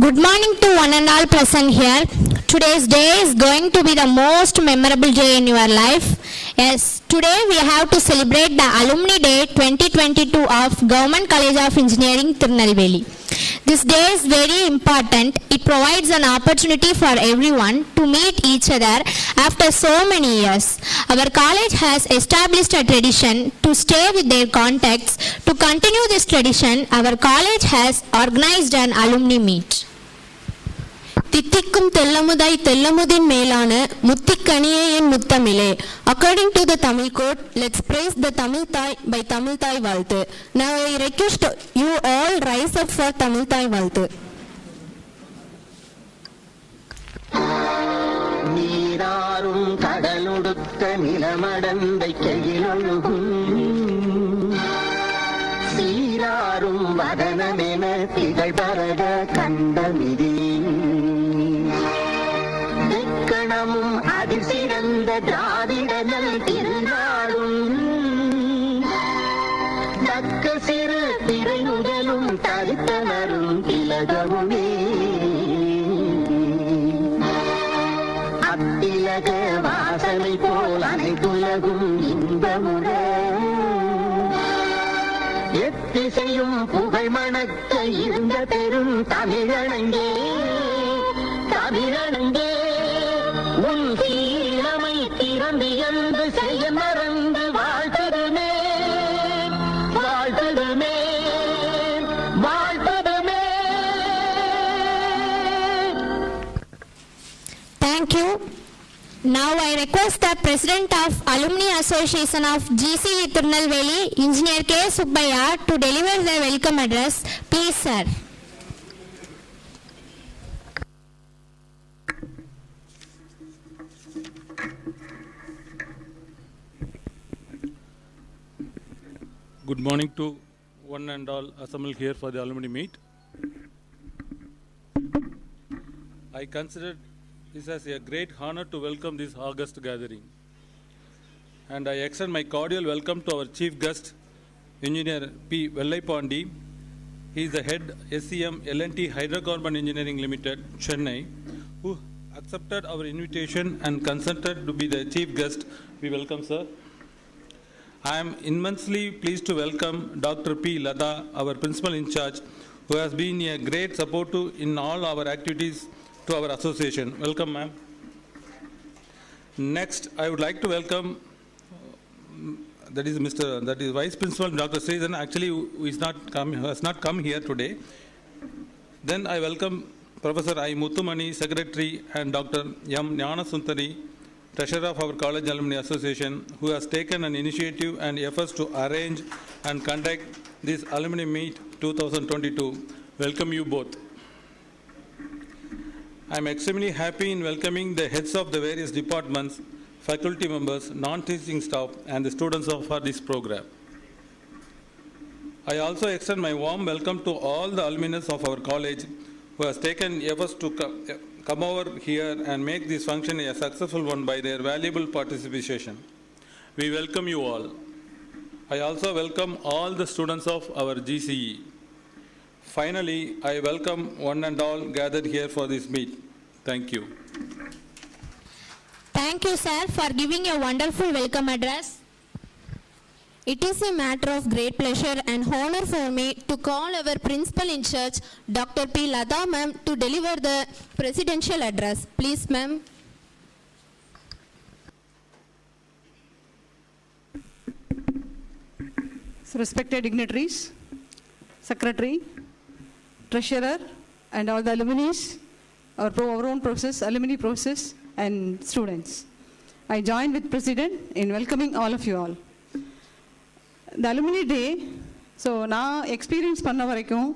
Good morning to one and all present here. Today's day is going to be the most memorable day in your life. Yes, today we have to celebrate the Alumni Day 2022 of Government College of Engineering, Tirunelveli. This day is very important. It provides an opportunity for everyone to meet each other after so many years. Our college has established a tradition to stay with their contacts. To continue this tradition, our college has organized an alumni meet. தித்திக்கும் தெல்லமுதாய் தெல்லமுதின் மேலான முத்திக்கனியே என் முத்தமிழே. According to the Tamil quote, let's praise the Tamil Thai by Tamil Thai வாழ்த்து. Now I request you all rise up for Tamil Thai வாழ்த்து. நீராறும் கடலுடுத்த நிலமடந்தை கையிலொழுகும் சீராறும் வதனமென திகழ்பரத கண்டமிதி திக்கணமும் அதிசிறந்த திராவிடனல் திருநாடும் தக்க சிறு திரை முதலும் தரித்தனரும் திலகமுமே அத்திலக வாசனை போல் அனைத்துலகும் இன்பமுற எத்திசையும் புகழ் மணக்க இருந்த பெரும் தமிழனங்கே தமிழனங்கே உன் சீரமை திறந்து என்று செய்ய மறந்து வாழ்த்ததுமே வாழ்த்ததுமே வாழ்த்ததுமே. Thank you. Now I request the President of Alumni Association of GCE Tirunelveli, Engineer K. Subbaiah, to deliver the welcome address. Please, sir. Good morning to one and all assembled here for the alumni meet. I consider this as a great honor to welcome this august gathering. And I extend my cordial welcome to our chief guest, Engineer P. Vellaipandi. He is the head SCM L&T Hydrocarbon Engineering Limited, Chennai, who accepted our invitation and consented to be the chief guest. We welcome, sir. I am immensely pleased to welcome Dr. P. Lada, our principal in charge, who has been a great support in all our activities to our association. Welcome, ma'am. Next, I would like to welcome that is Vice Principal Dr. Sreesan, actually who has not come here today. Then I welcome Professor I. Muttumani, Secretary, and Dr. M. Jnana Sundari, Treasurer of our College Alumni Association, who has taken an initiative and efforts to arrange and conduct this Alumni Meet 2022. Welcome you both. I am extremely happy in welcoming the heads of the various departments, faculty members, non-teaching staff, and the students for this program. I also extend my warm welcome to all the alumni of our college who has taken efforts to come over here and make this function a successful one by their valuable participation. We welcome you all. I also welcome all the students of our GCE. Finally, I welcome one and all gathered here for this meet. Thank you. Thank you, sir, for giving a wonderful welcome address. It is a matter of great pleasure and honor for me to call our principal in charge, Dr. P. Lada ma'am, to deliver the presidential address. Please, ma'am. So, respected dignitaries, Secretary, Treasurer, and all the alumni, our own process, alumni process, and students. I join with President in welcoming all of you all. The Alumni Day, so now experience பண்ண வரைக்கும்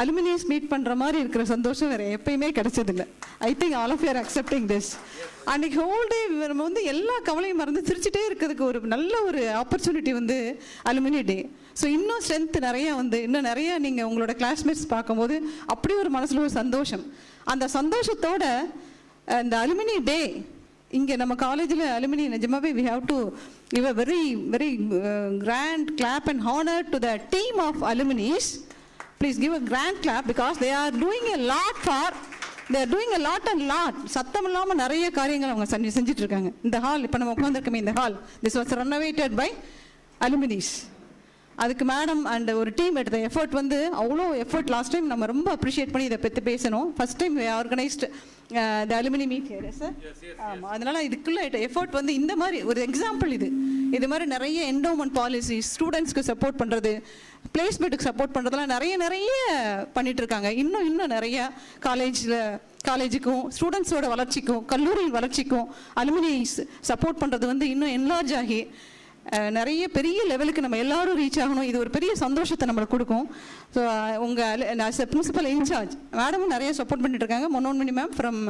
alumnis meet பண்ற மாதிரி இருக்கிற சந்தோஷம் வேற எப்பயுமே கிடைச்சதில்லை. I think all of you are accepting this. அன்னைக்கு whole day நம்ம வந்து எல்லா கவலையும் மறந்து சிரிச்சிட்டே இருக்கிறதுக்கு ஒரு நல்ல ஒரு ஆப்பர்ச்சுனிட்டி வந்து Alumni Day. ஸோ இன்னும் ஸ்ட்ரென்த் நிறைய வந்து இன்னும் நிறைய நீங்கள் உங்களோட கிளாஸ்மேட்ஸ் பார்க்கும்போது அப்படி ஒரு மனசில் ஒரு சந்தோஷம். அந்த சந்தோஷத்தோட இந்த Alumni Day இங்கே நம்ம காலேஜில் அலுமினி நிஜமாவே we have to give a very grand clap and honor to the team of alumni Please give a grand clap because they are doing a lot for, they are doing a lot and lot. சத்தம் இல்லாமல் நிறைய காரியங்கள் அவங்க செஞ்சுட்டு இருக்காங்க. இந்த hall இப்போ நம்ம உட்காந்துருக்கோமே இந்த hall, this was renovated by alumnis. அதுக்கு மேடம் அண்ட் ஒரு டீம் எடுத்த எஃபர்ட் வந்து அவ்வளோ எஃபர்ட். லாஸ்ட் டைம் நம்ம ரொம்ப அப்ரிஷியேட் பண்ணி இதை பற்றி பேசணும். First time organised the alumni meet here sir. ஆமாம், அதனால இதுக்குள்ள எஃபர்ட் வந்து இந்த மாதிரி ஒரு எக்ஸாம்பிள். இது மாதிரி நிறைய என்டோமெண்ட் பாலிசிஸ், ஸ்டூடெண்ட்ஸ்க்கு சப்போர்ட் பண்ணுறது, பிளேஸ்மெண்ட்டுக்கு சப்போர்ட் பண்ணுறதுலாம் நிறைய பண்ணிட்டு இருக்காங்க. இன்னும் நிறைய காலேஜுக்கும் ஸ்டூடெண்ட்ஸோட வளர்ச்சிக்கும் கல்லூரியின் வளர்ச்சிக்கும் அலுமினி சப்போர்ட் பண்ணுறது வந்து இன்னும் என்லார்ஜ் ஆகி நிறைய பெரிய லெவலுக்கு நம்ம எல்லாரும் ரீச் ஆகணும். இது ஒரு பெரிய சந்தோஷத்தை நம்மளுக்கு கொடுக்கும். ஸோ உங்கள் பிரின்சிபல் இன்சார்ஜ் மேடமும் நிறைய சப்போர்ட் பண்ணிட்டு இருக்காங்க. மனோன்மணி மேம் ஃப்ரம்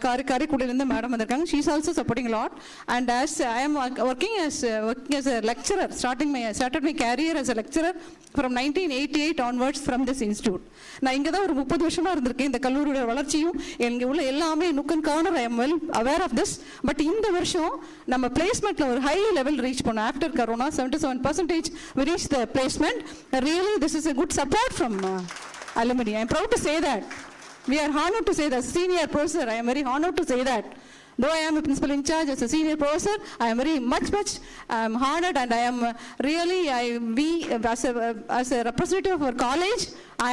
காரைக்குடியிலேருந்து மேடம் வந்திருக்காங்க. She is also supporting lot. And as I am working as a lecturer, started my career as a lecturer from 1988 onwards from this institute. நான் இங்கே தான் ஒரு 30 வருஷமாக இருந்திருக்கேன். இந்த கல்லூரியோட வளர்ச்சியும் இங்கே உள்ள எல்லாமே nook and corner I am well aware of this. But இந்த வருஷம் நம்ம பிளேஸ்மெண்ட்டில் ஒரு ஹை லெவல் ரீச் பண்ணோம். After Corona, 77% we reached the placement. Really, this is a good support from alumni. I am proud to say that. We are honored to say that. Senior professor, I am very honored to say that. Though I am a principal in charge as a senior professor, I am very much honored, and I am really, as a representative of our college, I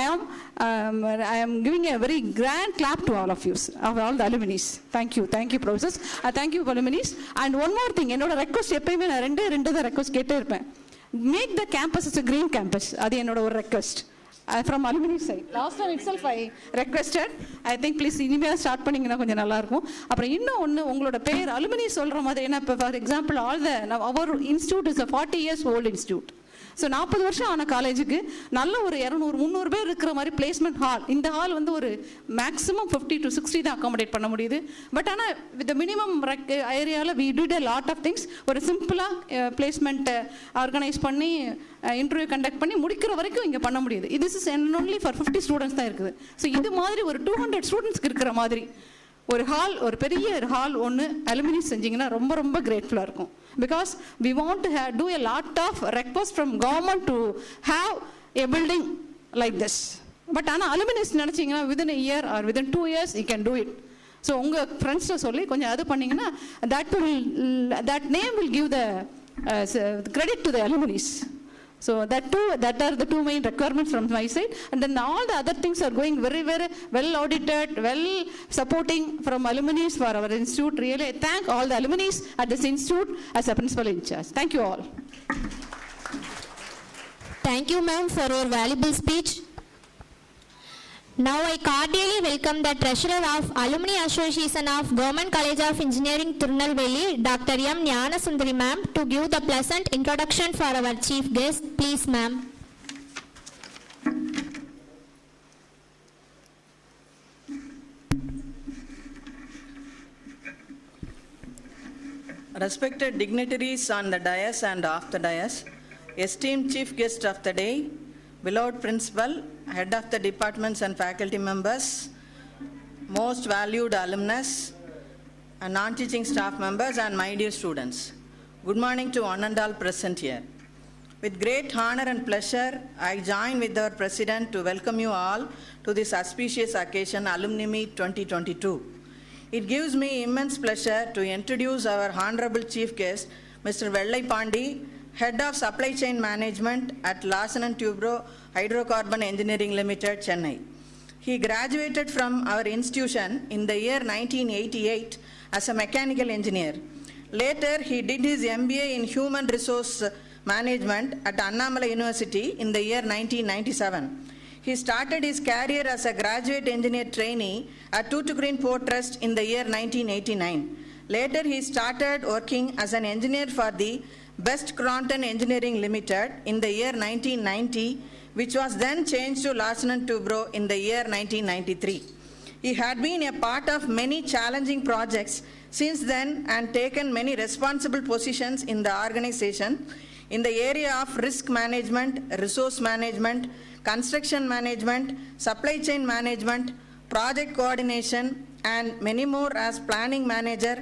am giving a very grand clap to all of you, of all the alumni. Thank you, professors. Thank you, alumni. And one more thing, என்னோட request எப்பயுமே நான் ரெண்டு தான் request கேட்டே இருப்பேன். Make the campus is a green campus. அது என்னோட ஒரு request. From alumni side. Last time itself I requested. I think please இனிமேல் ஸ்டார்ட் பண்ணிங்கன்னா கொஞ்சம் நல்லா இருக்கும். அப்புறம் இன்னொன்று, உங்களோட பேர் அலுமினி சொல்கிற மாதிரி என்ன, இப்போ for example our institute is a 40 years old institute. So 40 வருஷம் ஆன காலேஜுக்கு நல்ல ஒரு 200-300 பேர் இருக்கிற மாதிரி பிளேஸ்மெண்ட் ஹால். இந்த ஹால் வந்து ஒரு மேக்ஸிமம் 50 to 60 தான் அகாமடேட் பண்ண முடியுது. பட் ஆனால் வித் மினிமம் ஏரியாவில் we did a lot of things. ஒரு சிம்பிளாக பிளேஸ்மெண்ட்டை ஆர்கனைஸ் பண்ணி இன்டர்வியூ கண்டக்ட் பண்ணி முடிக்கிற வரைக்கும் இங்கே பண்ண முடியுது. this is only for 50 students தான் இருக்குது. ஸோ இது மாதிரி ஒரு 200 ஸ்டூடெண்ட்ஸ்க்கு இருக்கிற மாதிரி ஒரு ஹால், ஒரு பெரிய ஹால் ஒன்று அலுமினி செஞ்சிங்கன்னா ரொம்ப கிரேட்ஃபுல்லாக இருக்கும். Because we want to do a lot of request from government to have a building like this. But ஆனால் அலுமினிஸ் நினச்சிங்கன்னா within a year or within 2 years you can do it. So உங்கள் ஃப்ரெண்ட்ஸை சொல்லி கொஞ்சம் அது பண்ணிங்கன்னா that name will give the credit to the alumnis. So that are the two main requirements from my side. And then all the other things are going very well audited, well supporting from alumni for our institute. Really, I thank all the alumni at this institute as a principal in charge. Thank you all. Thank you, ma'am, for your valuable speech. Now I cordially welcome the Treasurer of Alumni Association of Government College of Engineering, Tirunelveli, Dr. M. Nyanasundari ma'am, to give the pleasant introduction for our chief guest. Please, ma'am. Respected dignitaries on the dais and off the dais, esteemed chief guest of the day, beloved principal, head of the departments and faculty members, most valued alumnus, and non-teaching staff members, and my dear students. Good morning to one and all present here. With great honor and pleasure, I join with our president to welcome you all to this auspicious occasion, Alumni Meet 2022. It gives me immense pleasure to introduce our honorable chief guest, Mr. Nellai, Head of Supply Chain Management at Larsen & Toubro Hydrocarbon Engineering Limited, Chennai. He graduated from our institution in the year 1988 as a mechanical engineer. Later, he did his MBA in Human Resource Management at Annamalai University in the year 1997. He started his career as a graduate engineer trainee at Tuticorin Port Trust in the year 1989. Later, he started working as an engineer for the Best Crompton Engineering Limited in the year 1990, which was then changed to Larsen & Toubro in the year 1993. He had been a part of many challenging projects since then and taken many responsible positions in the organization in the area of risk management, resource management, construction management, supply chain management, project coordination, and many more as planning manager,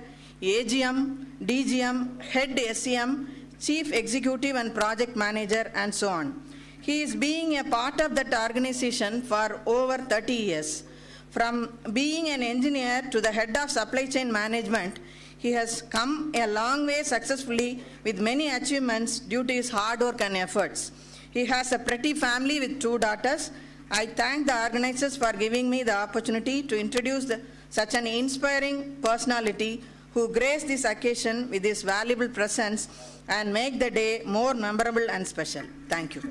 AGM, DGM, head SEM, Chief Executive and Project Manager, and so on. He is being a part of that organization for over 30 years. From being an engineer to the head of supply chain management, he has come a long way successfully with many achievements due to his hard work and efforts. He has a pretty family with 2 daughters. I thank the organizers for giving me the opportunity to introduce such an inspiring personality who graced this occasion with his valuable presence and make the day more memorable and special. Thank you.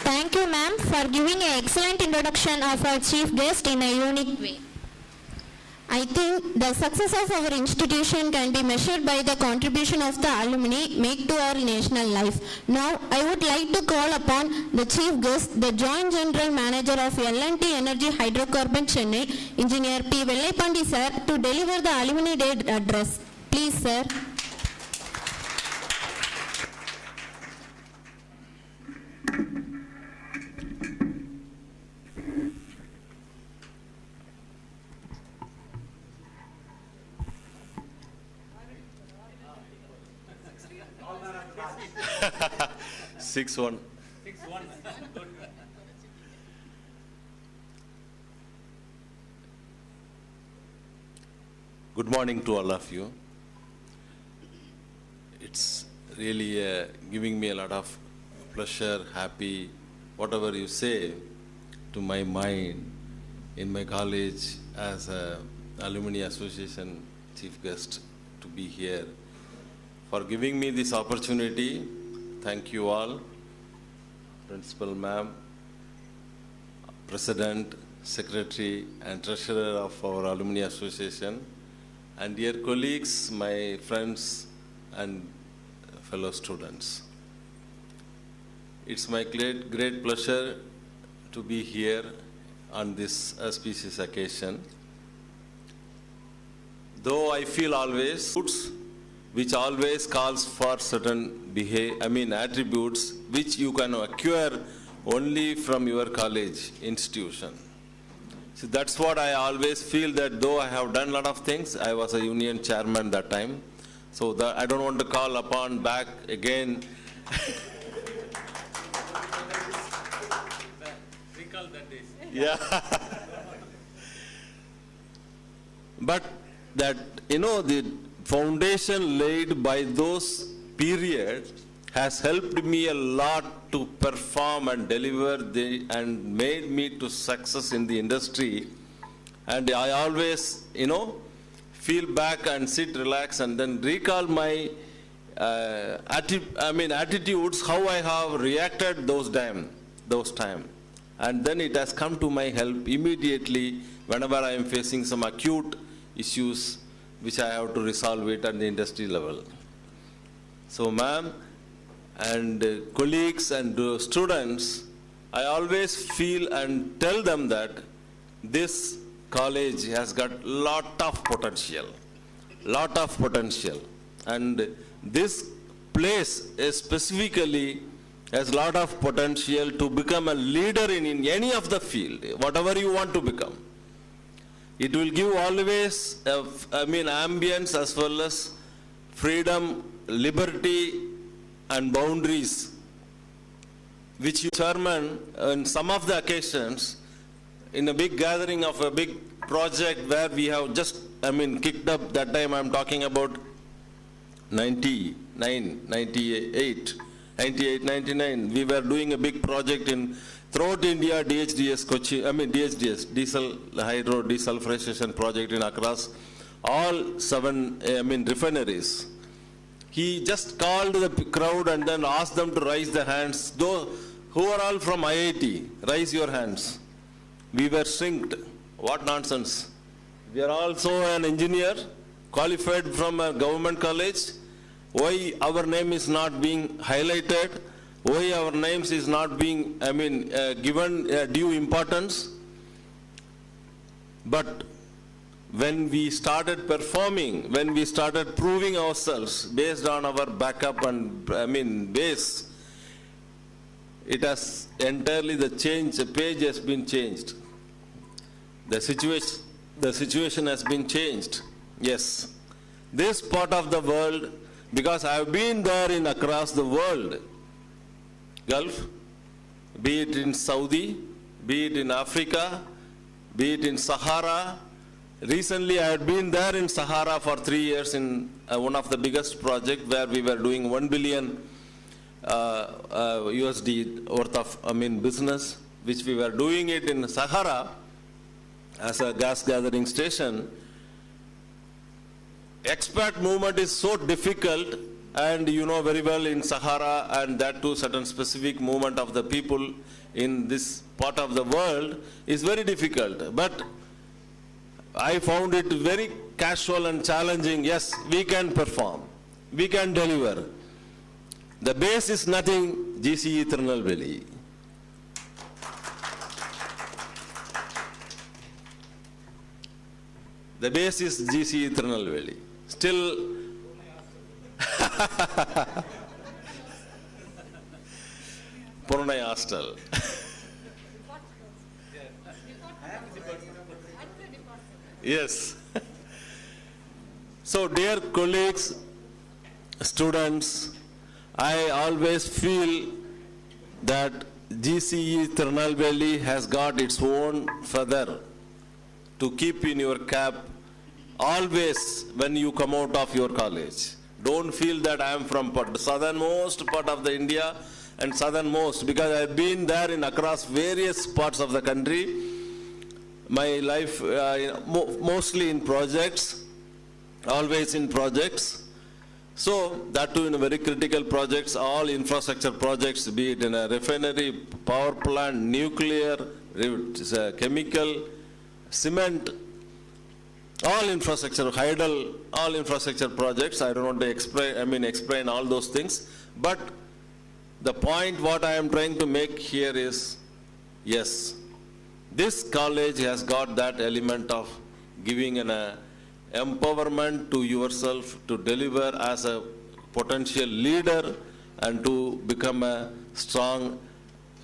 Thank you, ma'am, for giving an excellent introduction of our chief guest in a unique way. I think the success of our institution can be measured by the contribution of the alumni make to our national life. Now, I would like to call upon the chief guest, the Joint General Manager of L&T Energy Hydrocarbon Chennai, Engineer P. Vellaipandi sir, to deliver the Alumni Day address. Please, sir. Six one. Good morning to all of you. It's really giving me a lot of pleasure, happy, whatever you say, to my mind in my college as a Alumni Association chief guest to be here. For giving me this opportunity, thank you all, Principal Ma'am, President, Secretary and Treasurer of our Alumni Association, and dear colleagues, my friends and fellow students. It's my great pleasure to be here on this auspicious occasion. Though I feel always which always calls for certain attributes which you can acquire only from your college institution. So that's what I always feel, that though I have done a lot of things, I was a union chairman that time, so that I don't want to call upon back again. Recall that days. Yeah. But that, the foundation laid by those periods has helped me a lot to perform and deliver and made me to success in the industry. And I always, feel back and sit, relax, and then recall my attitudes, how I have reacted those time. And then it has come to my help immediately whenever I am facing some acute issues which I have to resolve it at the industry level. So, ma'am and colleagues and students, I always feel and tell them that this college has got lot of potential. And this place specifically has lot of potential to become a leader in any of the field, whatever you want to become. It will give always, ambience as well as freedom, liberty, and boundaries, which you, Chairman, on some of the occasions, in a big gathering of a big project where we have just, kicked up, that time I'm talking about 98, 99, we were doing a big project throughout India, DHDS, diesel hydro desulfurization project across all 7 refineries. He just called the crowd and then asked them to raise their hands. Those who are all from IIT, raise your hands. We were synced. What nonsense. We are also an engineer, qualified from a government college. Why our name is not being highlighted? Why our names is not being, given due importance? But when we started performing, when we started proving ourselves based on our backup and base, it has entirely the page has been changed. The situation has been changed. Yes. This part of the world, because I have been there across the world, Gulf, be it in Saudi, be it in Africa, be it in Sahara. Recently, I had been there in Sahara for 3 years in one of the biggest projects where we were doing 1 billion USD worth of, business, which we were doing it in Sahara as a gas gathering station. Expat movement is so difficult, and you know very well in Sahara, and that too certain specific movement of the people in this part of the world is very difficult. But I found it very casual and challenging. Yes, we can perform, we can deliver. The base is nothing, GCE Tirunelveli. The base is GCE Tirunelveli. Still, Purnai Hostel. Yes. So, dear colleagues, students, I always feel that GCE Tirunelveli has got its own feather to keep in your cap always when you come out of your college. Don't feel that I am from the southernmost part of the India and southernmost, because I have been there in across various parts of the country. My life mostly in projects, always in projects. So that too in very critical projects, all infrastructure projects, be it in a refinery, power plant, nuclear, chemical, cement, all infrastructure, hydel, all infrastructure projects. I don't want to explain all those things. But the point what I am trying to make here is, yes, this college has got that element of giving an empowerment to yourself to deliver as a potential leader and to become a strong,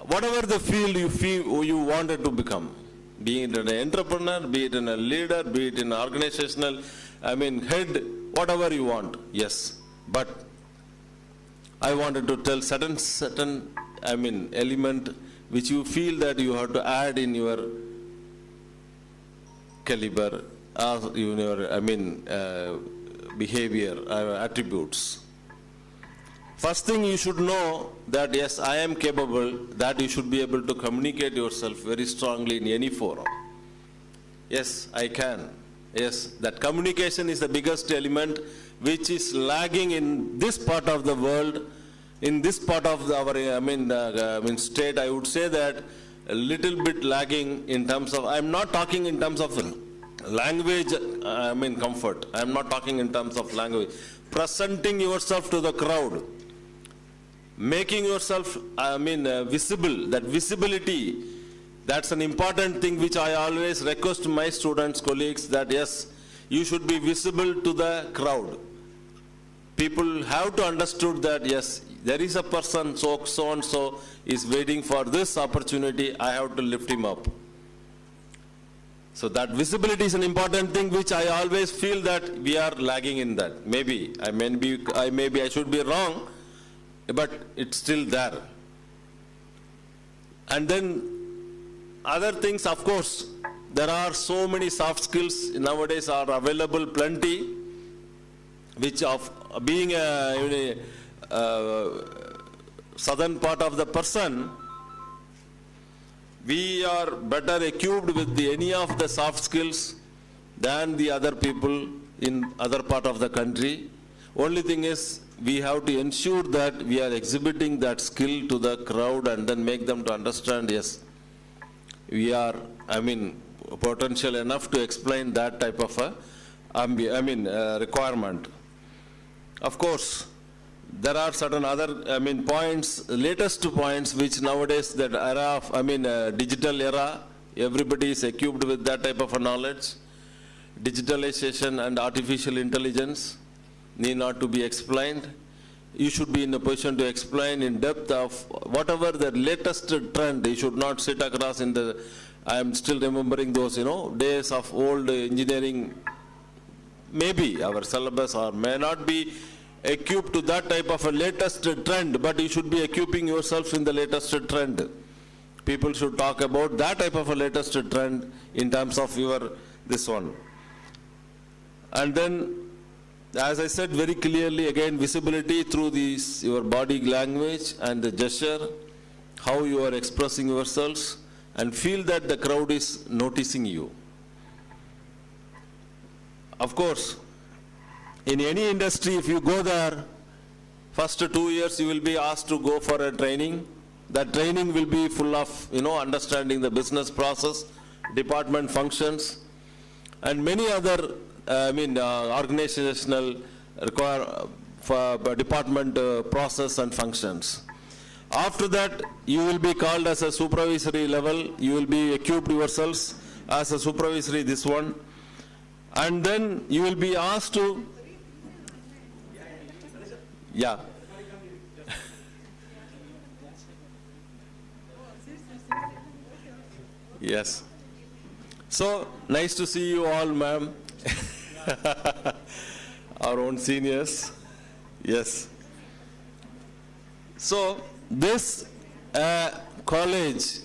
whatever the field you feel you wanted to become. Be it an entrepreneur, be it in a leader, be it in organizational, head, whatever you want, yes. But I wanted to tell certain element which you feel that you have to add in your caliber, or in your, behavior, attributes. First thing you should know that yes, I am capable, that you should be able to communicate yourself very strongly in any forum. Yes, I can. Yes, that communication is the biggest element which is lagging in this part of the world, in this part of our state. I would say that a little bit lagging in terms of, I'm not talking in terms of language, comfort. I'm not talking in terms of language. Presenting yourself to the crowd, making yourself, visible, that visibility, that's an important thing which I always request my students, colleagues, that yes, you should be visible to the crowd. People have to understood that yes, there is a person, so and so is waiting for this opportunity, I have to lift him up. So that visibility is an important thing which I always feel that we are lagging in that. Maybe I should be wrong, but it's still there. And then other things, of course, there are so many soft skills nowadays are available plenty, which of being a southern part of the person, we are better equipped with any of the soft skills than the other people in other part of the country. Only thing is, we have to ensure that we are exhibiting that skill to the crowd and then make them to understand, yes, we are, potential enough to explain that type of a, requirement. Of course, there are certain other, points, latest points, which nowadays that era of, digital era, everybody is equipped with that type of a knowledge. Digitalization and artificial intelligence need not to be explained. You should be in a position to explain in depth of whatever the latest trend. You should not sit across in the, I am still remembering those, days of old engineering. Maybe our syllabus or may not be equipped to that type of a latest trend, but you should be equipping yourself in the latest trend. People should talk about that type of a latest trend in terms of your this one. And then, as I said very clearly, again, visibility through these, your body language and the gesture, how you are expressing yourselves, and feel that the crowd is noticing you. Of course, in any industry, if you go there, first 2 years you will be asked to go for a training. That training will be full of, understanding the business process, department functions, and many other, organizational department process and functions. After that, you will be called as a supervisory level. You will be equipped yourselves as a supervisory this one. And then you will be asked to, yeah. Yes. So, nice to see you all, ma'am. Our own seniors. Yes. So, this college,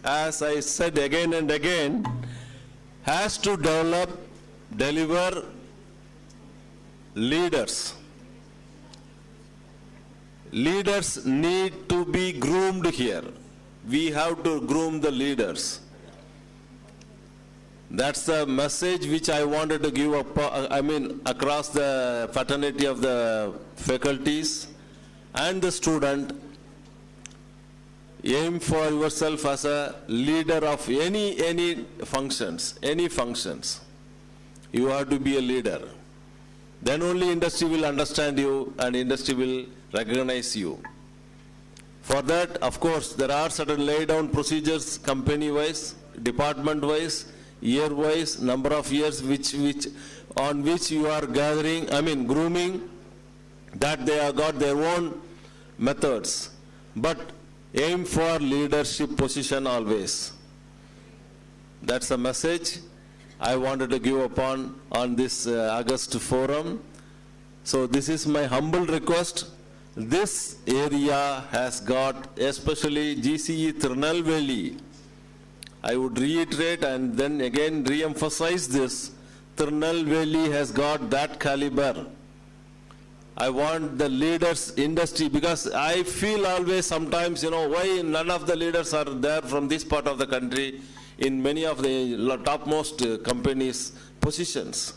as I said again and again, has to deliver leaders. Leaders need to be groomed here. We have to groom the leaders. That's the message which I wanted to give across the fraternity of the faculties and the student. Aim for yourself as a leader of any functions. You have to be a leader. Then only industry will understand you and industry will recognize you. For that, of course, there are certain laid down procedures, company-wise, department-wise, year-wise, number of years on which you are grooming, that they have got their own methods. But aim for leadership position always. That's the message I wanted to give upon on this August forum. So this is my humble request. This area has got, especially GCE Tirunelveli, I would reiterate and then again re-emphasize this, Tirunelveli has got that caliber. I want the leaders industry, because I feel always sometimes, why none of the leaders are there from this part of the country in many of the topmost companies' positions.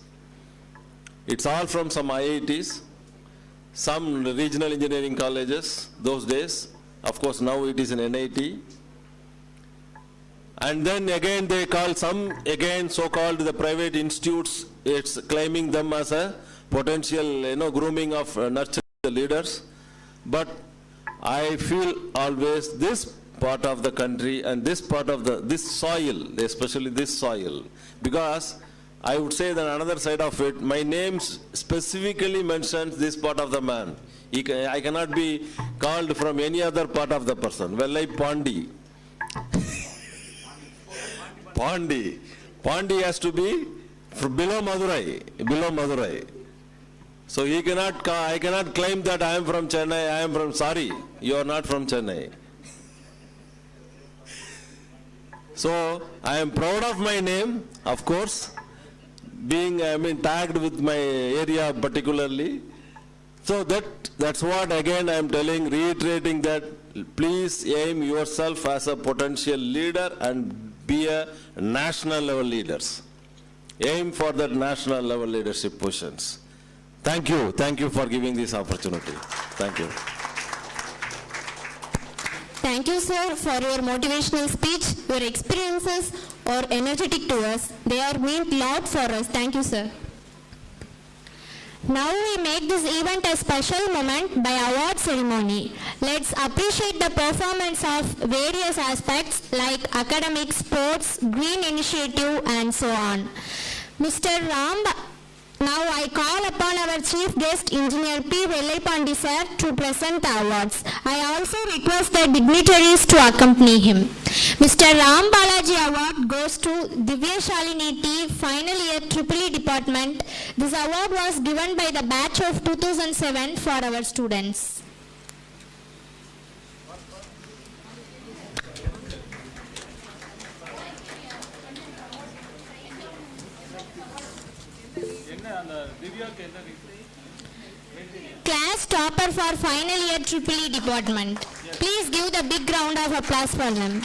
It's all from some IITs, some regional engineering colleges those days. Of course, now it is an NIT. And then again they call some, so-called the private institutes, it's claiming them as a potential, grooming of nurture the leaders. But I feel always this part of the country and this part of this soil, especially this soil, because I would say that another side of it, my name specifically mentions this part of the man. I cannot be called from any other part of the person. Well, like Pandi. Pandi has to be from below Madurai. So I cannot claim that I am from Chennai, sorry, you are not from Chennai. So I am proud of my name, of course, being tagged with my area particularly. So that's what again I am reiterating that please aim yourself as a potential leader and be a national level leaders. Aim for that national level leadership positions. Thank you for giving this opportunity. Thank you. Thank you, sir, for your motivational speech. Your experiences are energetic to us. They are mean lot for us. Thank you, sir. Now we make this event a special moment by award ceremony. Let's appreciate the performance of various aspects like academics, sports, green initiative, and so on. Mr. Now I call upon our Chief Guest Engineer P. Vellai sir to present the awards. I also request the dignitaries to accompany him. Mr. Ram Balaji Award goes to Divya Shalini T, final year EEE department. This award was given by the batch of 2007 for our students. Class topper for final year EEE department. Please give the big round of applause for them.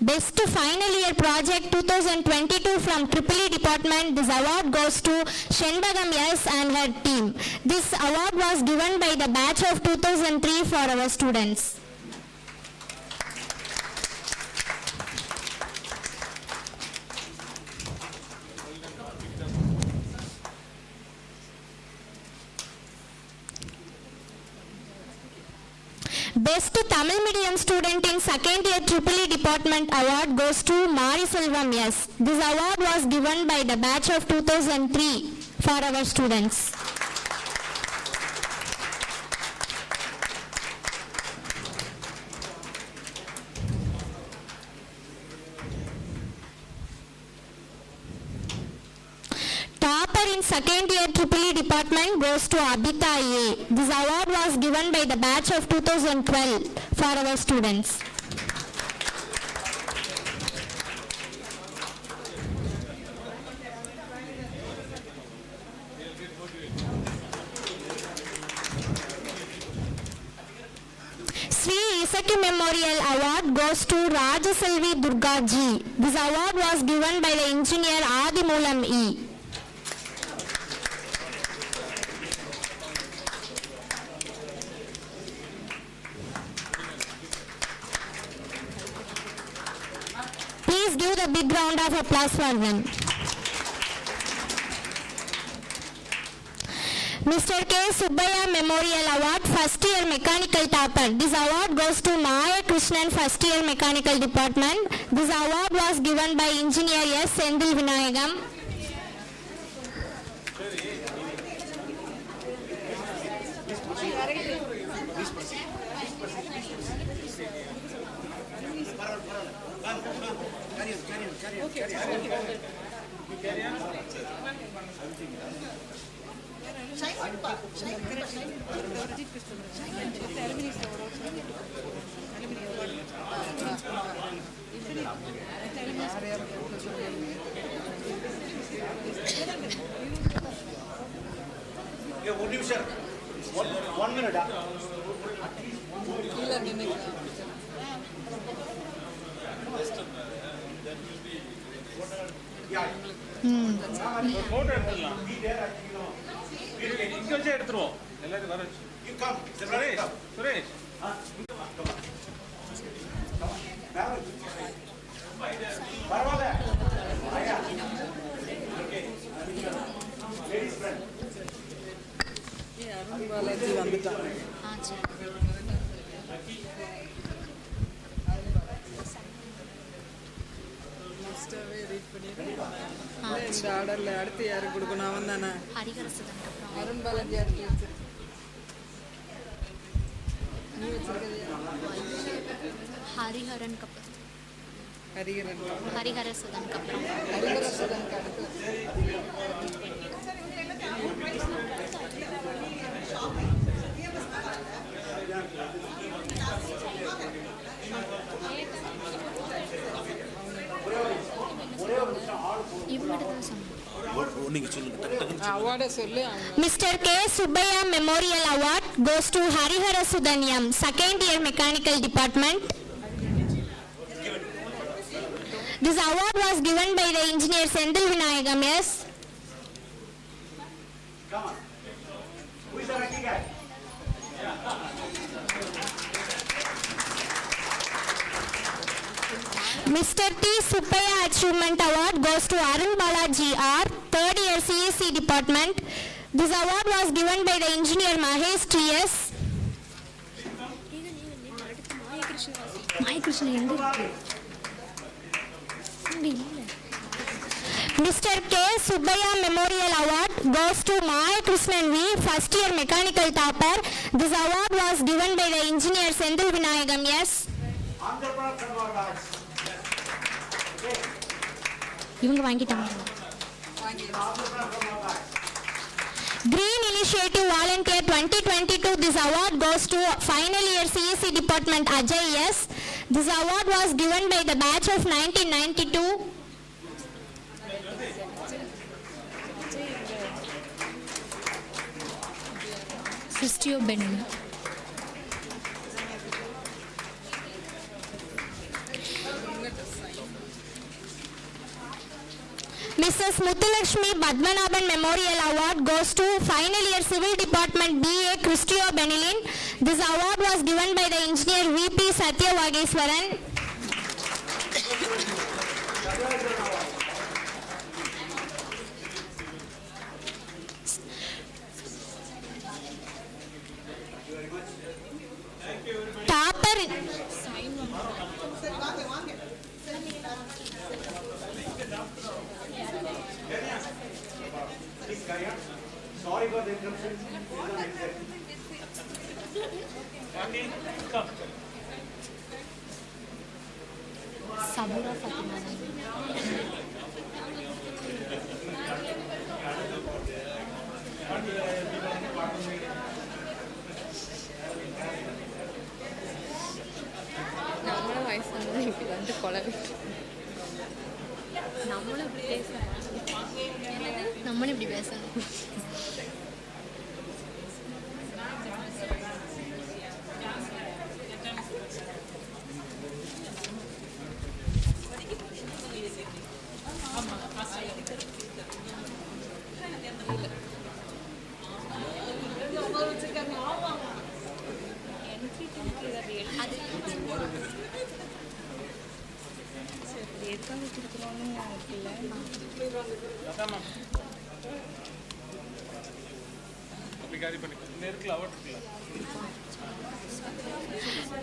Best final year project 2022 from EEE department. This award goes to Shenbagam S and her team. This award was given by the batch of 2003 for our students. Best Tamil medium student in second year EEE department award goes to Mariselvam S. This award was given by the batch of 2003 for our students. Topper in second year EEE department goes to Abhita A. This award was given by the batch of 2012 for our students. Sri Isaki Memorial Award goes to Rajaselvi Durga Ji. This award was given by the engineer Adimulam E. Please give the big round of applause for them. Mr. K. Subbaya Memorial Award, first year mechanical topper. This award goes to Maya Krishnan, first year mechanical department. This award was given by engineer S. Sendil Vinayagam. One minute. You come. Suresh. Ladies friend. இந்த ஆர்டர்ல அடுத்து யாரு கொடுக்கணும் அவன் தானே அருண் பாலாஜி அடுத்து நீ வச்சிருக்கது ஹரிஹரன் ஹரிஹரசுதன் ஹரிஹரசுதனுக்கு அடுத்து Mr. K. Subbaya Memorial Award goes to Harihara Sudanyam, second year mechanical department. This award was given by the engineer Sendil Vinayagam. Yes. Come on. Who is the lucky guy? Mr. T. Subbaya Achievement Award goes to Arun Balaji R, third year CSC department. This award was given by the engineer Mahesh T.S. Mr. K. Subbaya Memorial Award goes to Mai Krishnan V, first year mechanical topper. This award was given by the engineer Senthil Vinayagam. Yes. Entrepreneur from our guys. இவங்க வாங்கிட்டாங்க. Entrepreneur from our guys. Green Initiative Volunteer 2022. This award goes to final year CEC department Ajay. Yes. This award was given by the batch of 1992. Christio Benny. Mrs. Muthulakshmi Padmanabhan Memorial Award goes to final year Civil Department BA Christio Benilin. This award was given by the engineer VP Satya Vageswaran. Topper. Sorry for the interruption. Come. Sabura Fatima. நம்மள வயசானது இப்படி வந்து கொலவி நம்மளும் இப்படி பேசணும் நம்மளும் இப்படி பேசணும்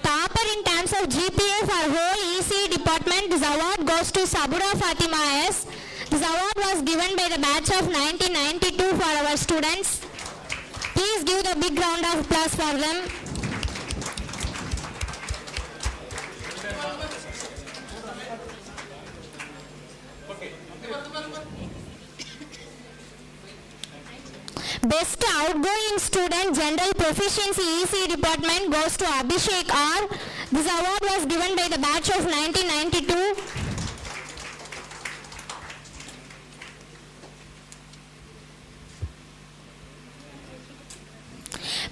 Topper in terms of GPA for whole EC department, this award goes to Sabura Fatima S. This award was given by the batch of 1992 for our students. Please give the big round of applause for them. Best outgoing student general proficiency EC department goes to Abhishek R. This award was given by the batch of 1992.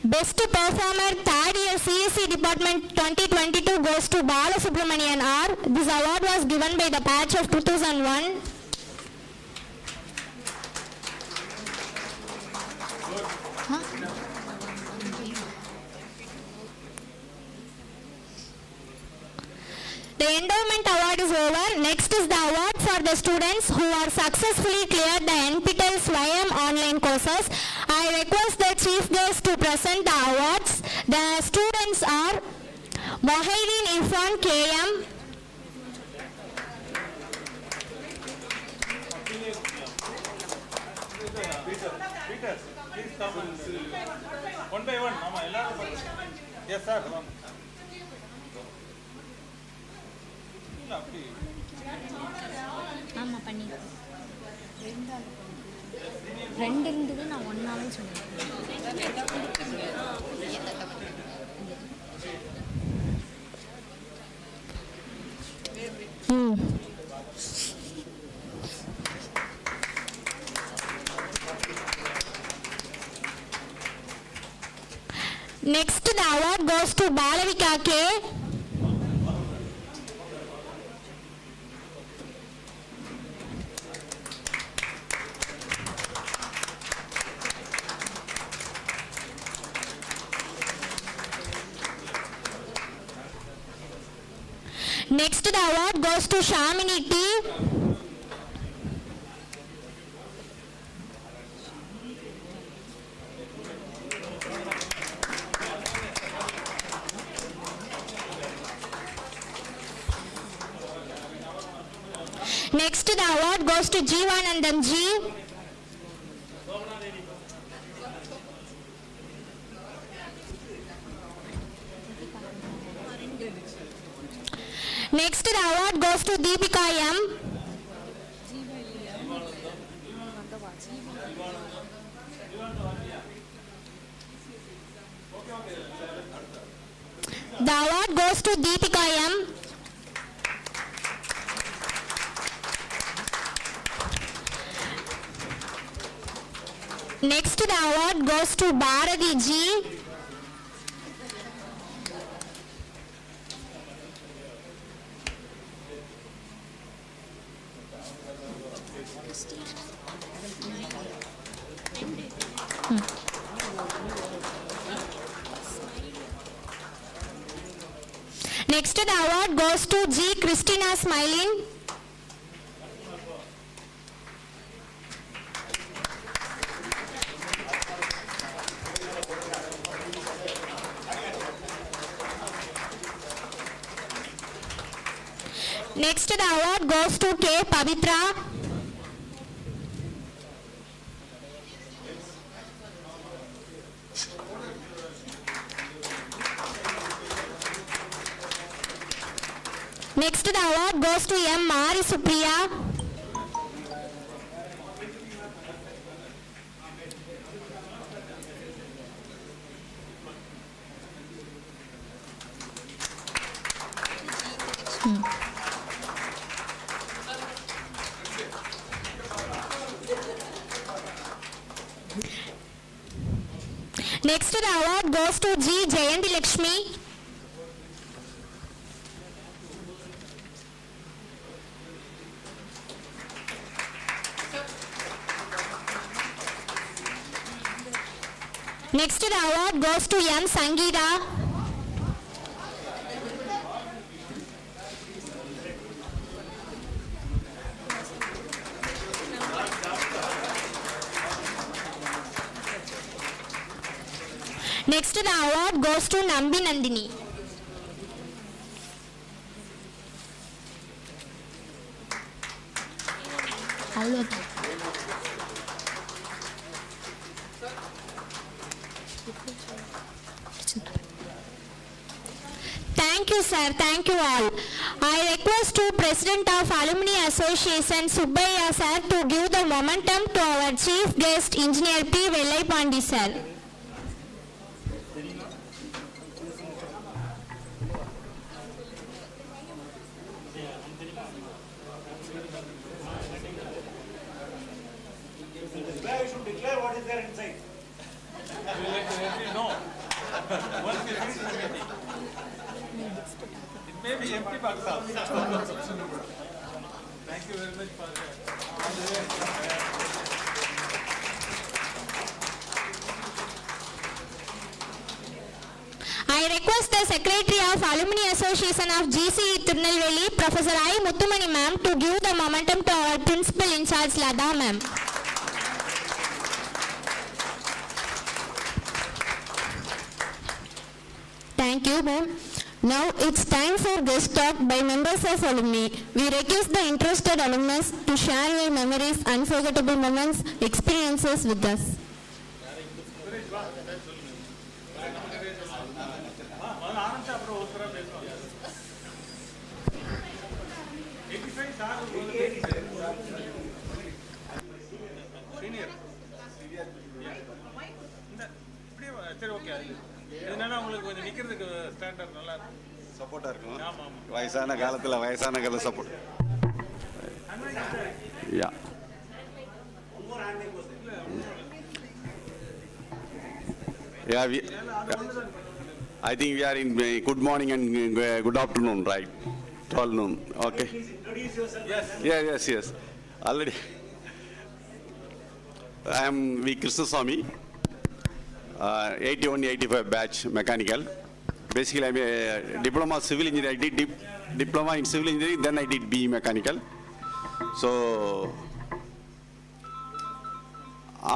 Best performer third year CSC department 2022 goes to Balasubramanian R. This award was given by the batch of 2001. The endowment award is over. Next is the award for the students who are successfully cleared the NPTEL Swayam online courses. I request the chief guest to present the awards. The students are Mohideen Irfan KM, Peter, please come one by one. Yes, sir. ஆமாம் பண்ணிடுறேன். ரெண்டு இருந்தது நான் ஒன்றாவே சொன்னேன். Next, the award goes to Balavika K. Next, the award goes to Shamini T. Next, the award goes to Jeevanandam Ji. Next, the award goes to Deepika M. The award goes to Deepika M. Next, the award goes to Bharati Ji. Next, the award goes to G. Christina Smiling. Next, the award goes to K. Pavitra. Next, the award goes to M. Mari Supriya. Next, the award goes to G. Jayanti Lakshmi. Next, the award goes to M. Sangeeta. Next, the award goes to Nambi Nandini. Thank you, sir. Thank you all. I request to President of Alumni Association, Subbaiah sir, to give the momentum to our chief guest, Engineer P. Vellai Pandi sir. Where you should declare what is there inside. No. Once we finish the meeting. It may be empty box also. Thank you very much for that. I request the Secretary of Alumni Association of GC Tirunelveli, Professor I. Muttumani ma'am, to give the momentum to our Principal in charge, Lada ma'am. Thank you, ma'am. Now it's time for guest talk by members of alumni. We request the interested alumnus to share your memories, unforgettable moments, experiences with us. சரி okay என்னன்னா உங்களுக்கு கொஞ்சம் நிக்கிறதுக்கு standard நல்லா இருக்கும் சப்போர்ட்டா இருக்கும் வயசான காலத்துல support yeah I think we are in good morning and good afternoon, right? 12 noon. Okay. Yes. Already. I am V. Krishnaswamy, 81-85 batch mechanical. Basically, I'm a diploma civil engineer. I did diploma in civil engineering, then I did BE mechanical. So,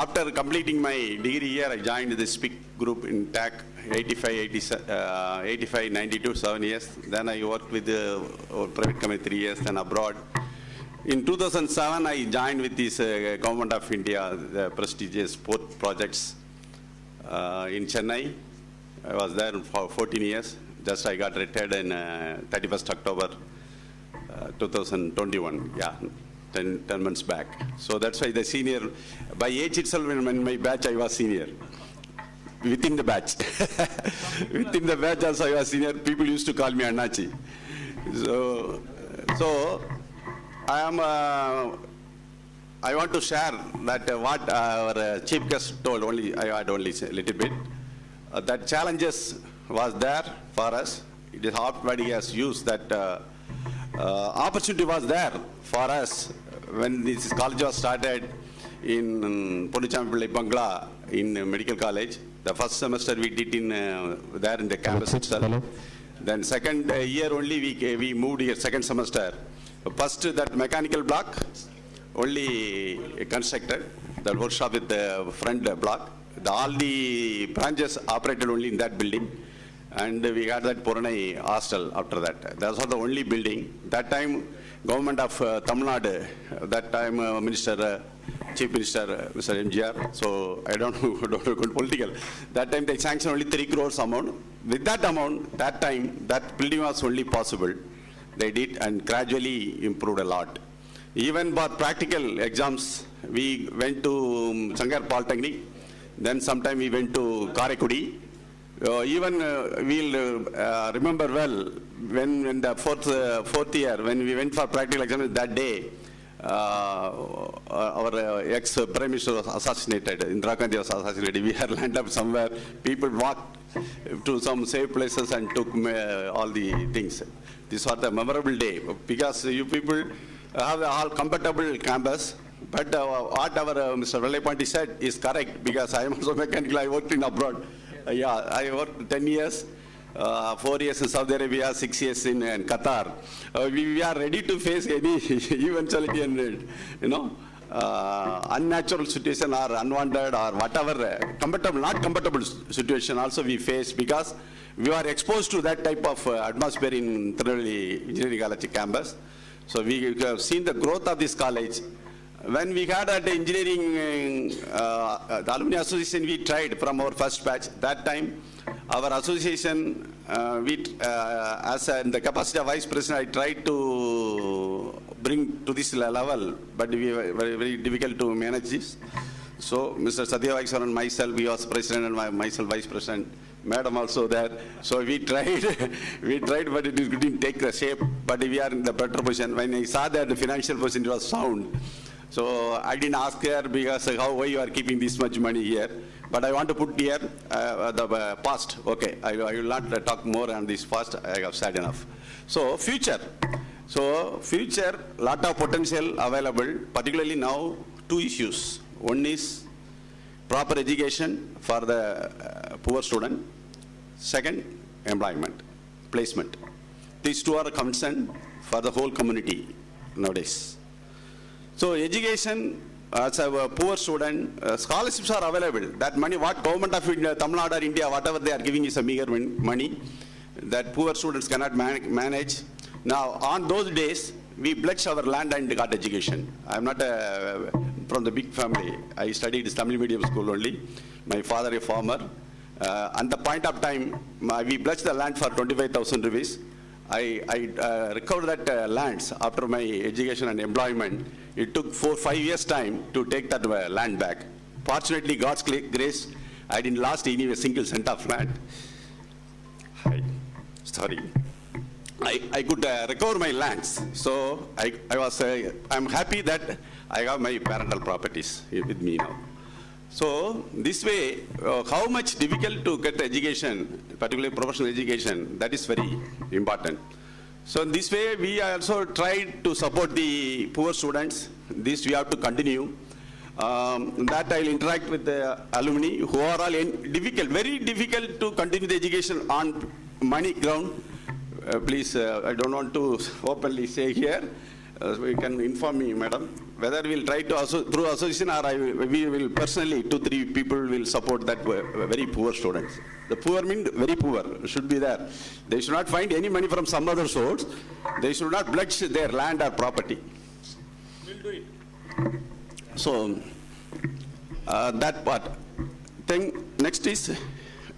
after completing my degree here, I joined this big group in TAC, 85-92, 7 years. Then I worked with the private company 3 years, then abroad. In 2007, I joined with this Government of India, the prestigious port projects in Chennai. I was there for 14 years. Just I got retired in 31st October 2021. Yeah, 10 months back. So that's why the senior, by age itself, in my batch, I was senior. Within the batch. Within the batch also I was senior. People used to call me Annachi. So I want to share that what our chief guest told, only I had only a little bit. That challenges was there for us. It is how everybody has used that opportunity was there for us when this college was started in Pondicherry Bangla in medical college. The first semester we did in there in the campus itself. Hello. Then second year only we moved here, second semester. First that mechanical block only constructed, the workshop with the front block. All the branches operated only in that building. And we had that Puranai hostel after that. That was the only building. That time, government of Tamilnadu, that time Chief Minister, Mr. MGR, so I don't know political. That time they sanctioned only 3 crores amount. With that amount, that time, that building was only possible. They did and gradually improved a lot. Even for practical exams, we went to Sangar Polytechnic. Then sometime we went to Karakudi. Even we'll remember well when the fourth year, when we went for practical exams that day, our ex-Prime Minister was assassinated. Indira Gandhi was assassinated. We had landed up somewhere. People walked to some safe places and took all the things. This was the memorable day because you people have a all comfortable campus. But what our Mr. Nellai said is correct because I am also mechanical. I worked in abroad. Yeah, I worked 10 years. 4 years in Saudi Arabia, 6 years in Qatar. We are ready to face any eventuality and, unnatural situation or unwanted or whatever, comfortable, not comfortable situation also we face because we are exposed to that type of atmosphere in Tirunelveli Engineering College campus. So we have seen the growth of this college. When we had at engineering, the Alumni Association, we tried from our first batch. That time, our association, as in the capacity of vice president, I tried to bring to this level, but we were very difficult to manage this. So, Mr. Satya Vaiksar and myself, we was president and myself vice president, madam also there. So we tried, but it didn't take the shape, but we are in the better position. When I saw that the financial position was sound, so I didn't ask her because why you are keeping this much money here. But I want to put here the past. Okay, I will not talk more on this past. I have said enough. So future. So future, lot of potential available. Particularly now, 2 issues. One is proper education for the poor student. Second, employment, placement. These two are concerned for the whole community nowadays. So education, as a poor student, scholarships are available. That money, what government of India, Tamilnadu or India, whatever they are giving is a meager money that poor students cannot manage. Now, on those days, we pledged our land and got education. I am not from the big family. I studied Tamil medium school only. My father a farmer. At the point of time, we pledged the land for 25,000 rupees. I recovered that lands after my education and employment. It took 4-5 years time to take that land back. Fortunately, God's grace, I didn't lose any a single cent of land. I could recover my lands. So I'm happy that I have my parental properties with me now. So this way, how much difficult to get education, particularly professional education, that is very important. So in this way, we also tried to support the poor students. This we have to continue. That I'll interact with the alumni who are all very difficult to continue the education on money ground. Please, I don't want to openly say here. You can inform me, madam, whether we'll try to, through association or we will personally, 2-3 people will support that very poor students. The poor mean very poor, should be there. They should not find any money from some other source. They should not pledge their land or property. do it. So, that part. Then next is,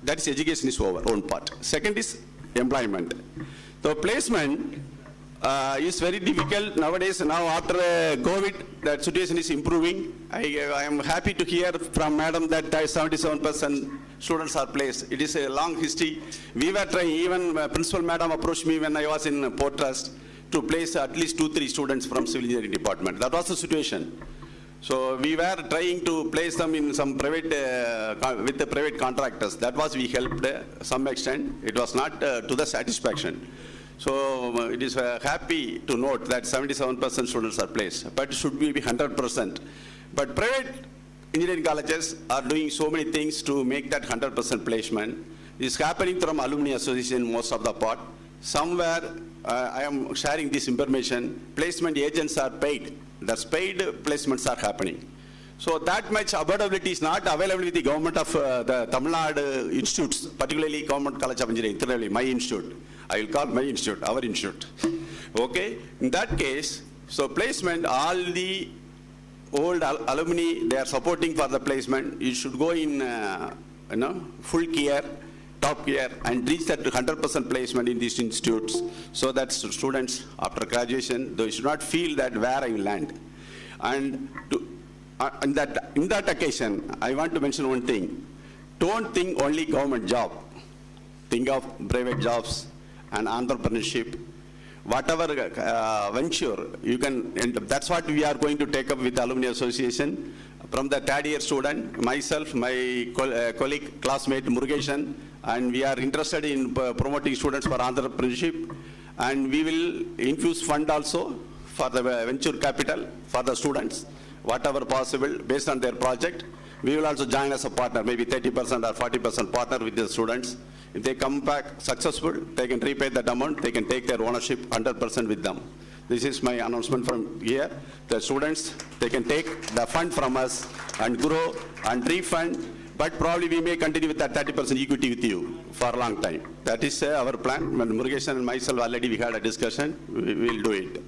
that is education is over, one part. Second is employment. So placement is very difficult nowadays. Now after COVID, that situation is improving. I am happy to hear from Madam that 77% students are placed. It is a long history. We were trying, even Principal Madam approached me when I was in Port Trust to place at least 2-3 students from Civil Engineering Department. That was the situation. So we were trying to place them in some private, with the private contractors. That was, we helped some extent. It was not to the satisfaction. So it is happy to note that 77% students are placed, but should be 100%. But private engineering colleges are doing so many things to make that 100% placement. It is happening from Alumni Association most of the part. Somewhere I am sharing this information, placement agents are paid. The paid placements are happening. So that much affordability is not available with the government of the Tamilnadu institutes, particularly Government College of Engineering, Tirunelveli, my institute. I will call my institute, our institute. Okay, in that case, so placement, all the old alumni, they are supporting for the placement. You should go in, full care, top care, and reach that 100% placement in these institutes, so that students after graduation, they should not feel that where I will land. And in that occasion, I want to mention one thing. Don't think only government job. Think of private jobs and entrepreneurship. Whatever venture you can, and that's what we are going to take up with the Alumni Association. From the third year student, myself, my colleague, classmate Murugeshan, and we are interested in promoting students for entrepreneurship. And we will infuse fund also for the venture capital for the students, whatever possible based on their project. We will also join as a partner, maybe 30% or 40% partner with the students. If they come back successful, they can repay that amount, they can take their ownership 100% with them. This is my announcement from here. The students, they can take the fund from us and grow and refund, but probably we may continue with that 30% equity with you for a long time. That is our plan. When Murugeshan and myself already we had a discussion, we will do it.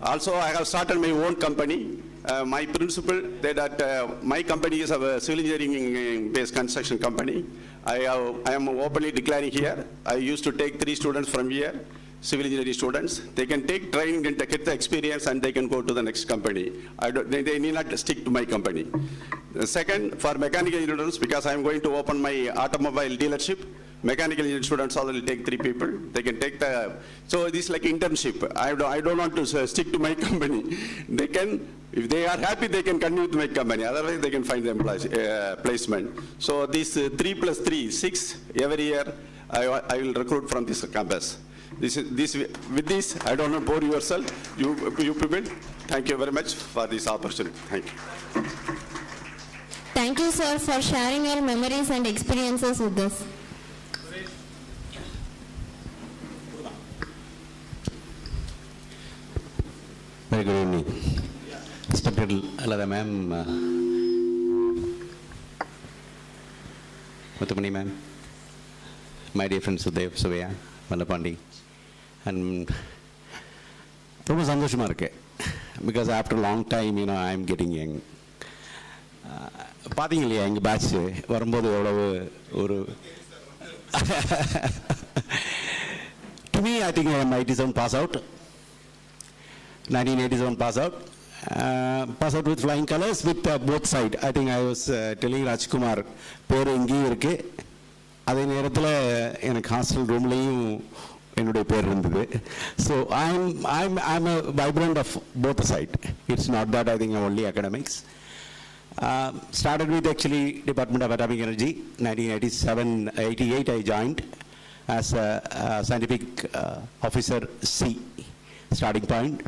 Also, I have started my own company. My principal, that my company is a civil engineering-based construction company. I am openly declaring here. I used to take 3 students from here, civil engineering students. They can take training and get the experience, and they can go to the next company. They need not stick to my company. The second, for mechanical engineers, because I am going to open my automobile dealership, mechanical engineering students all will take 3 people. They can take the, so this is like internship. I don't want to stick to my company. They can, if they are happy, they can continue to my company. Otherwise, they can find the placement. So this 3 plus 3, 6 every year, I will recruit from this campus. With this, I don't want to bore yourself, you people. Thank you very much for this opportunity. Thank you. Thank you, sir, for sharing your memories and experiences with us. Very good evening. Respected Alada ma'am, Muthamani ma'am, my dear friend Sudev, Suvaya, Malapandi, and ரொம்ப சந்தோஷமா இருக்கு. Because after a long time, I am getting young. பாத்தீங்க இல்லையா எங்க batch வரும்போது எவ்வளவு ஒரு to me I think I am 87 pass out. 1987 pass out with flying colors with both side. I think I was telling Rajkumar பேர் எங்கேயும் இருக்கு, அதே நேரத்தில் எனக்கு ஹாஸ்டல் ரூம்லையும் என்னுடைய பேர் இருந்தது. So I'm a vibrant of both side. It's not that I think I'm only academics. Started with actually Department of Atomic Energy. 1987-88 I joined as a scientific officer C, starting point.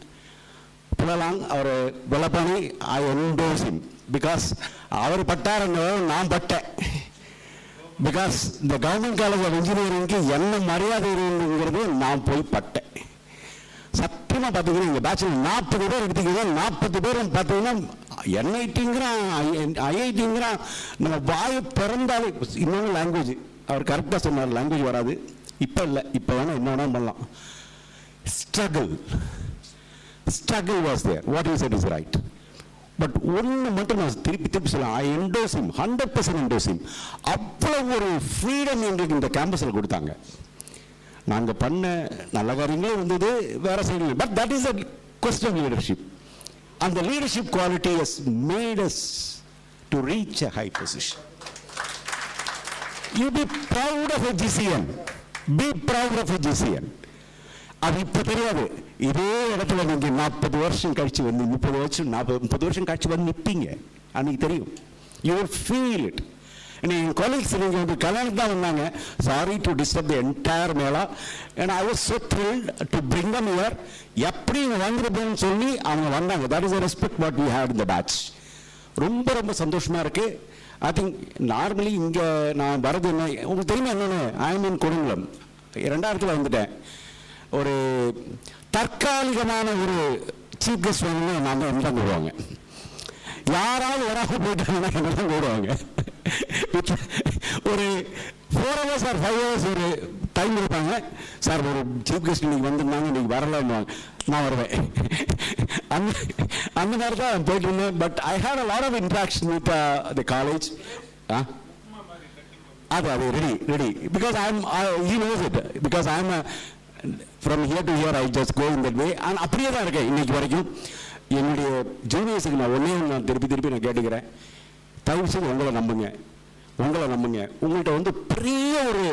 Pulang our Balapani, I endorse him because our pattar and naam patta. Because the Government College of Engineering ki enna mariyadai irundungiradhu naam poi patta. சத்தியமா பாத்தீங்கன்னா இந்த பேட்ச்ல 40 பேர் எடுத்தீங்கன்னா 40 பேரும் பாத்தீங்கன்னா NIT-ங்கிறான் IIT-ங்கிறான் நம்ம வாயை பிறந்தாலே இன்னொன்று லாங்குவேஜ் அவர் கரெக்டாக சொன்னார், லாங்குவேஜ் வராது இப்போ இல்லை, இப்போ வேணா என்ன வேணா பண்ணலாம். struggle was there. What he said is right. But ஒன்று மட்டும் நான் திருப்பி சொல்லலாம், ஐ என்டோஸ் ஹிம், 100% என்டோஸ் ஹிம். அவ்வளோ ஒரு ஃப்ரீடம் எங்களுக்கு இந்த கேம்பஸில் கொடுத்தாங்க. நாங்கள் பண்ண நல்ல காரியங்களும் இருந்தது, வேற side. But that is a question of leadership. அந்த leadership quality has made us to reach a high position. You be proud of a GCN. Be proud of a GCN. அது இப்போ தெரியாது. இதே இடத்துல நீங்க 40 வருஷம் கழிச்சு வந்து 30 வருஷம் கழிச்சு வந்து நிற்பீங்க, அன்னைக்கு தெரியும். You will feel it. என் கொலீக்ஸ் நீங்க வந்து கல்யாணம் தான் வந்தாங்க. Sorry to disturb the entire mela, and I was so thrilled to bring them here. எப்படி வந்துருப்பேன்னு சொல்லி அவங்க வந்தாங்க. That is a respect what we had in the batch. ரொம்ப ரொம்ப சந்தோஷமா இருக்கு. ஐ திங்க் நார்மலி இங்க நான் வரது என்ன உங்களுக்கு தெரியுமா, என்னன்னு ஐ எம் இன் கொடுங்குளம். 2000 வந்துட்டேன். ஒரு தற்காலிகமான ஒரு சீஃப் கெஸ்ட் வேணும்னா நான் தான் என்ன கூடுவாங்க. யாராவது வராக போயிட்டாங்கன்னா என்ன தான் கூடுவாங்க. ஒரு 4 hours or 5 hours ஒரு டைம் கொடுப்பாங்க. சார் ஒரு சீஃப் கெஸ்ட் இன்னைக்கு வந்துருந்தாங்க, இன்னைக்கு வரலான்னுவாங்க. நான் வருவேன். அந்த மாதிரி தான் போயிட்டு இருந்தேன். But I had a lot of interaction with the college. அது ready because he knows it, because I am from here to here I just go in that way. and அப்படியே தான் இருக்கேன் இன்னைக்கு வரைக்கும். என்னுடைய ஜூனியர்ஸுக்கு நான் நான் திருப்பி நான் கேட்டுக்கிறேன், தயவு செய்து உங்களை நம்புங்க. உங்கள்கிட்ட வந்து பெரிய ஒரு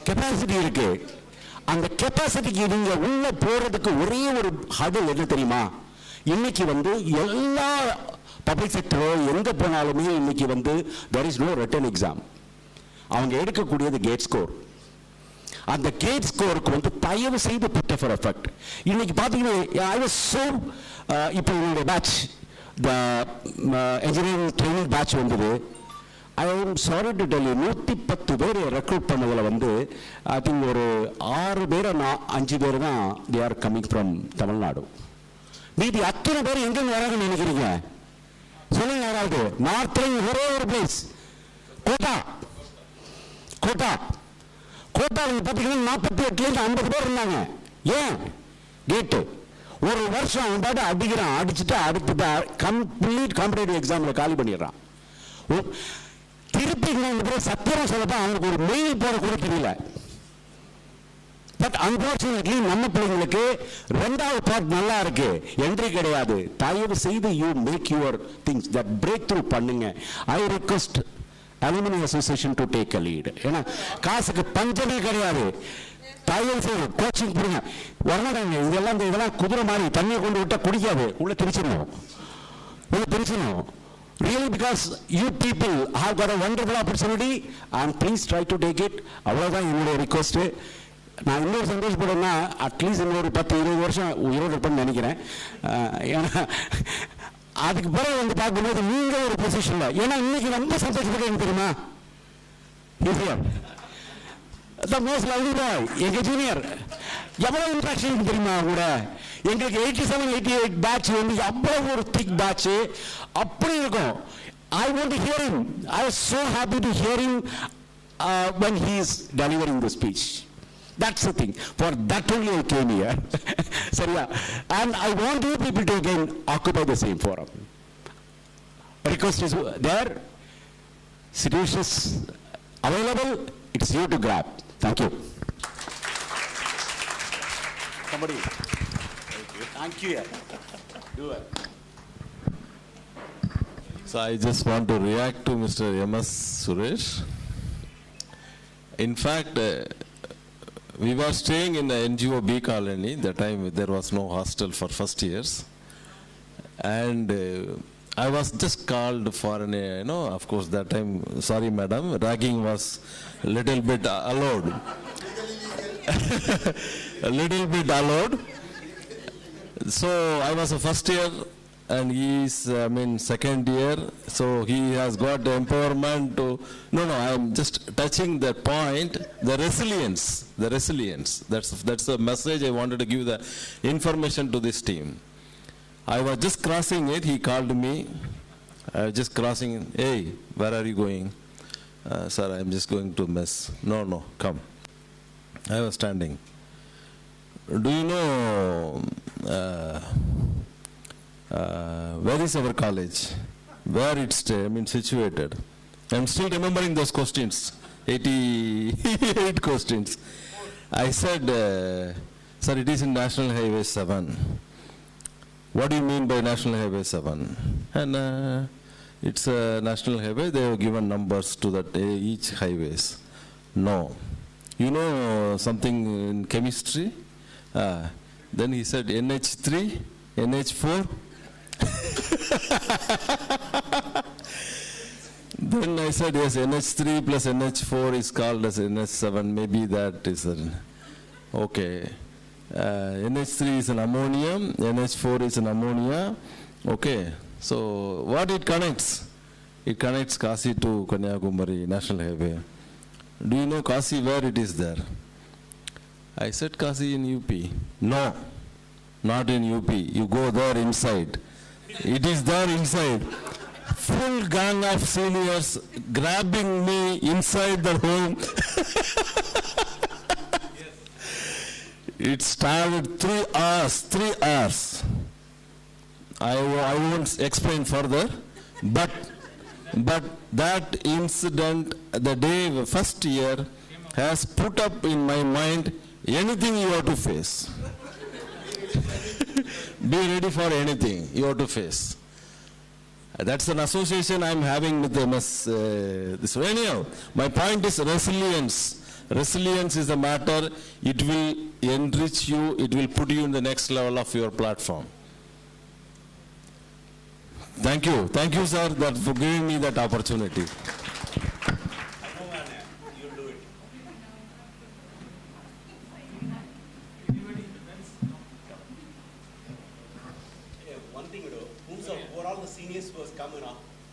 கெப்பாசிட்டி இருக்கு. அந்த கெப்பாசிட்டிக்கு நீங்க உள்ள போறதுக்கு ஒரே ஒரு ஹடல் என்ன தெரியுமா, இன்னைக்கு வந்து எல்லா பப்ளிக் செக்டரோ எங்க போனாலுமே இன்னைக்கு வந்து there is no written exam. அவங்க எடுக்கக்கூடியது கேட் ஸ்கோர். அந்த கேட் ஸ்கோருக்கு வந்து தயவு செய்து put for effect. இன்னைக்கு பாத்தீங்கன்னா I was so இப்போ என்னுடைய batch the engineering training batch வந்தது. I am sorry to tell you, 110 பேர் ரெக்ரூட் பண்ணதுல வந்து I think ஒரு 6 பேர் 5 பேர் தான் they are coming from Tamil Nadu. மீதி அத்தனை பேர் எங்க வராங்கன்னு நினைக்கிறீங்க சொல்லுங்க யாராவது? நார்த்ல ஒரே ஒரு பிளேஸ் கோட்டாவில் பார்த்தீங்கன்னா 48 50 பேர் இருந்தாங்க. ஏன் கேட்டு ஒரு வருஷம் அவன் பாட்டு அடிக்கிறான், அடிச்சுட்டு அடுத்த கம்ப்ளீட் காம்படேட்டிவ் எக்ஸாம்ல காலி பண்ணிடுறான். திருப்பி சத்தியம் சொல்லப்பா அவனுக்கு ஒரு மெயில் போட கூட தெரியல. பட் அன்பார்ச்சுனேட்லி நம்ம பிள்ளைங்களுக்கு 2வது பார்ட் நல்லா இருக்கு, என்ட்ரி கிடையாது. தயவு செய்து you make your things that break through பண்ணுங்க. I request alumni association to take a lead. ஏன்னா காசுக்கு பஞ்சமே கிடையாது. தயவு செய்து கோச்சிங் கொடுங்க. வரமாட்டாங்க இதெல்லாம் குதிரை மாதிரி தண்ணியை கொண்டு விட்டா குடிக்காது, உள்ள திரிச்சிடணும். Really, because you people have got a wonderful opportunity and please try to take it. அவ்வளவுதான் என்னுடைய ரிக்வெஸ்ட். நான் இன்னொரு சந்தோஷப்படுறேன்னா அட்லீஸ்ட் இன்னொரு 10-20 வருஷம் உயிரோடு இருப்பேன்னு நினைக்கிறேன். ஏன்னா அதுக்கு பிறகு வந்து பார்க்கும்போது நீங்க ஒரு பொசிஷன்ல, ஏன்னா இன்னைக்கு ரொம்ப சந்தோஷப்படுறேன் தெரியுமா, the most lovely boy, எங்க ஜூனியர் எவ்வளவு இன்ட்ராக்ஷன் தெரியுமா கூட. எங்களுக்கு 87-88 பேட்ச் வந்து அவ்வளவு ஒரு திக் பேட்ச் அப்படி இருக்கும். I want to hear him. I was so happy to hear him when he is delivering the speech. That's the thing. For that only I came here. சரியா? And I want you people to again occupy the same forum. Request is there. Situations available. It's you to grab. Thank you. Somebody. Thank you. Do it. So I just want to react to Mr. M.S. Suresh. In fact, we were staying in the NGO B colony. That time there was no hostel for first years. And I was just called for an, of course that time, sorry madam, ragging was a little bit allowed. A little bit allowed. So I was a first year and he is, second year. So he has got the empowerment to, I am just touching that point, the resilience. That's the message I wanted to give, the information to this team. I was just crossing it, he called me, just crossing, hey, where are you going? Sir, I am just going to mess. No, come. I was standing. do you know where is our college? Where it's situated? I'm still remembering those questions, 88 questions. I said, sir, it is in National Highway 7. What do you mean by National Highway 7? And it's a national highway. They have given numbers to that each highways. No. You know something in chemistry? Then he said NH3, NH4. Then I said, yes, NH3 plus NH4 is called as NH7. Maybe that is okay. NH3 is an ammonium, NH4 is an ammonia. Okay, so what it connects? It connects Kasi to Kanyakumari National Highway. Do you know Kasi where it is there? I said Kasi in UP. No, not in UP. You go there inside. It is there inside. Full gang of seniors grabbing me inside the home. It started 3 hours, 3 hours. I won't explain further, but that incident, the day, first year, has put up in my mind anything you have to face. Be ready for anything you have to face. That's an association I'm having with MS. This. Anyhow, my point is resilience. Resilience is a matter. It will enrich you. It will put you in the next level of your platform. Thank you. Thank you, sir, for giving me that opportunity. You'll do it. One thing, for all the seniors who has come,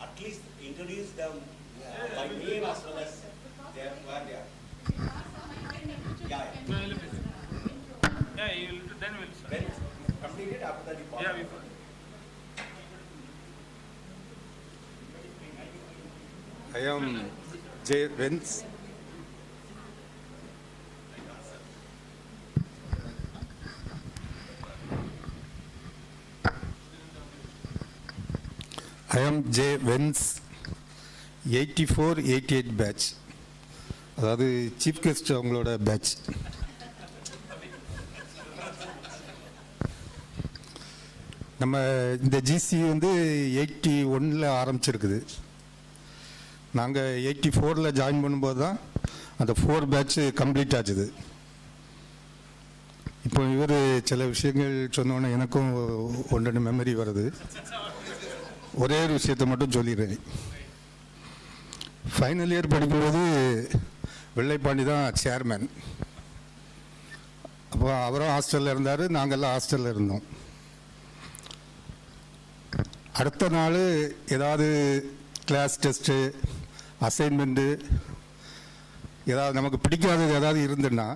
at least introduce them by name as well as where they are. Yeah, then we'll start. When completed, after that you follow. Yeah, I am J. Vince. I am J. Vince, 84-88 batch. அதாவது chief guest அவங்களோட batch. நம்ம இந்த GC 81 ஆரம்பிச்சிருக்குது. நாங்கள் 84 join பண்ணும்போது தான் அந்த 4 batch complete ஆச்சுது. இப்போ இவர் சில விஷயங்கள் சொன்னோன்னே எனக்கும் 1-2 மெமரி வருது. ஒரே ஒரு விஷயத்தை மட்டும் சொல்லிடுறேன். ஃபைனல் இயர் படிக்கும்போது வெள்ளைப்பாண்டி தான் சேர்மேன். அப்போ அவரும் ஹாஸ்டலில் இருந்தார், நாங்கள்லாம் ஹாஸ்டலில் இருந்தோம். அடுத்த நாள் ஏதாவது கிளாஸ் டெஸ்ட்டு, அசைன்மெண்ட்டு, ஏதாவது நமக்கு பிடிக்காதது ஏதாவது இருந்துன்னா,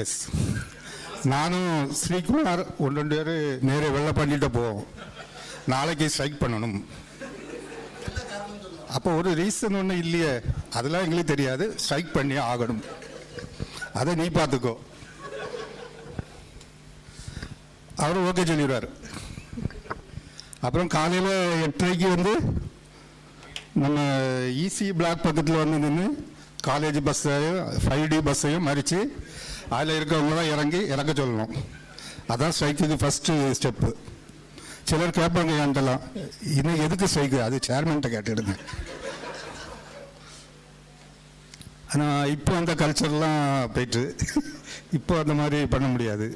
எஸ், நானும் ஸ்ரீகுமார் 1-2 பேர் நேரே வெள்ளைப்பாண்டிகிட்ட போவோம். நாளைக்கு ஸ்ட்ரைக் பண்ணணும். அப்போ ஒரு ரீசன் ஒன்றும் இல்லையே, அதெல்லாம் எங்களுக்கு தெரியாது, ஸ்ட்ரைக் பண்ணி ஆகணும், அதை நீ பார்த்துக்கோ. அவர் ஓகே சொல்லிடுவார். அப்புறம் காலையில் 8:30 நம்ம ஈசி பிளாக் பக்கத்தில் நின்று காலேஜ் பஸ்ஸையும் 5D பஸ்ஸையும் மறித்து அதில் இருக்கவங்க தான் இறக்க சொல்லணும். அதான் ஸ்ட்ரைக்கு ஃபஸ்ட்டு ஸ்டெப்பு. சிலர் கேட்பாங்க என்கிட்டலாம், இன்னும் எதுக்கு ஸ்ட்ரைக்கு, அது சேர்மன்கிட்ட கேட்டுடுங்க. ஆனால் இப்போ அந்த கல்ச்சர்லாம் போயிட்டு இப்போ அந்த மாதிரி பண்ண முடியாது.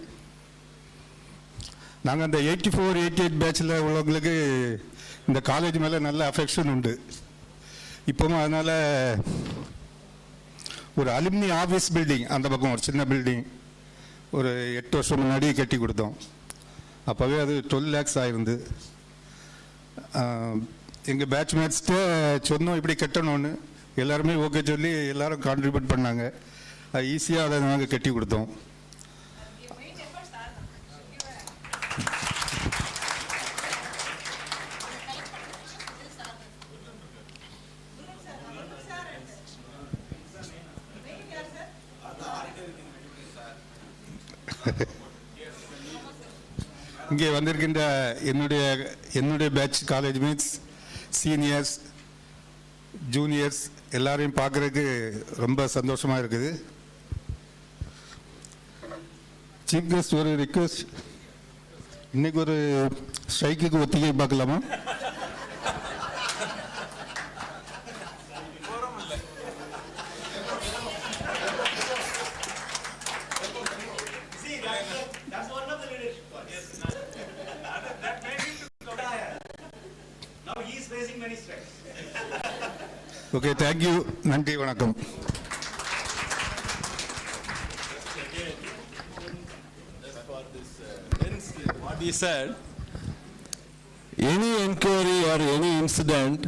நாங்கள் அந்த 84-88 பேட்சில் உள்ளவங்களுக்கு இந்த காலேஜ் மேலே நல்ல அஃபெக்ஷன் உண்டு இப்போவும். அதனால் ஒரு அலுமினி ஆஃபீஸ் பில்டிங் அந்த பக்கம் ஒரு சின்ன பில்டிங் ஒரு 8 வருஷம் முன்னாடி கட்டி கொடுத்தோம். அப்போவே அது 12 lakhs ஆயிருந்து. எங்கள் பேட்ச்மேட்ஸ்கிட்ட சொன்னோம் இப்படி கட்டணும்னு, எல்லாருமே ஓகே சொல்லி எல்லாரும் கான்ட்ரிபியூட் பண்ணாங்க. அது ஈஸியாக அதை நாங்கள் கட்டி கொடுத்தோம். இங்கே வந்திருக்கின்ற என்னுடைய batch college mates, seniors, juniors எல்லாரையும் பார்க்குறதுக்கு ரொம்ப சந்தோஷமாக இருக்குது. சீஃப் கெஸ்ட் ஒரு ரிக்வெஸ்ட், இன்னைக்கு ஒரு ஸ்ட்ரைக்குக்கு ஒத்திகை பார்க்கலாமா? Okay, thank you. நன்றி, வணக்கம். What he said, any inquiry or any incident,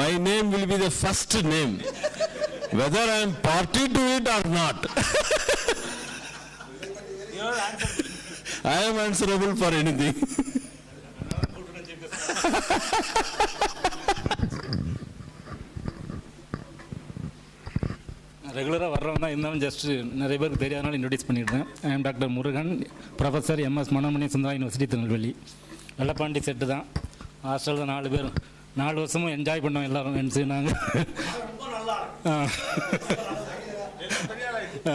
my name will be the first name, whether I am party to it or not. I am answerable for anything. ரெகுலராக வர்றவங்க தான் இருந்தாலும் ஜஸ்ட் நிறைய பேருக்கு தெரியாதனால introduce பண்ணிடுறேன். I am doctor Murugan, professor MS Manonmani Sundara university Tirunelveli. Vellapandi set தான். ஹாஸ்டலில் 4 பேர் 4 வருஷமும் என்ஜாய் பண்ணோம் எல்லோரும் ஃப்ரெண்ட்ஸு நாங்கள்.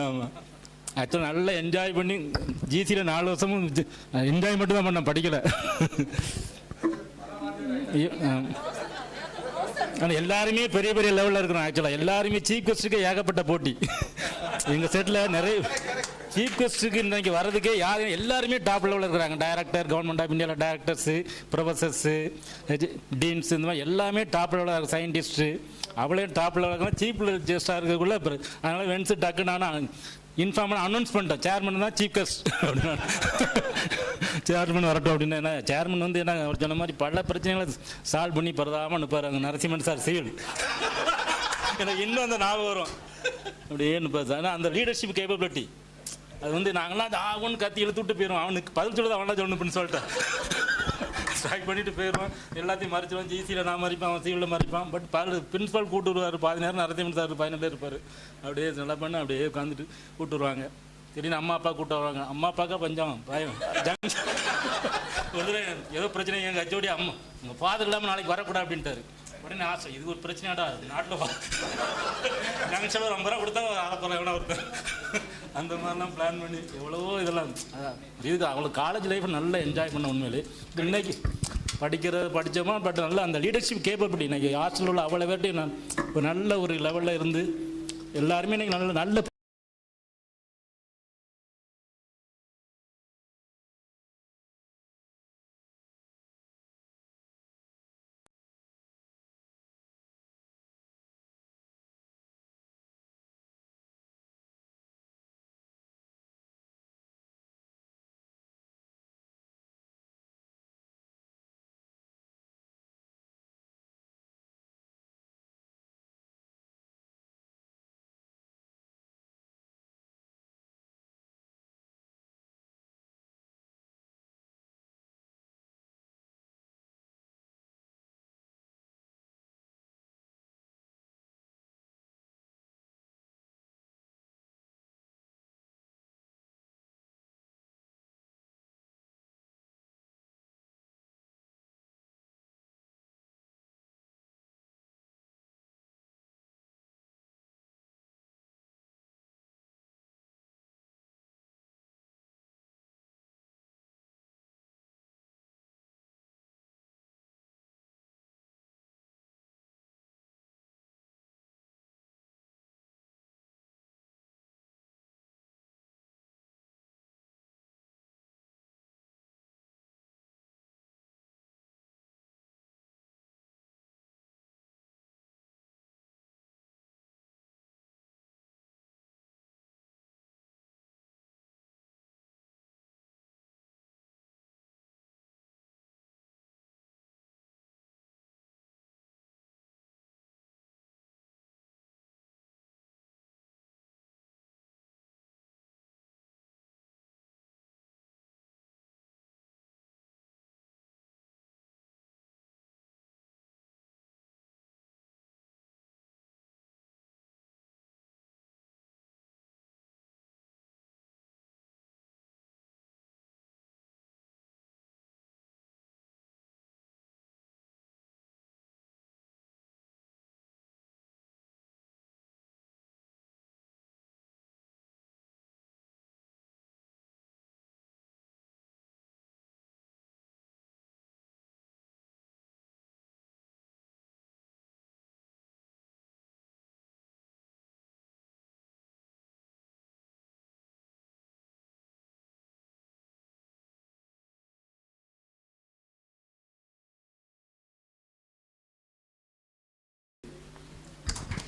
ஆமாம், ஆக்சுவலாக நல்லா என்ஜாய் பண்ணி ஜிசியில் 4 வருஷமும் என்ஜாய் மட்டும் தான் பண்ணேன், படிக்கலை. ஆனால் எல்லாருமே பெரிய பெரிய லெவலில் இருக்கிறோம். ஆக்சுவலாக எல்லாருமே சீஃப் கெஸ்ட்டுக்கு ஏகப்பட்ட போட்டி. எங்கள் செட்டில் நிறைய சீஃப் கெஸ்ட்டுக்கு இன்றைக்கி வர்றதுக்கே எல்லாருமே டாப் லெவலில் இருக்கிறாங்க. டைரக்டர், கவர்மெண்ட் ஆஃப் இந்தியாவில் டைரக்டர்ஸு, ப்ரொஃபஸர்ஸு, டீன்ஸ், இந்த மாதிரி எல்லாமே டாப் லெவலில் இருக்கிற சயின்டிஸ்ட்டு அவ்வளோ டாப் லெவலில் இருக்கிற சீஃப் கெஸ்ட்டாக இருக்கக்குள்ள. அதனால் வென்ஸு டக்கு நான் இன்ஃபார்ம் அனௌன்ஸ் பண்ணிட்டேன், சேர்மன் தான் சீஃப் கெஸ்ட் அப்படின்னா. சேர்மன் வரட்டும் அப்படின்னு. என்ன சேர்மன் வந்து என்ன அவர் சொன்ன மாதிரி பல பிரச்சனைகளை சால்வ் பண்ணி பரதாமல் அனுப்பார். அங்கே நரசிம்மன் சார் சிவில் எனக்கு இன்னும் அந்த ஞாபகம் வரும். அப்படியே அனுப்பார் சார். ஆனால் அந்த லீடர்ஷிப் கேப்பபிலிட்டி அது வந்து நாங்களாம் அது ஆகும்னு கத்தி இழுத்து விட்டு போயிடுவோம். அவனுக்கு பதில் சொல்லுறது அவனா சொல்லணும்னு சொல்லிட்டேன். ஸ்ட்ரைக் பண்ணிட்டு போயிடுவான், எல்லாத்தையும் மறைச்சிடுவான். ஜிசியில் நான் மறைப்பான், அவன் சிவிலில் மறைப்பான். பட் பிரின்ஸ்பால் கூட்டு வருவார், பாதி நேரம் நரசிம்மன் சார் 15 பேர் இருப்பார். அப்படியே நல்லா பண்ணி அப்படியே உட்காந்துட்டு கூப்பிட்டு வருவாங்க. திடீர்னு அம்மா அப்பா கூப்பிட்டு வருவாங்க. அம்மா அப்பாக்கா பஞ்சம் பயம் ஏதோ பிரச்சனை. எங்கள் ஹெச்ஓடி அம்மா உங்கள் ஃபாதர் இல்லாமல் நாளைக்கு வரக்கூடாது அப்படின்ட்டாரு. உடனே ஆசை, இது ஒரு பிரச்சனையாடா நாட்டில் ஜங்ஷனில் ஒரு 50 ரூபா கொடுத்தா ஆரப்பறம் எவ்வளோ ஒருத்தர். அந்த மாதிரிலாம் பிளான் பண்ணி எவ்வளவோ இதெல்லாம் இதுக்கு அவங்களுக்கு காலேஜ் லைஃப் நல்லா என்ஜாய் பண்ண. உண்மையிலே இன்னைக்கு படித்தோமா, பட் நல்லா அந்த லீடர்ஷிப் கேப்பபிலிட்டி இன்னைக்கு ஹாஸ்டலில் உள்ள அவ்வளோ பேர்ட்டையும் நான் ஒரு நல்ல ஒரு லெவலில் இருந்து எல்லாருமே இன்னைக்கு நல்ல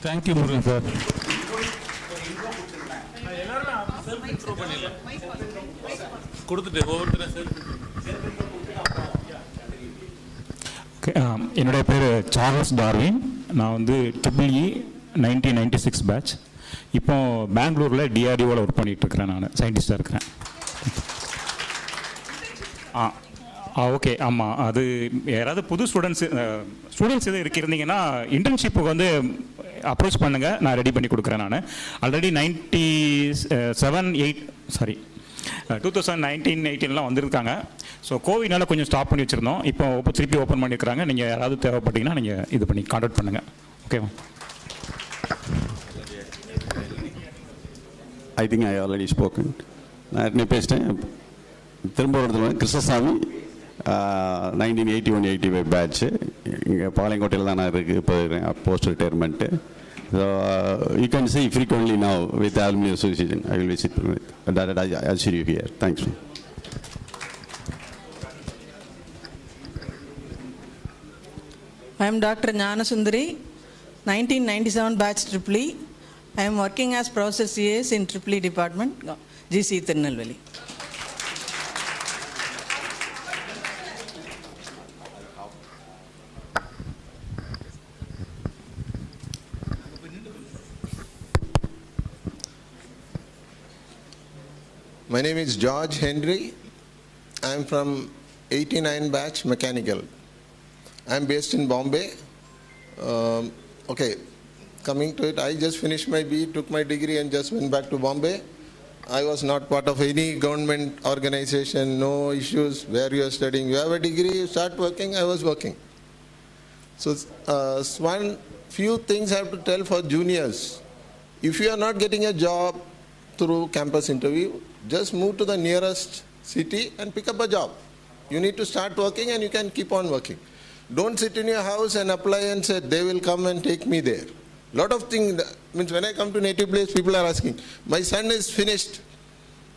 Thank you, Murugan sir. என்னுடைய பேர் சார்லஸ் டார்வின். நான் வந்து ட்ரிபிள்இ 1996 பேட்ச். இப்போ பெங்களூரில் டிஆர்டிஓவில் ஒர்க் பண்ணிகிட்ருக்கிறேன். நான் சயின்டிஸ்டாக இருக்கிறேன். ஓகே, ஆமாம். அது யாராவது புது ஸ்டூடெண்ட்ஸ் எதுவும் இருந்தீங்கன்னா இன்டர்ன்ஷிப்புக்கு வந்து அப்ரோச் பண்ணுங்கள், நான் ரெடி பண்ணி கொடுக்குறேன். நான் ஆல்ரெடி 2019-18 வந்திருக்காங்க. ஸோ கோவிட்னால கொஞ்சம் ஸ்டாப் பண்ணி வச்சுருந்தோம். இப்போ திருப்பி ஓப்பன் பண்ணியிருக்கிறாங்க. நீங்கள் யாராவது தேவைப்பட்டீங்கன்னா நீங்கள் இது பண்ணி கான்டாக்ட் பண்ணுங்கள். ஓகேவா? I think I already spoken. நான் பேசிட்டேன். திரும்ப ஒரு இடத்துல கிருஷ்ணசாமி 1981-85 பேட்ச்சு. இங்கே பாளையங்கோட்டையில் தான் நான் இருக்குது. இப்போ post retirement. So you can see frequently now with the Alumni Association. I will visit that. I'll see you here. Thanks. I am Dr. Gnanasundari, 1997 batch EEE. I am working as process CAS in EEE department, GC Tirunelveli. My name is George Henry. I am from 89 batch mechanical. I am based in Bombay. Okay, coming to it, I just finished my BE, took my degree and just went back to Bombay. I was not part of any government organization, no issues where you are studying. You have a degree, you start working, I was working. So one few things I have to tell for juniors. If you are not getting a job through campus interview, just move to the nearest city and pick up a job. You need to start working and you can keep on working. Don't sit in your house and apply and say, they will come and take me there. Lot of things, means when I come to native place, people are asking, my son is finished,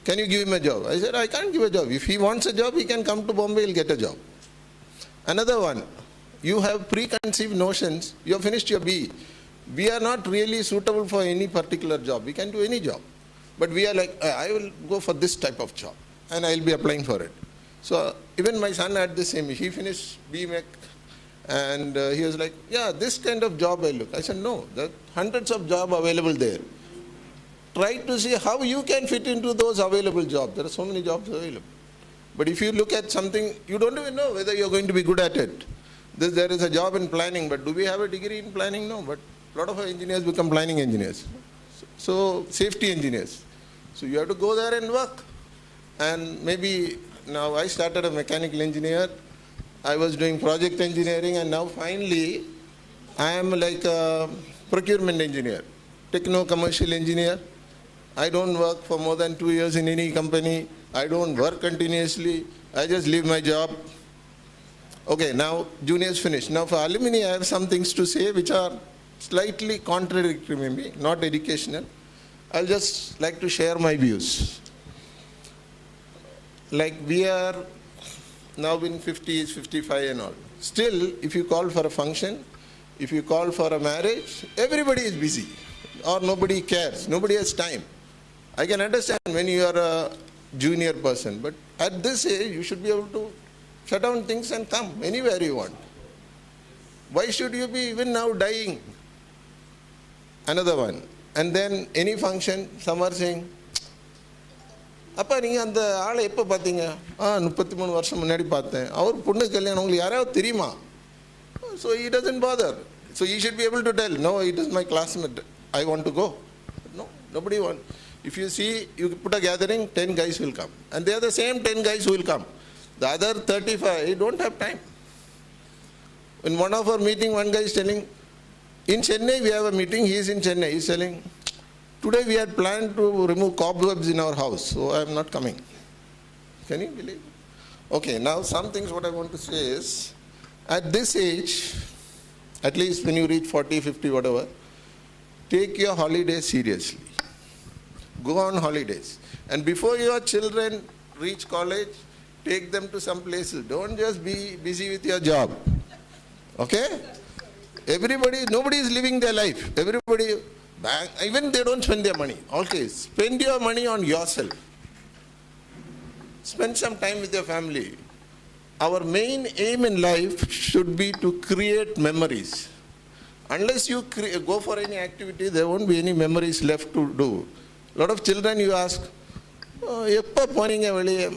can you give him a job? I said, I can't give a job. If he wants a job, he can come to Bombay, he'll get a job. Another one, you have preconceived notions, you have finished your BE. We are not really suitable for any particular job. We can do any job. But we are like, I will go for this type of job and I will be applying for it. So even my son had the same, he finished BMech and he was like, yeah, this kind of job I look. I said, no, there are hundreds of jobs available there. Try to see how you can fit into those available jobs. There are so many jobs available. But if you look at something, you don't even know whether you're going to be good at it. There is a job in planning, but do we have a degree in planning? No, but a lot of our engineers become planning engineers. So safety engineers. So you have to go there and work. And maybe now I started a mechanical engineer. I was doing project engineering and now finally I am like a procurement engineer, techno-commercial engineer. I don't work for more than 2 years in any company. I don't work continuously. I just leave my job. Okay, now juniors finished. Now for alumni I have some things to say which are slightly contradictory maybe, not educational. I'll just like to share my views. Like we are now in 50s, 55 and all. Still, if you call for a function, if you call for a marriage, everybody is busy or nobody cares, nobody has time. I can understand when you are a junior person, but at this age, you should be able to shut down things and come anywhere you want. Why should you be even now dying? Another one. And then any function, some are saying, அப்பா நீங்கள் அந்த ஆளை எப்போ பார்த்தீங்க? 33 வருஷம் முன்னாடி பார்த்தேன். அவர் பொண்ணு கல்யாணம் உங்களுக்கு யாராவது தெரியுமா? So he doesn't bother. So he should be able to tell, no, it is my classmate, I want to go. No, nobody wants. If you see, you put a gathering, 10 guys will come. And they are the same 10 guys who will come. The other 35 don't have time. In one of our meeting, one guy is telling, in Chennai we have a meeting, he is in Chennai, he is telling, today we had planned to remove cobwebs in our house, so I am not coming. Can you believe? Okay, now some things what I want to say is, at this age, at least when you reach 40, 50, whatever, take your holidays seriously. Go on holidays. And before your children reach college, take them to some places. Don't just be busy with your job. Okay? Everybody, nobody is living their life. Everybody, even they don't spend their money. Okay, spend your money on yourself. Spend some time with your family. Our main aim in life should be to create memories. Unless you go for any activity, there won't be any memories left to do. A lot of children you ask, எப்போ போனீங்க வெளியே?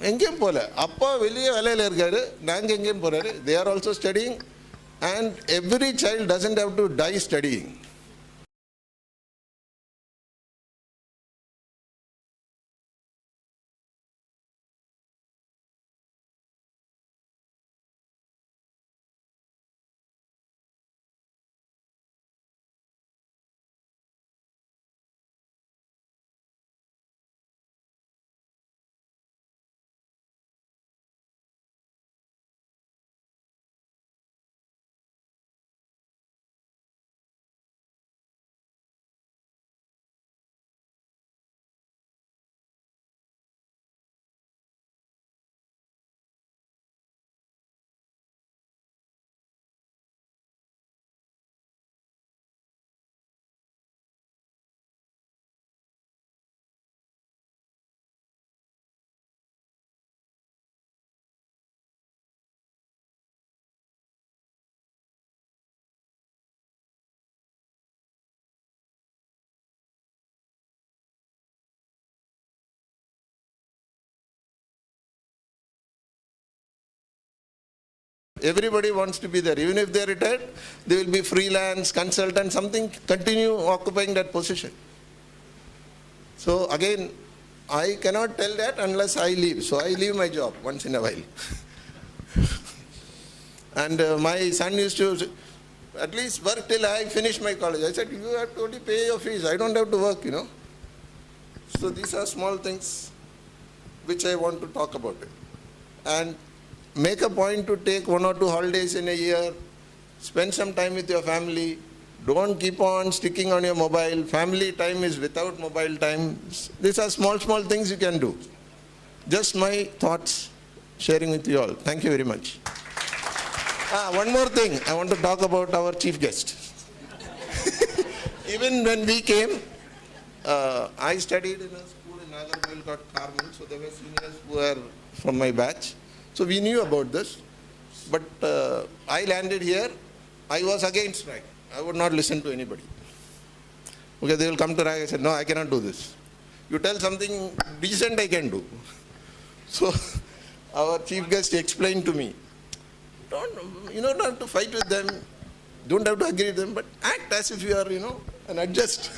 எங்கேயும் போகல. அப்பா வெளியே வேலையில் இருக்காரு, நாங்கள் எங்கேயும் போகிறாரு. They are also studying, and every child doesn't have to die studying. Everybody wants to be there. Even if they are retired, they will be freelance, consultant, something, continue occupying that position. So again, I cannot tell that unless I leave. So I leave my job once in a while. And my son used to at least work till I finish my college. I said, you have to only pay your fees. I don't have to work, So these are small things which I want to talk about. And make a point to take 1 or 2 holidays in a year. Spend some time with your family. Don't keep on sticking on your mobile. Family time is without mobile time. These are small things you can do. Just my thoughts sharing with you all. Thank you very much. One more thing. I want to talk about our chief guest. Even when we came, I studied in a school in Nagarkoil called Carmel. So there were seniors who were from my batch. So we knew about this, but I landed here. I was against strike. I would not listen to anybody. Okay, they will come to RAG. I said, no, I cannot do this. You tell something decent, I can do. So our chief guest explained to me, don't have to fight with them. Don't have to agree with them, but act as if you are, and adjust.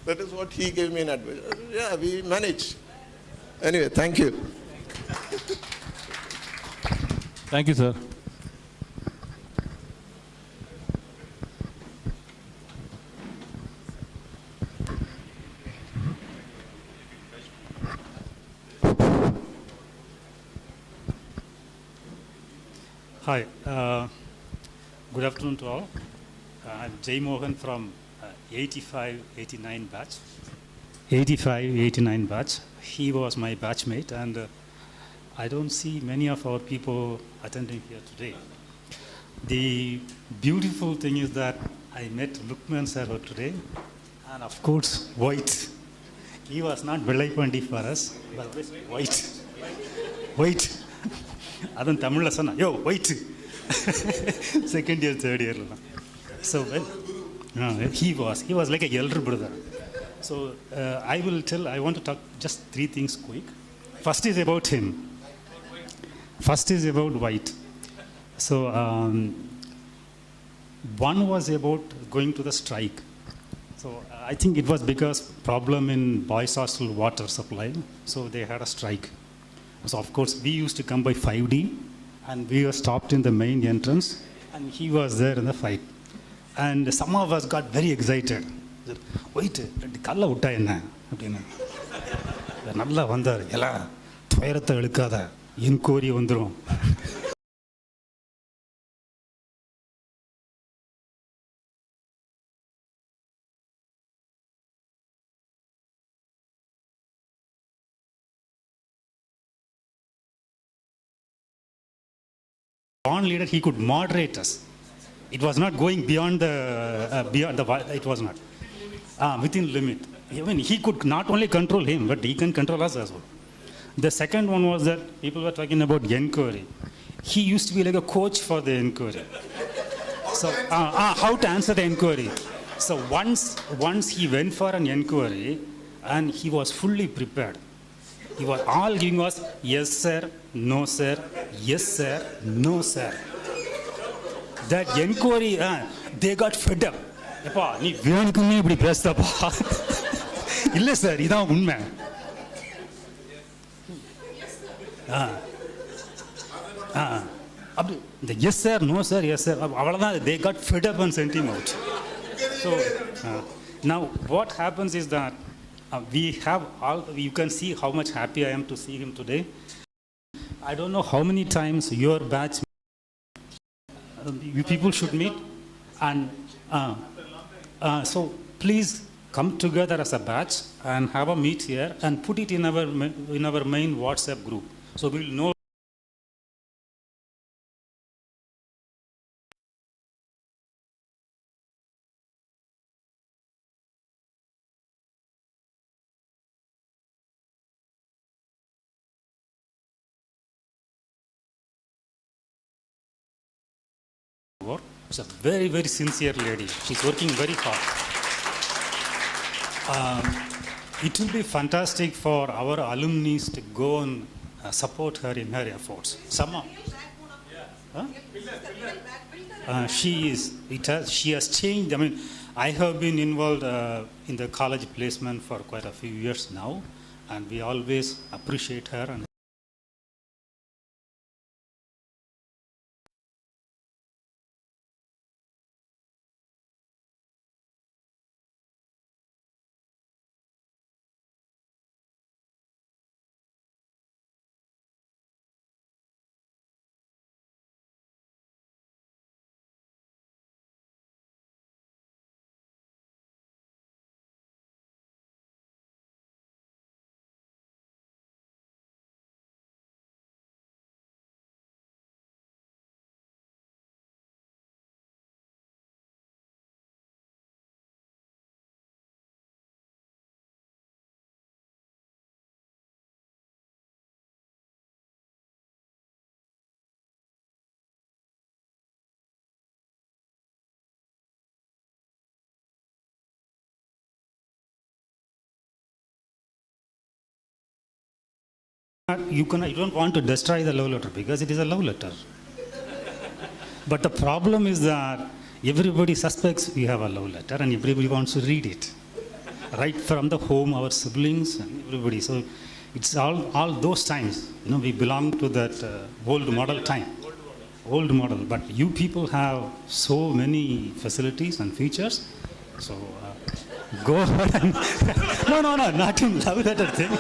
That is what he gave me an advice. Yeah, we managed. Anyway, thank you. Thank you, sir. Hi, good afternoon to all. I'm Jay Mohan from 85-89 batch. 85-89 batch. He was my batchmate, and I don't see many of our people attending here today. The beautiful thing is that I met Lukman sir today, and of course, white. He was not Velaipandi for us, but white. White. Adan Tamil son, yo, white. Second year, third year. So he was like a elder brother. So I want to talk just 3 things quick. First is about him. First is about white. So one was about going to the strike. So I think it was because problem in boys hostel water supply. So they had a strike. So of course we used to come by 5D, and we were stopped in the main entrance, and he was there in the fight. And some of us got very excited. Wait, kalla utta enna appadina. Nalla vandar ela thuyaratha elukada inquiry vandrum. Born leader, he could moderate us. It was not going beyond the, it was not. Within limit. I mean, he could not only control him, but he can control us as well. The second one was that people were talking about inquiry. He used to be like a coach for the inquiry. So, how to answer the inquiry. So once he went for an inquiry, and he was fully prepared. He was all giving us, yes sir, no sir, yes sir, no sir. That inquiry, they got fed up. Appa, நீ வேணுக்குமே இப்படி பேசுதப்பா. இல்ல sir, இதான் உண்மை. The yes sir, no sir, yes sir. They got fed up and sent him out. So now what happens is that we have all, you can see how much happy I am to see him today. I don't know how many times your batch, you people should meet, and so please come together as a batch and have a meet here and put it in our main WhatsApp group. So we'll know. She's a very, very sincere lady. She's working very hard. It will be fantastic for our alumni to go and support her in her efforts. She has changed. I mean, I have been involved in the college placement for quite a few years now, and we always appreciate her. And you don't want to destroy the love letter because it is a love letter. But the problem is that everybody suspects we have a love letter and everybody wants to read it. Right from the home, our siblings and everybody. So it's all those times. You know, we belong to that old model time. Old model. But you people have so many facilities and features. So go ahead and no, not in love letter thing.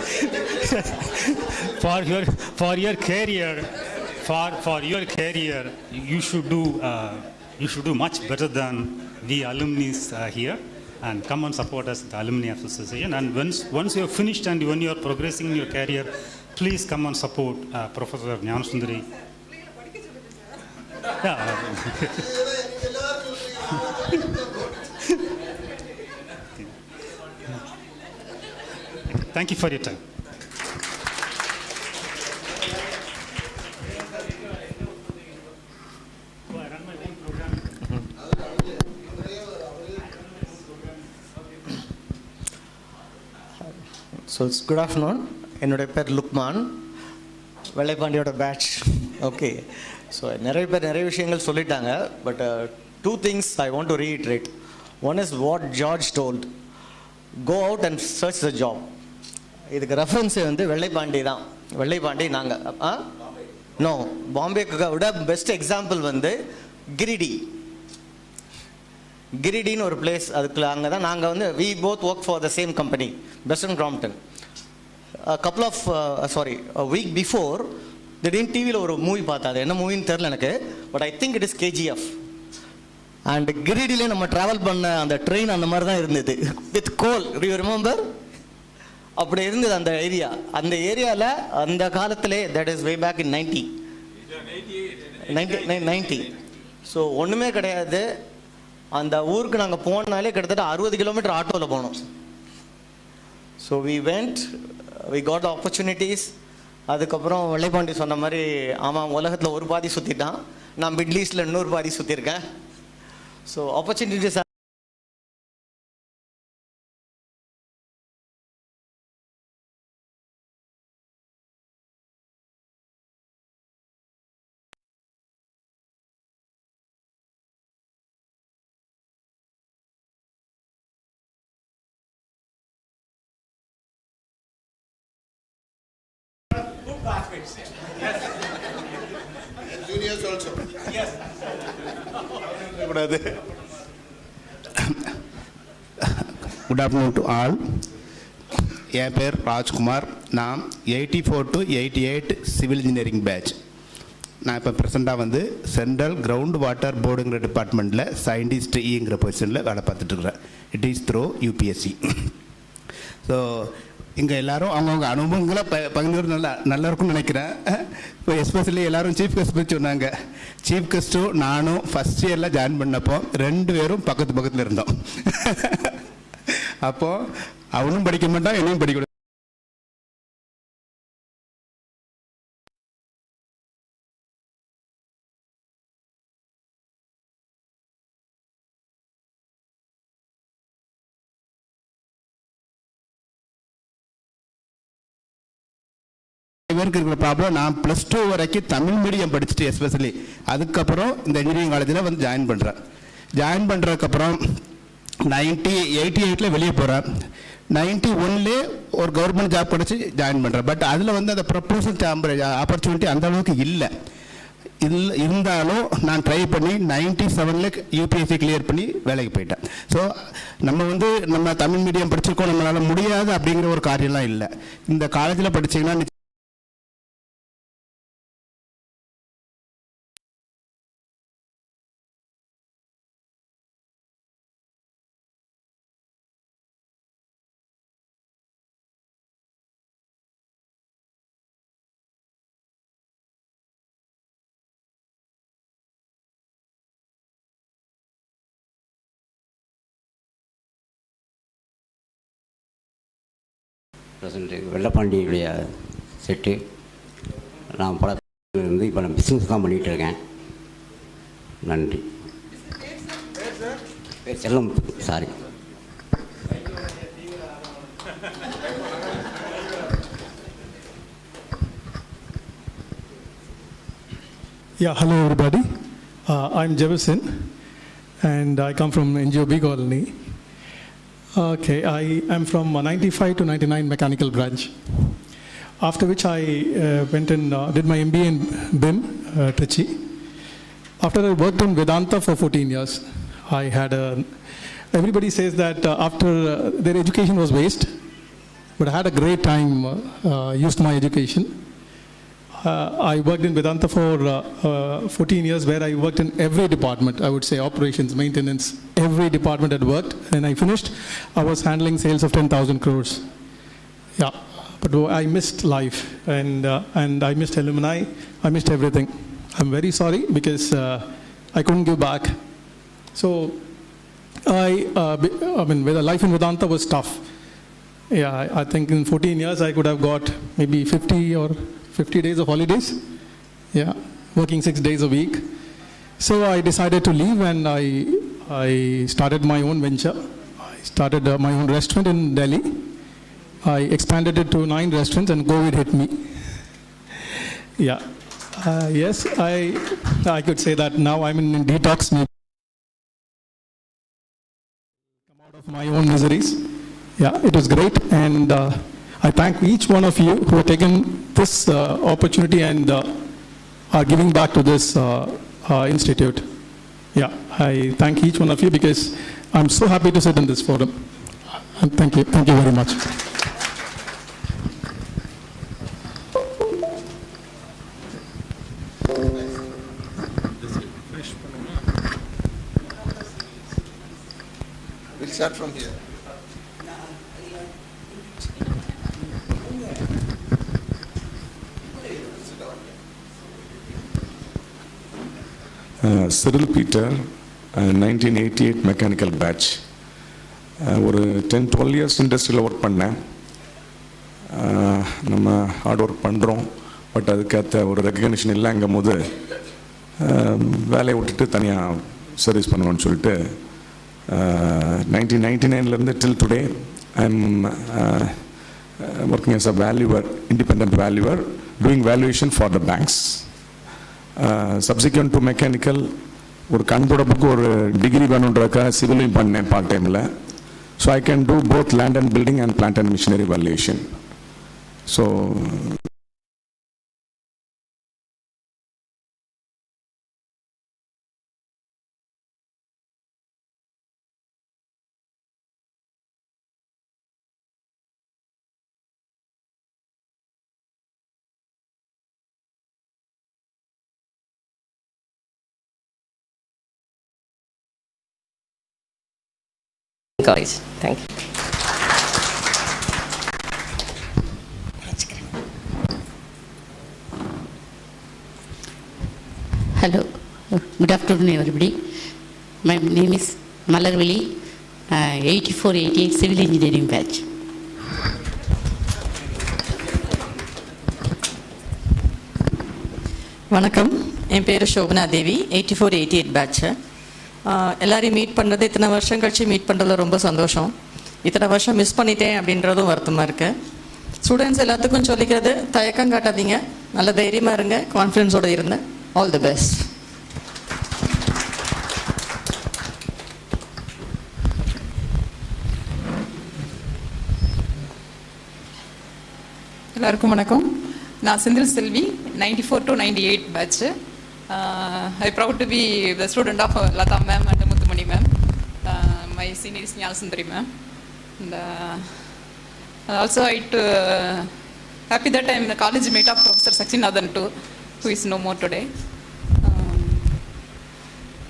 For your career, you should do much better than the alumni here, and come and support us, the Alumni Association. And once you have finished and when you are progressing in your career, please come and support Professor Jnanasundari. Thank you for your time. So it's good afternoon. என்னோட பேர் Luqman, வெள்ளைப்பாண்டியோட batch. Okay, so நிறைய விஷயங்கள் சொல்லிட்டாங்க. But two things I want to reiterate. One is what George told. Go out and search the job. இதுக்கு ரெஃபரன்ஸே வந்து வெள்ளைப்பாண்டி தான். வெள்ளைப்பாண்டி நாங்கள் no பாம்பேக்கு விட பெஸ்ட் எக்ஸாம்பிள் வந்து கிரிடின்னு ஒரு பிளேஸ். அதுக்குள்ள அங்கே தான் நாங்கள் வந்து we both work for the same company, Western Crompton. A week before திடீர்னு டிவியில் ஒரு மூவி பார்த்தா, அது என்ன மூவின்னு தெரில எனக்கு, but I think it is KGF. And கிரிடிலே நம்ம ட்ராவல் பண்ண அந்த ட்ரெயின் அந்த மாதிரி தான் இருந்தது, வித் கோல். You remember? அப்படி இருந்தது அந்த ஏரியா. அந்த ஏரியாவில் அந்த காலத்திலே, that is way back in 90. So ஒன்றுமே கிடையாது. அந்த ஊருக்கு நாங்கள் போனாலே கிட்டத்தட்ட 60 கிலோமீட்டர் ஆட்டோவில் போனோம். So we went, we got the opportunities. அதுக்கப்புறம் வெள்ளைப்பாண்டி சொன்ன மாதிரி, ஆமாம் உலகத்தில் ஒரு பாதி சுற்றிட்டான், நான் மிடில் ஈஸ்டில் இன்னொரு பாதி சுற்றிருக்கேன். So opportunities juniors also. Yes. Good afternoon to all. என் பேர் ராஜ்குமார். நான் 84 to 88 சிவில் இன்ஜினியரிங் பேட்ச். நான் இப்போ ப்ரெசண்ட்டாக வந்து சென்ட்ரல் கிரவுண்ட் வாட்டர் போர்டுங்கிற டிபார்ட்மெண்ட்டில் சயின்டிஸ்ட் ஈங்கிற பொசிஷனில் வேலை பார்த்துட்ருக்குறேன். It is through UPSC. So இங்கே எல்லோரும் அவங்கவுங்க அனுபவங்களை பகிர்ந்து நல்லா இருக்கும்னு நினைக்கிறேன். இப்போ எஸ்பெஷலி எல்லோரும் சீஃப் கெஸ்ட் பற்றி சொன்னாங்க. சீஃப் கெஸ்ட்டும் நானும் ஃபஸ்ட் இயரில் ஜாயின் பண்ணப்போ 2 பேரும் பக்கத்தில் இருந்தோம். அப்போது அவனும் படிக்க மாட்டான், என்னையும் படிக்க. பேருக்கு இருக்கிற ப்ராப்ளம், நான் +2 வரைக்கும் தமிழ் மீடியம் படிச்சுட்டு எஸ்பெஷலி அதுக்கப்புறம் இந்த இன்ஜினியரிங் காலேஜில் வந்து ஜாயின் பண்ணுறேன். ஜாயின் பண்ணுறதுக்கப்புறம் 88 வெளியே போகிறேன். 91 ஒரு கவர்மெண்ட் ஜாப் கிடச்சி ஜாயின் பண்ணுறேன். பட் அதில் வந்து அந்த ப்ரொபோசல் ஆப்பர்ச்சுனிட்டி அந்த அளவுக்கு இல்லை. இருந்தாலும் நான் ட்ரை பண்ணி 97 யூபிஎஸ்சி கிளியர் பண்ணி வேலைக்கு போயிட்டேன். ஸோ நம்ம தமிழ் மீடியம் படிச்சிருக்கோம், நம்மளால் முடியாது அப்படிங்கிற ஒரு காரியம்லாம் இல்லை. இந்த காலேஜில் படித்தீங்கன்னா ப்ரெசண்ட் வெள்ளைப்பாண்டியுடைய செட்டு. நான் பல இருந்து இப்போ நான் பிஸ்னஸ் தான் பண்ணிகிட்டு இருக்கேன். நன்றி. செல்லம், sorry. Yeah, hello everybody. I'm Jefferson and I come from NGOB colony. Okay, I am from 95 to 99 mechanical branch. After which I went and did my MBA in BIM, Trichy. After I worked in Vedanta for 14 years. Everybody says that after their education was waste, but I had a great time, used my education. I worked in Vedanta for 14 years, where I worked in every department. I would say operations, maintenance, every department had worked. And I finished, I was handling sales of 10,000 crores. Yeah, but I missed life, and I missed alumni. I missed everything. I'm very sorry because I couldn't give back. So with life in Vedanta was tough. Yeah, I think in 14 years I could have got maybe 50 days of holidays. Yeah, working 6 days a week. So I decided to leave and I started my own venture. I started my own restaurant in Delhi. I expanded it to 9 restaurants and COVID hit me. Yeah. Yes, I could say that now I'm in detox. Maybe come out of my own miseries. Yeah, it was great, and I thank each one of you who have taken this opportunity and are giving back to this institute. Yeah, I thank each one of you because I'm so happy to sit in this forum. And thank you very much. We'll start from here. Cyril Peter 1988 mechanical batch. ஒரு 10-12 years இண்டஸ்ட்ரியில் work பண்ணேன். நம்ம hard work பண்ணுறோம், but அதுக்கேற்ற ஒரு recognition இல்லைங்கும் போது வேலையை விட்டுட்டு தனியாக சர்வீஸ் பண்ணுவோன்னு சொல்லிட்டு 1999 till today I am working as a valuer, independent valuer, doing valuation for the banks. Subsequent to mechanical, ஒரு கண் தொடர்புக்கு ஒரு டிகிரி வேணுன்றதுக்காக சிவிலையும் பண்ணேன் பார்ட் டைமில். So I can do both land and building and plant and machinery valuation. So college. Thank you. Hello. Good afternoon, everybody. My name is Malarveli, 84-88 Civil Engineering batch. வணக்கம், என் பேர் சோபனா தேவி, 84-88 batch. எல்லாரையும் meet பண்ணுறது, இத்தனை வருஷம் கழிச்சு meet பண்ணுறதுல ரொம்ப சந்தோஷம். இத்தனை வருஷம் மிஸ் பண்ணிட்டேன் அப்படின்றதும் வருத்தமாக இருக்குது. ஸ்டூடெண்ட்ஸ் எல்லாத்துக்கும் சொல்லிக்கிறது, தயக்கம் காட்டாதீங்க, நல்ல தைரியமாக இருங்க, கான்ஃபிடென்ஸோடு இருங்க. All the best. எல்லாருக்கும் வணக்கம். நான் செந்தில் செல்வி, 94-98 batch. I proud to be the student of Lata ma'am and Muthumani ma'am. My senior is Nyal Sundari ma'am. And also happy that I am the college mate of Professor Sachinathan too, who is no more today.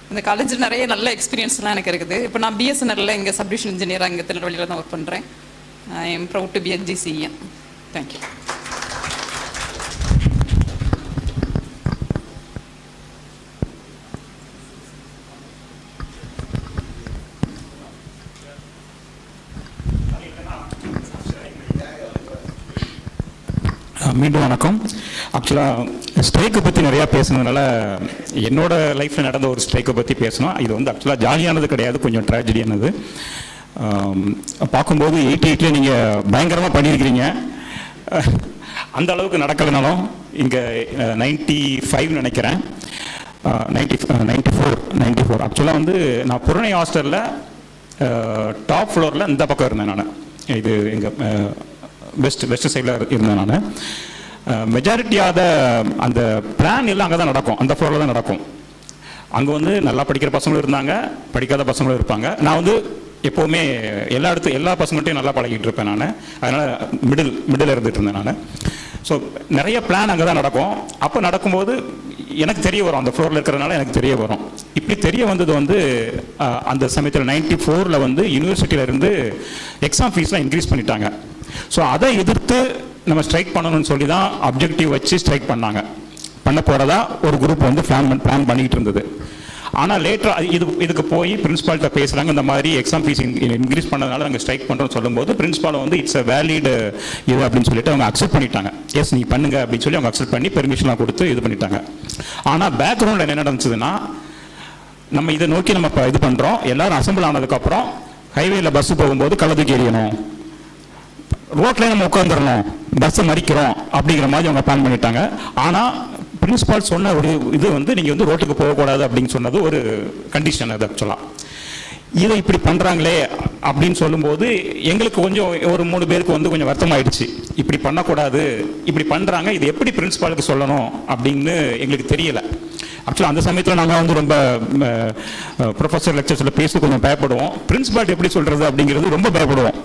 இந்த காலேஜில் நிறைய நல்ல எக்ஸ்பீரியன்ஸ்லாம் எனக்கு இருக்குது. இப்போ நான் பிஎஸ்என்எல்ல இங்கே subdivision இன்ஜினியராக இங்கே திருநெல்வேலியில் தான் ஒர்க் பண்ணுறேன். I am proud to be a GCE. Thank you. மீண்டும் வணக்கம். ஆக்சுவலாக ஸ்ட்ரைக்கை பற்றி நிறையா பேசுனதுனால என்னோட லைஃப்பில் நடந்த ஒரு ஸ்ட்ரைக்கை பற்றி பேசணும். இது வந்து ஆக்சுவலாக ஜாலியானது கிடையாது, கொஞ்சம் ட்ராஜடியானது. பார்க்கும்போது 88 நீங்கள் பயங்கரமாக பண்ணியிருக்கிறீங்க. அந்த அளவுக்கு நடக்கலைனாலும் இங்கே 95 நினைக்கிறேன், 94 ஆக்சுவலாக வந்து நான் புறணை ஹாஸ்டலில் டாப் ஃப்ளோரில் இந்த பக்கம் இருந்தேன். நான் இது எங்கள் வெஸ்ட் சைடில் இருந்தேன். நான் மெஜாரிட்டியாத அந்த பிளான் எல்லாம் அங்கே தான் நடக்கும், அந்த ஃப்ளோரில் தான் நடக்கும். அங்கே வந்து நல்லா படிக்கிற பசங்களும் இருந்தாங்க, படிக்காத பசங்களும் இருப்பாங்க. நான் வந்து எப்போவுமே எல்லா பசங்கள்ட்டையும் நல்லா பழகிட்டு இருப்பேன். நான் அதனால் மிடில் இருந்துகிட்டு இருந்தேன். நான் ஸோ நிறைய பிளான் அங்கே தான் நடக்கும். அப்போ நடக்கும்போது எனக்கு தெரிய வரும், அந்த ஃப்ளோரில் இருக்கிறதுனால எனக்கு தெரிய வரும். இப்படி தெரிய வந்தது வந்து அந்த சமயத்தில் 94 வந்து யூனிவர்சிட்டியிலேருந்து எக்ஸாம் ஃபீஸ்லாம் இன்க்ரீஸ் பண்ணிட்டாங்க. ஸோ அதை எதிர்த்து நம்ம ஸ்ட்ரைக் பண்ணணும்னு சொல்லி தான் அப்ஜெக்டிவ் வச்சு ஸ்ட்ரைக் பண்ண போகிறதா ஒரு குரூப் வந்து பிளான் பண்ணிகிட்டு இருந்தது. ஆனால் லேட்டராக இதுக்கு போய் பிரின்ஸிபால்கிட்ட பேசுகிறாங்க, இந்த மாதிரி எக்ஸாம் ஃபீஸ் இன்க்ரீஸ் பண்ணதுனால நாங்கள் ஸ்ட்ரைக் பண்ணுறோம்னு சொல்லும்போது பிரின்ஸிபால் வந்து இட்ஸ் அ வேலிட் இது அப்படின்னு சொல்லிட்டு அவங்க அக்செப்ட் பண்ணிட்டாங்க. எஸ் நீ பண்ணுங்க அப்படின்னு சொல்லி அவங்க அக்செப்ட் பண்ணி பெர்மிஷன்லாம் கொடுத்து இது பண்ணிட்டாங்க. ஆனால் பேக்ரவுண்டில் என்ன நடந்துச்சுன்னா, நம்ம இதை நோக்கி நம்ம இப்போ இது பண்ணுறோம், எல்லாரும் அசம்பிள் ஆனதுக்கப்புறம் ஹைவேயில் பஸ்ஸு போகும்போது கள்ளத்துக்கு எறியணும், ரோட்லேயே நம்ம உட்காந்துடணும், பஸ்ஸை மறிக்கிறோம் அப்படிங்கிற மாதிரி அவங்க பிளான் பண்ணிட்டாங்க. ஆனால் பிரின்சிபால் சொன்ன ஒரு இது வந்து நீங்கள் வந்து ரோட்டுக்கு போகக்கூடாது அப்படின்னு சொன்னது ஒரு கண்டிஷன். அது ஆக்சுவலாக இதை இப்படி பண்ணுறாங்களே அப்படின்னு சொல்லும்போது எங்களுக்கு கொஞ்சம் ஒரு 3 பேருக்கு வந்து கொஞ்சம் வருத்தமாயிடுச்சு. இப்படி பண்ணக்கூடாது, இப்படி பண்ணுறாங்க, இது எப்படி பிரின்சிபாலுக்கு சொல்லணும் அப்படின்னு எங்களுக்கு தெரியலை. ஆக்சுவலாக அந்த சமயத்தில் நாங்கள் வந்து ரொம்ப ப்ரொஃபஸர் லெக்சர்ஸில் பேச கொஞ்சம் பயப்படுவோம். பிரின்சிபால் எப்படி சொல்கிறது அப்படிங்கிறது ரொம்ப பயப்படுவோம்.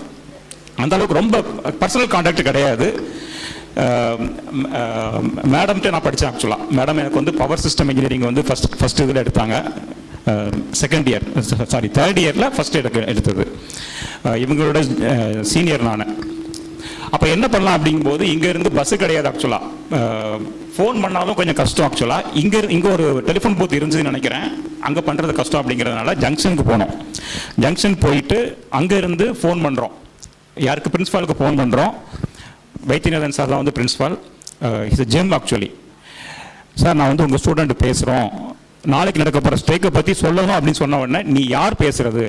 அந்த அளவுக்கு ரொம்ப பர்சனல் கான்டாக்ட் கிடையாது. மேடம்கிட்ட நான் படித்தேன். ஆக்சுவலாக மேடம் எனக்கு வந்து பவர் சிஸ்டம் இன்ஜினியரிங் வந்து ஃபஸ்ட் இதில் எடுத்தாங்க, தேர்ட் இயரில் ஃபஸ்ட் எடுத்தது. இவங்களோட சீனியர் நான். அப்போ என்ன பண்ணலாம் அப்படிங்கும்போது இங்கேருந்து பஸ்ஸு கிடையாது ஆக்சுவலாக, ஃபோன் பண்ணாலும் கொஞ்சம் கஷ்டம் ஆக்சுவலாக. இங்கே ஒரு டெலிஃபோன் பூத் இருந்துச்சுன்னு நினைக்கிறேன், அங்கே பண்ணுறது கஷ்டம் அப்படிங்கிறதுனால ஜங்ஷனுக்கு போனோம். ஜங்ஷன் போயிட்டு அங்கேருந்து ஃபோன் பண்ணுறோம், யாருக்கு பிரின்ஸ்பாலுக்கு ஃபோன் பண்ணுறோம். வைத்தியநாதன் சார் தான் வந்து principal, is GeM actually. Sir நான் வந்து உங்கள் ஸ்டூடெண்ட் பேசுகிறோம், நாளைக்கு நடக்க போகிற ஸ்ட்ரைக்கை பற்றி சொல்லணும் அப்படின்னு சொன்ன உடனே நீ யார் பேசுறது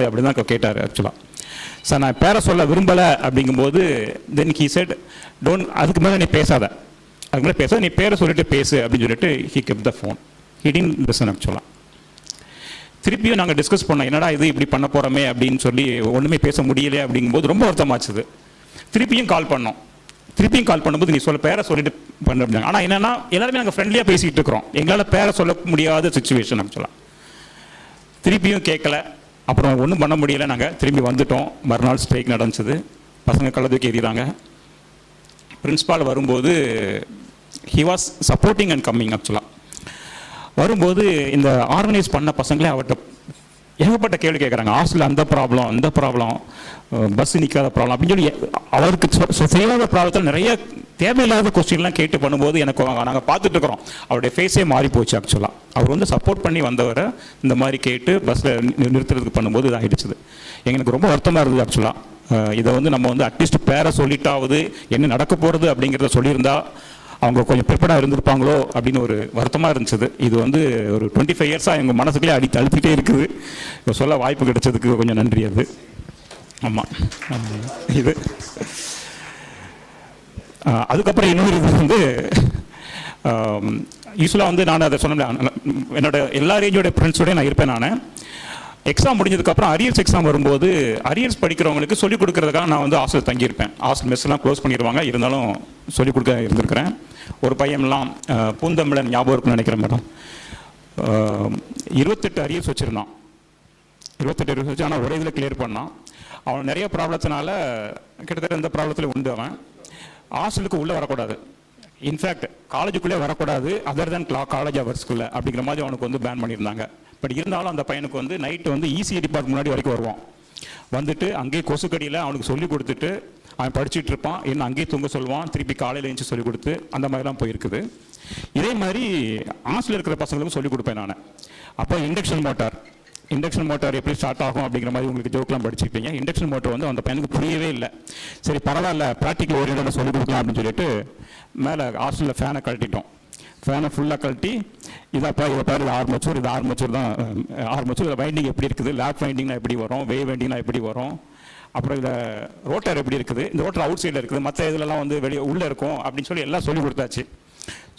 அப்படின்னு தான் கேட்டார் ஆக்சுவலாக. சார் நான் பேரை சொல்ல விரும்பலை அப்படிங்கும்போது தென் ஹி செட் டோன்ட், அதுக்கு மேலே நீ பேசாத, அதுக்கு மேலே பேசாத, நீ பேரை சொல்லிட்டு பேசு அப்படின்னு சொல்லிட்டு he kept the phone. He didn't listen ஆக்சுவலாக. திருப்பியும் நாங்கள் டிஸ்கஸ் பண்ணோம், என்னடா இது இப்படி பண்ண போகிறோமே அப்படின்னு சொல்லி, ஒன்றுமே பேச முடியல அப்படிங்கும்போது ரொம்ப வருத்தமாச்சுது. திருப்பியும் கால் பண்ணும்போது நீ பேரை சொல்லிட்டு பண்ண அப்படின்னாங்க. ஆனால் என்னன்னா எல்லாருமே நாங்கள் ஃப்ரெண்ட்லியாக பேசிக்கிட்டு இருக்கிறோம், எங்களால் பேரை சொல்ல முடியாத சுச்சுவேஷன் ஆக்சுவலாக. திருப்பியும் கேட்கல, அப்புறம் ஒன்றும் பண்ண முடியல, நாங்கள் திரும்பி வந்துட்டோம். மறுநாள் ஸ்ட்ரைக் நடந்துச்சு, பசங்க கள்ளத்துக்கு எறிகிறாங்க. பிரின்ஸ்பால் வரும்போது he was supporting and coming ஆக்சுவலாக. வரும்போது இந்த ஆர்கனைஸ் பண்ண பசங்களே அவர்கிட்ட ஏகப்பட்ட கேள்வி கேட்குறாங்க, ஹாஸ்டலில் அந்த ப்ராப்ளம், இந்த ப்ராப்ளம், பஸ் நிற்காத ப்ராப்ளம் அப்படின்னு சொல்லி அவருக்கு செய்யாத ப்ராப்ளத்தில் நிறைய தேவையில்லாத கொஸ்டின்லாம் கேட்டு பண்ணும்போது எனக்கு நாங்கள் பார்த்துட்டு இருக்கிறோம், அவருடைய ஃபேஸே மாறி போச்சு ஆக்சுவலாக. அவர் வந்து சப்போர்ட் பண்ணி வந்தவரை இந்த மாதிரி கேட்டு பஸ்ஸில் நிறுத்துறதுக்கு பண்ணும்போது இதாகிடுச்சுது. எங்களுக்கு ரொம்ப வருத்தமாக இருந்தது ஆக்சுவலாக. இதை வந்து நம்ம வந்து அட்லீஸ்ட் பேரை சொல்லிட்டாவது என்ன நடக்க போகிறது அப்படிங்கிறத சொல்லியிருந்தா அவங்க கொஞ்சம் ப்ரிப்பேர்டாக இருந்திருப்பாங்களோ அப்படின்னு ஒரு வருத்தமாக இருந்துச்சு. இது வந்து ஒரு 25 இயர்ஸாக எங்கள் மனசுக்குள்ளே அழுத்திட்டே இருக்குது. இப்போ சொல்ல வாய்ப்பு கிடைச்சதுக்கு கொஞ்சம் நன்றி. அது ஆமாம், இது அதுக்கப்புறம் இன்னொரு இது வந்து யூஸ்வலாக வந்து நான் அதை சொன்னேன், என்னோட எல்லா ரேஞ்சோட ஃப்ரெண்ட்ஸோடய நான் இருப்பேன். நான் எக்ஸாம் முடிஞ்சதுக்கப்புறம் அரியர்ஸ் எக்ஸாம் வரும்போது அரியர்ஸ் படிக்கிறவங்களுக்கு சொல்லிக் கொடுக்கறதுக்காக நான் வந்து ஹாஸ்டல் தங்கியிருப்பேன். ஹாஸ்டல் மெஸ்லாம் க்ளோஸ் பண்ணிடுவாங்க, இருந்தாலும் சொல்லிக் கொடுக்க இருந்திருக்கிறேன். ஒரு பையன்லாம் பூந்தமிழன் ஞாபகம் இருக்குன்னு நினைக்கிறேன் மேடம், 28 அரியர்ஸ் வச்சுருந்தான். 28 அரியர்ஸ் வச்சு ஆனால் ஒரே இதில் கிளியர் பண்ணான். அவன் நிறைய ப்ராப்ளத்தினால கிட்டத்தட்ட இந்த ப்ராப்ளத்தில் உண்டு. அவன் ஹாஸ்டலுக்கு உள்ளே வரக்கூடாது, இன்ஃபேக்ட் காலேஜுக்குள்ளே வரக்கூடாது அதர் தேன் காலேஜ் ஹவர்ஸ்க்குள்ளே அப்படிங்கிற மாதிரி அவனுக்கு வந்து பேன் பண்ணியிருந்தாங்க. பட் இருந்தாலும் அந்த பையனுக்கு வந்து நைட்டு வந்து இசிஐ டிபார்ட்மெண்ட் முன்னாடி வரைக்கும் வருவான். வந்துட்டு அங்கேயே கொசுக்கடியில் அவனுக்கு சொல்லிக் கொடுத்துட்டு அவன் படிச்சுட்டு இருப்பான், என்ன அங்கேயே தூங்க சொல்லுவான், திருப்பி காலையில் எழுந்து சொல்லிக் கொடுத்து அந்த மாதிரிலாம் போயிருக்குது. இதே மாதிரி ஹாஸ்டலில் இருக்கிற பசங்களுக்கும் சொல்லிக் கொடுப்பேன் நான். அப்போ இண்டக்ஷன் மோட்டார் எப்படி ஸ்டார்ட் ஆகும் அப்படிங்கிற மாதிரி உங்களுக்கு ஜோக்கெலாம் படிச்சுருப்பீங்க. இண்டக்ஷன் மோட்டர் வந்து அந்த பையனுக்கு புரியவே இல்லை. சரி பரவாயில்ல, ப்ராக்டிக்கல் ஓரியன்டாக சொல்லிக் கொடுக்கலாம் அப்படின்னு சொல்லிட்டு மேலே ஹாஸ்டலில் ஃபேனை கழட்டிட்டோம். ஃபேனை ஃபுல்லாக கழட்டி இதாப்பா இதை பாரு, இது ஆர்மச்சூர் தான் ஆர்மச்சூர், இதில் வைண்டிங் எப்படி இருக்குது, லேப் வைண்டிங்னா எப்படி வரும், வேவ் வைண்டிங்னா எப்படி வரும், அப்புறம் இதில் ரோட்டர் எப்படி இருக்குது, இந்த ரோட்டர் அவுட் சைடில் இருக்குது, மற்ற இதிலலாம் வந்து வெளியே உள்ளே இருக்கும் அப்படின்னு சொல்லி எல்லாம் சொல்லிக் கொடுத்தாச்சு.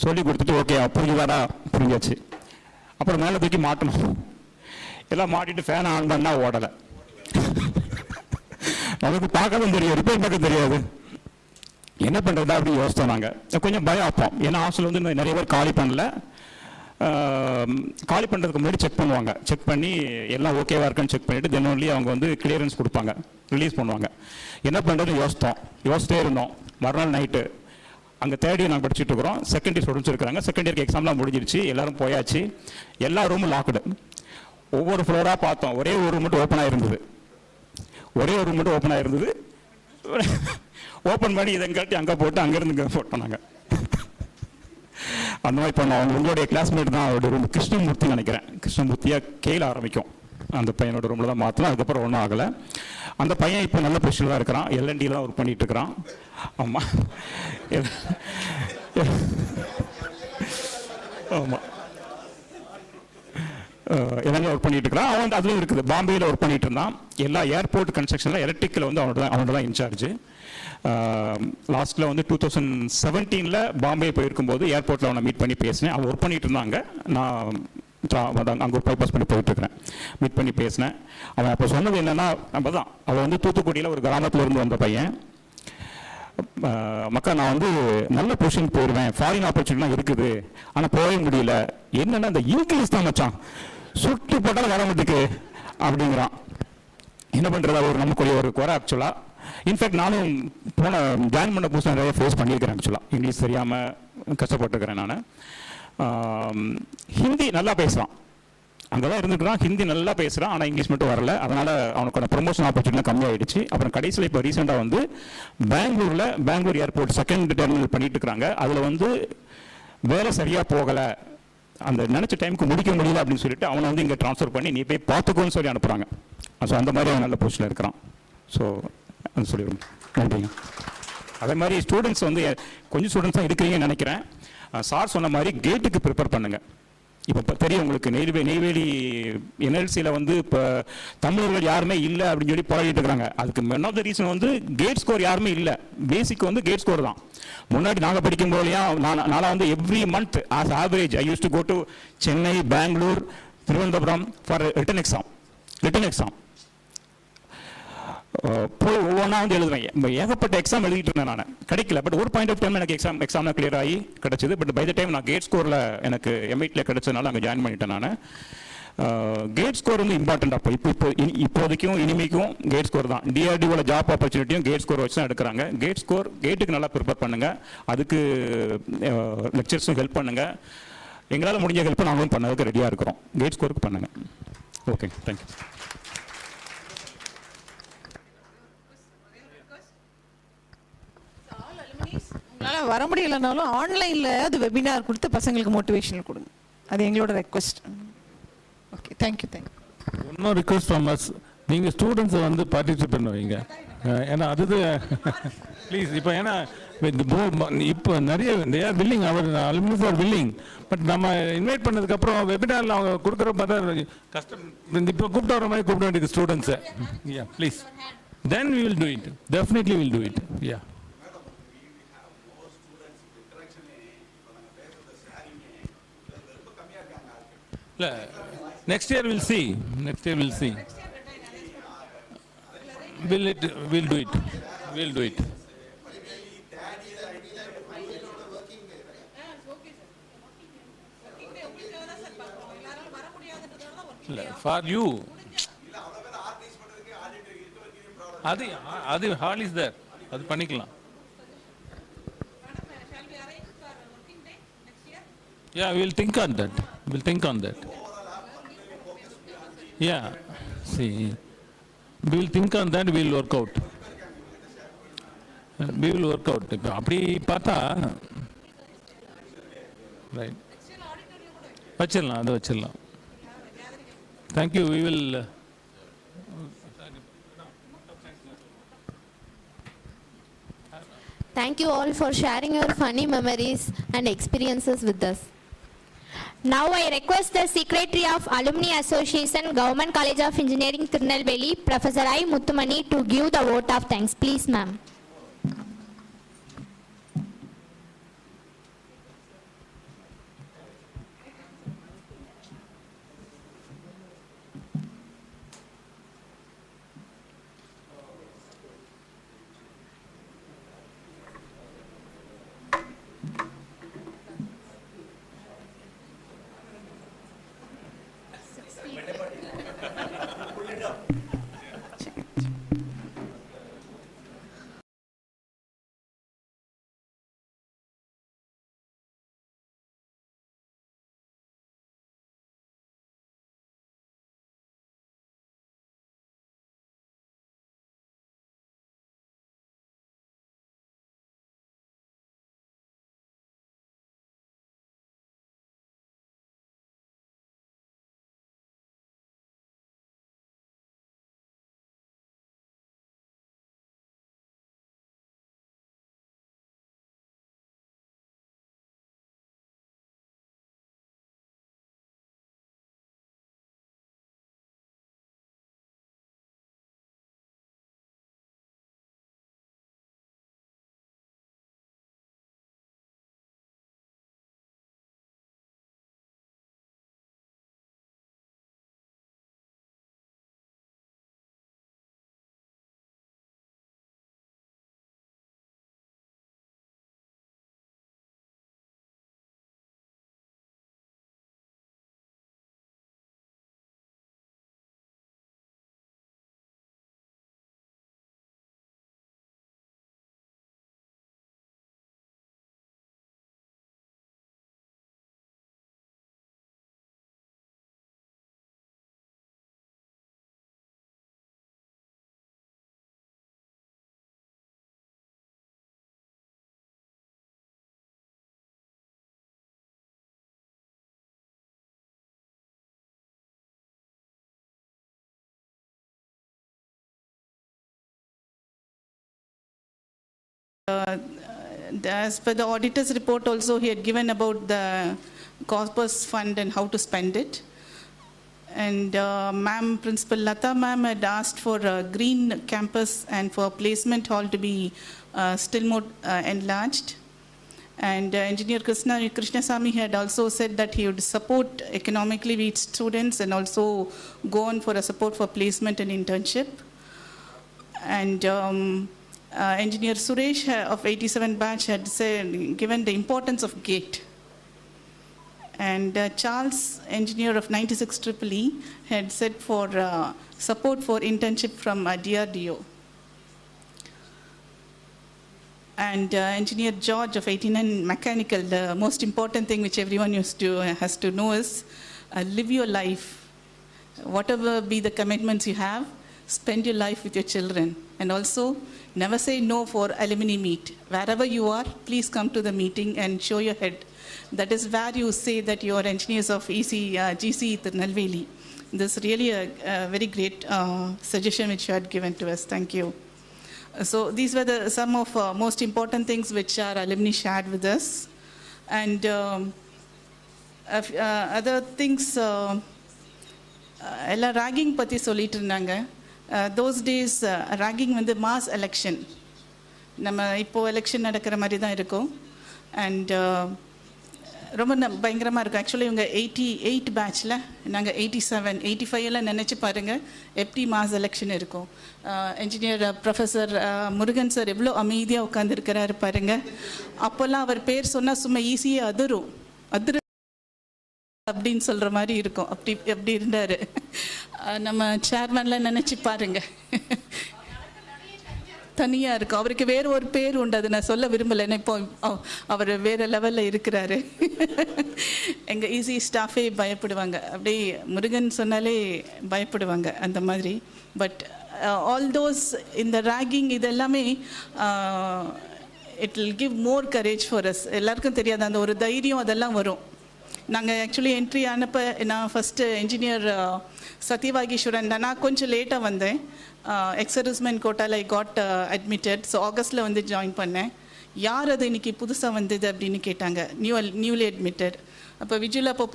சொல்லிக் கொடுத்துட்டு ஓகே புரிஞ்சுதாடா, புரிஞ்சாச்சு. அப்புறம் மேலே தூக்கி மாட்டணும், எல்லாம் மாட்டிட்டு ஃபேனை ஆன் பண்ணால் ஓடலை. நமக்கு பார்க்கவும் தெரியாது, ரிப்பேர் பார்க்க தெரியாது, என்ன பண்ணுறதா அப்படி யோசித்தோம். நாங்கள் கொஞ்சம் பயம் ஆப்போம், ஏன்னா ஹாஸ்டல் வந்து நிறைய பேர் காலி பண்ணல. காலி பண்ணுறதுக்கு முன்னாடி செக் பண்ணுவாங்க, செக் பண்ணி எல்லாம் ஓகேவா இருக்குன்னு செக் பண்ணிவிட்டு தென் ஒன்லி அவங்க வந்து கிளியரன்ஸ் கொடுப்பாங்க, ரிலீஸ் பண்ணுவாங்க. என்ன பண்ணுறதுன்னு யோசித்தே இருந்தோம். மறுநாள் நைட்டு அங்கே தேர்ட் இயர் நாங்கள் படிச்சுட்டு இருக்கிறோம், செகண்ட் இயர் ஸ்டூடெண்ட்ஸ் இருக்கிறாங்க. செகண்ட் இயருக்கு எக்ஸாம்லாம் முடிஞ்சிருச்சு, எல்லாரும் போயாச்சு, எல்லா ரூமும் லாக்டு. ஒவ்வொரு ஃப்ளோராக பார்த்தோம், ஒரே ஒரு ரூம் மட்டும் ஓப்பன் ஆகிருந்தது. ஓப்பன் பண்ணி இதை காட்டி அங்கே போட்டு அங்கேருந்து இங்கே போட்டோம். நாங்கள் அந்த மாதிரி பண்ணோம். அவங்க உங்களுடைய கிளாஸ்மேட் தான், அவருடைய ரூம் கிருஷ்ணமூர்த்தி நினைக்கிறேன், கிருஷ்ணமூர்த்தியாக கேல ஆரம்பிக்கும். அந்த பையனோட ரூமில் தான் மாற்றலாம். அதுக்கப்புறம் ஒன்றும் ஆகலை. அந்த பையன் இப்போ நல்ல பொசிஷனில் தான் இருக்கிறான், எல்என்டியில் தான் ஒர்க் பண்ணிட்டு இருக்கிறான். ஆமாம் ஆமாம் எல்லாமே ஒர்க் பண்ணிட்டு இருக்கிறான். அவன் வந்து அதுவும் இருக்குது, பாம்பேயில் ஒர்க் பண்ணிட்டு இருந்தான். எல்லா ஏர்போர்ட் கன்ஸ்ட்ரக்ஷனில் எலக்ட்ரிக்கில் வந்து அவனோட தான் இன்சார்ஜ். லாஸ்ட்டில் வந்து 2017 பாம்பே போயிருக்கும்போது ஏர்போர்ட்டில் அவனை மீட் பண்ணி பேசினேன். அவன் ஒர்க் பண்ணிட்டு இருந்தாங்க, நான் அங்கே ஒரு பைபாஸ் பண்ணி போயிட்டுருக்கிறேன். மீட் பண்ணி பேசினேன். அவன் அப்போ சொன்னது என்னென்னா, நம்ம தான் அவன் வந்து தூத்துக்குடியில் ஒரு கிராமத்தில் இருந்து வந்த பையன். மக்கா நான் வந்து நல்ல பொசிஷன் போயிடுவேன், ஃபாரின் ஆப்பர்ச்சுனிட்டிலாம் இருக்குது, ஆனால் போகவே முடியல. என்னென்னா இந்த இங்கிலீஷ் தான் மச்சான், சுட்டு போட்டாலும் வர மாட்டுக்கு அப்படிங்கிறான். என்ன பண்ணுறது, ஒரு நமக்குரிய ஒரு குறை ஆக்சுவலாக. இன்ஃபேக்ட் நானும் ஜாயின் பண்ண புதுசாக நிறைய ஃபேஸ் பண்ணியிருக்கிறேன் ஆக்சுவலாக. இங்கிலீஷ் தெரியாமல் கஷ்டப்பட்டுருக்கிறேன் நான். ஹிந்தி நல்லா பேசுகிறான், அங்கே தான் இருந்துட்டுறான், ஹிந்தி நல்லா பேசுகிறான், ஆனால் இங்கிலீஷ் மட்டும் வரல. அதனால் அவனுக்கான ப்ரொமோஷன் ஆப்பர்ச்சுனிட்டி கம்மியாயிடுச்சு. அப்புறம் கடைசியில் இப்போ ரீசெண்டாக வந்து பெங்களூர் ஏர்போர்ட் செகண்ட் டெர்மினல் பண்ணிட்டு இருக்கிறாங்க. அதில் வந்து வேலை சரியாக போகலை, அந்த நினச்ச டைமுக்கு முடிக்க முடியல அப்படின்னு சொல்லிட்டு அவனை வந்து இங்கே ட்ரான்ஸ்ஃபர் பண்ணி நீ போய் பார்த்துக்கோன்னு சொல்லி அனுப்புகிறாங்க. ஸோ அந்த மாதிரி அவன் நல்ல பொசிஷனில் இருக்கிறான். ஸோ அது சொல்லிடுவோம். நன்றிங்க. அதே மாதிரி ஸ்டூடெண்ட்ஸ் வந்து கொஞ்சம் ஸ்டூடெண்ட்ஸ் தான் இருக்கிறீங்கன்னு நினைக்கிறேன். சார் சொன்ன மாதிரி கேட்டுக்கு ப்ரிப்பேர் பண்ணுங்கள். இப்போ தெரியும் உங்களுக்கு, நெய்வேலி என்எல்சியில் வந்து இப்போ தமிழர்கள் யாருமே இல்லை அப்படின்னு சொல்லி போராடிட்டு இருக்கிறாங்க. அதுக்கு மென் ஆஃப் த ரீசன் வந்து கேட் ஸ்கோர் யாருமே இல்லை. பேசிக் வந்து கேட் ஸ்கோர் தான். முன்னாடி நாங்கள் படிக்கும் போதுலையா நான் வந்து every month as average I use to go to Chennai, Bangalore, Thiruvananthapuram for written exam போய் ஒவ்வொன்றா வந்து எழுதுவேன். ஏகப்பட்ட எக்ஸாம் எழுதிட்டு இருந்தேன் நான், கிடைக்கல. பட் ஒரு பாயிண்ட் ஆஃப் டைம் எனக்கு எக்ஸாம் கிளியர் ஆகி கிடைச்சது. பட் பை த டைம் நான் கேட் ஸ்கோரில் எனக்கு எம்ஐடியில் கிடைச்சதுனால அங்கே ஜாயின் பண்ணிட்டேன் நான். கேட் ஸ்கோர் வந்து இம்பார்ட்டன்ட். இப்போதைக்கும் இனிமேக்கும் கேட் ஸ்கோர் தான். டிஆர்டிஓல ஜாப் ஆப்பர்ச்சுனிட்டியும் கேட் ஸ்கோர் வச்சு தான் எடுக்கிறாங்க. கேட்டுக்கு நல்லா ப்ரிப்பேர் பண்ணுங்கள். அதுக்கு லெக்சர்ஸும் ஹெல்ப் பண்ணுங்கள். எங்களால் முடிஞ்ச ஹெல்ப் நாங்களும் பண்ணதுக்கு ரெடியாக இருக்கிறோம். கேட் ஸ்கோருக்கு பண்ணுங்கள். Okay, thank you. உங்களால் வர முடியலைனாலும் ஆன்லைனில் அது வெபினார் கொடுத்து பசங்களுக்கு மோட்டிவேஷன் கொடுங்க. அது எங்களோட ரெக்வெஸ்ட். Okay, thank you. இன்னும் ரிக்வெஸ்ட் ஃப்ரம் அஸ், நீங்கள் ஸ்டூடெண்ட்ஸை வந்து பார்ட்டிசிபேட் பண்ணுவீங்க. ஏன்னா அது ப்ளீஸ். இப்போ ஏன்னா இப்போ நிறைய willing, our alumni for willing. But நம்ம இன்வைட் பண்ணதுக்கப்புறம் வெபினாரில் அவங்க கொடுக்குற பார்த்தா கஷ்டம். இப்போ கூப்பிட்டு வர மாதிரி கூப்பிட வேண்டியது ஸ்டூடெண்ட்ஸை. Yeah please. Then we will do it. Definitely will do it. Yeah. Next year we'll see. We'll do it. For you. அது hall is there. அது பண்ணிக்கலாம். Yeah, we'll think on that. Yeah, see, we will think on that, we will work out. இப்போ அப்படி பார்த்தா right வச்சிடலாம். Thank you. we will Thank you all for sharing your funny memories and experiences with us. Now I request the Secretary of Alumni Association, Government College of Engineering, Tirunelveli, Professor I. Muttumani, to give the vote of thanks. Please, ma'am. As per the auditor's report also, he had given about the corpus fund and how to spend it. And ma'am, Principal Lata ma'am had asked for a green campus and for placement hall to be still more enlarged. And Engineer Krishnasamy had also said that he would support economically with students and also go on for a support for placement and internship. And Engineer Suresh of 87 batch had said, given the importance of GATE. And Charles, engineer of 96 EEE, had said for support for internship from DRDO. And Engineer George of 89 mechanical, the most important thing which everyone has to know is live your life. Whatever be the commitments you have, spend your life with your children. And also, never say no for alumni meet. Wherever you are, please come to the meeting and show your head. That is where you say that you are engineers of GC Tirunelveli. This is really a very great suggestion which you had given to us. Thank you. So these were some of most important things which our alumni shared with us. And other things, ella ragging patti solittu irundanga. Those days ragging வந்து mass election. நம்ம இப்போ election நடக்கிற மாதிரி தான் இருக்கும். And ரொம்ப பயங்கரமாக இருக்கும். ஆக்சுவலி இவங்க 88 பேட்சில் நாங்கள் 87 85 எல்லாம் நினச்சி பாருங்கள் எப்படி மாஸ் எலெக்ஷன் இருக்கும். என்ஜினியர் ப்ரொஃபஸர் முருகன் சார் எவ்வளோ அமைதியாக உட்காந்துருக்கிறாரு பாருங்கள். அப்போல்லாம் அவர் பேர் சொன்னால் சும்மா ஈஸியாக அதிரும் அப்படின்னு சொல்கிற மாதிரி இருக்கும். அப்படி இருந்தார். நம்ம சேர்மன்லாம் நினச்சி பாருங்கள் தனியாக இருக்கும். அவருக்கு வேறு ஒரு பேர் உண்டு, அது நான் சொல்ல விரும்பலை. இப்போ அவர் வேறு லெவலில் இருக்கிறாரு. எங்கள் ஈஸி ஸ்டாஃபே பயப்படுவாங்க. அப்படியே முருகன் சொன்னாலே பயப்படுவாங்க அந்த மாதிரி. பட் ஆல் தோஸ் இந்த ராகிங் இதெல்லாமே it will give more courage for us. எல்லாருக்கும் தெரியாது அந்த ஒரு தைரியம் அதெல்லாம் வரும். நாங்கள் ஆக்சுவலி என்ட்ரி ஆனப்போ நான் ஃபஸ்ட்டு என்ஜினியர் சத்யவாகீஸ்வரன் தான். நான் கொஞ்சம் லேட்டாக வந்தேன். எக்ஸர்விஸ்மென்ட் கோட்டாவில் ஐ காட் அட்மிட்டட். ஸோ ஆகஸ்ட்டில் வந்து ஜாயின் பண்ணேன். யார் அது இன்றைக்கி புதுசாக வந்தது அப்படின்னு கேட்டாங்க. Newly admitted. அப்போ விஜுவல் அப்போ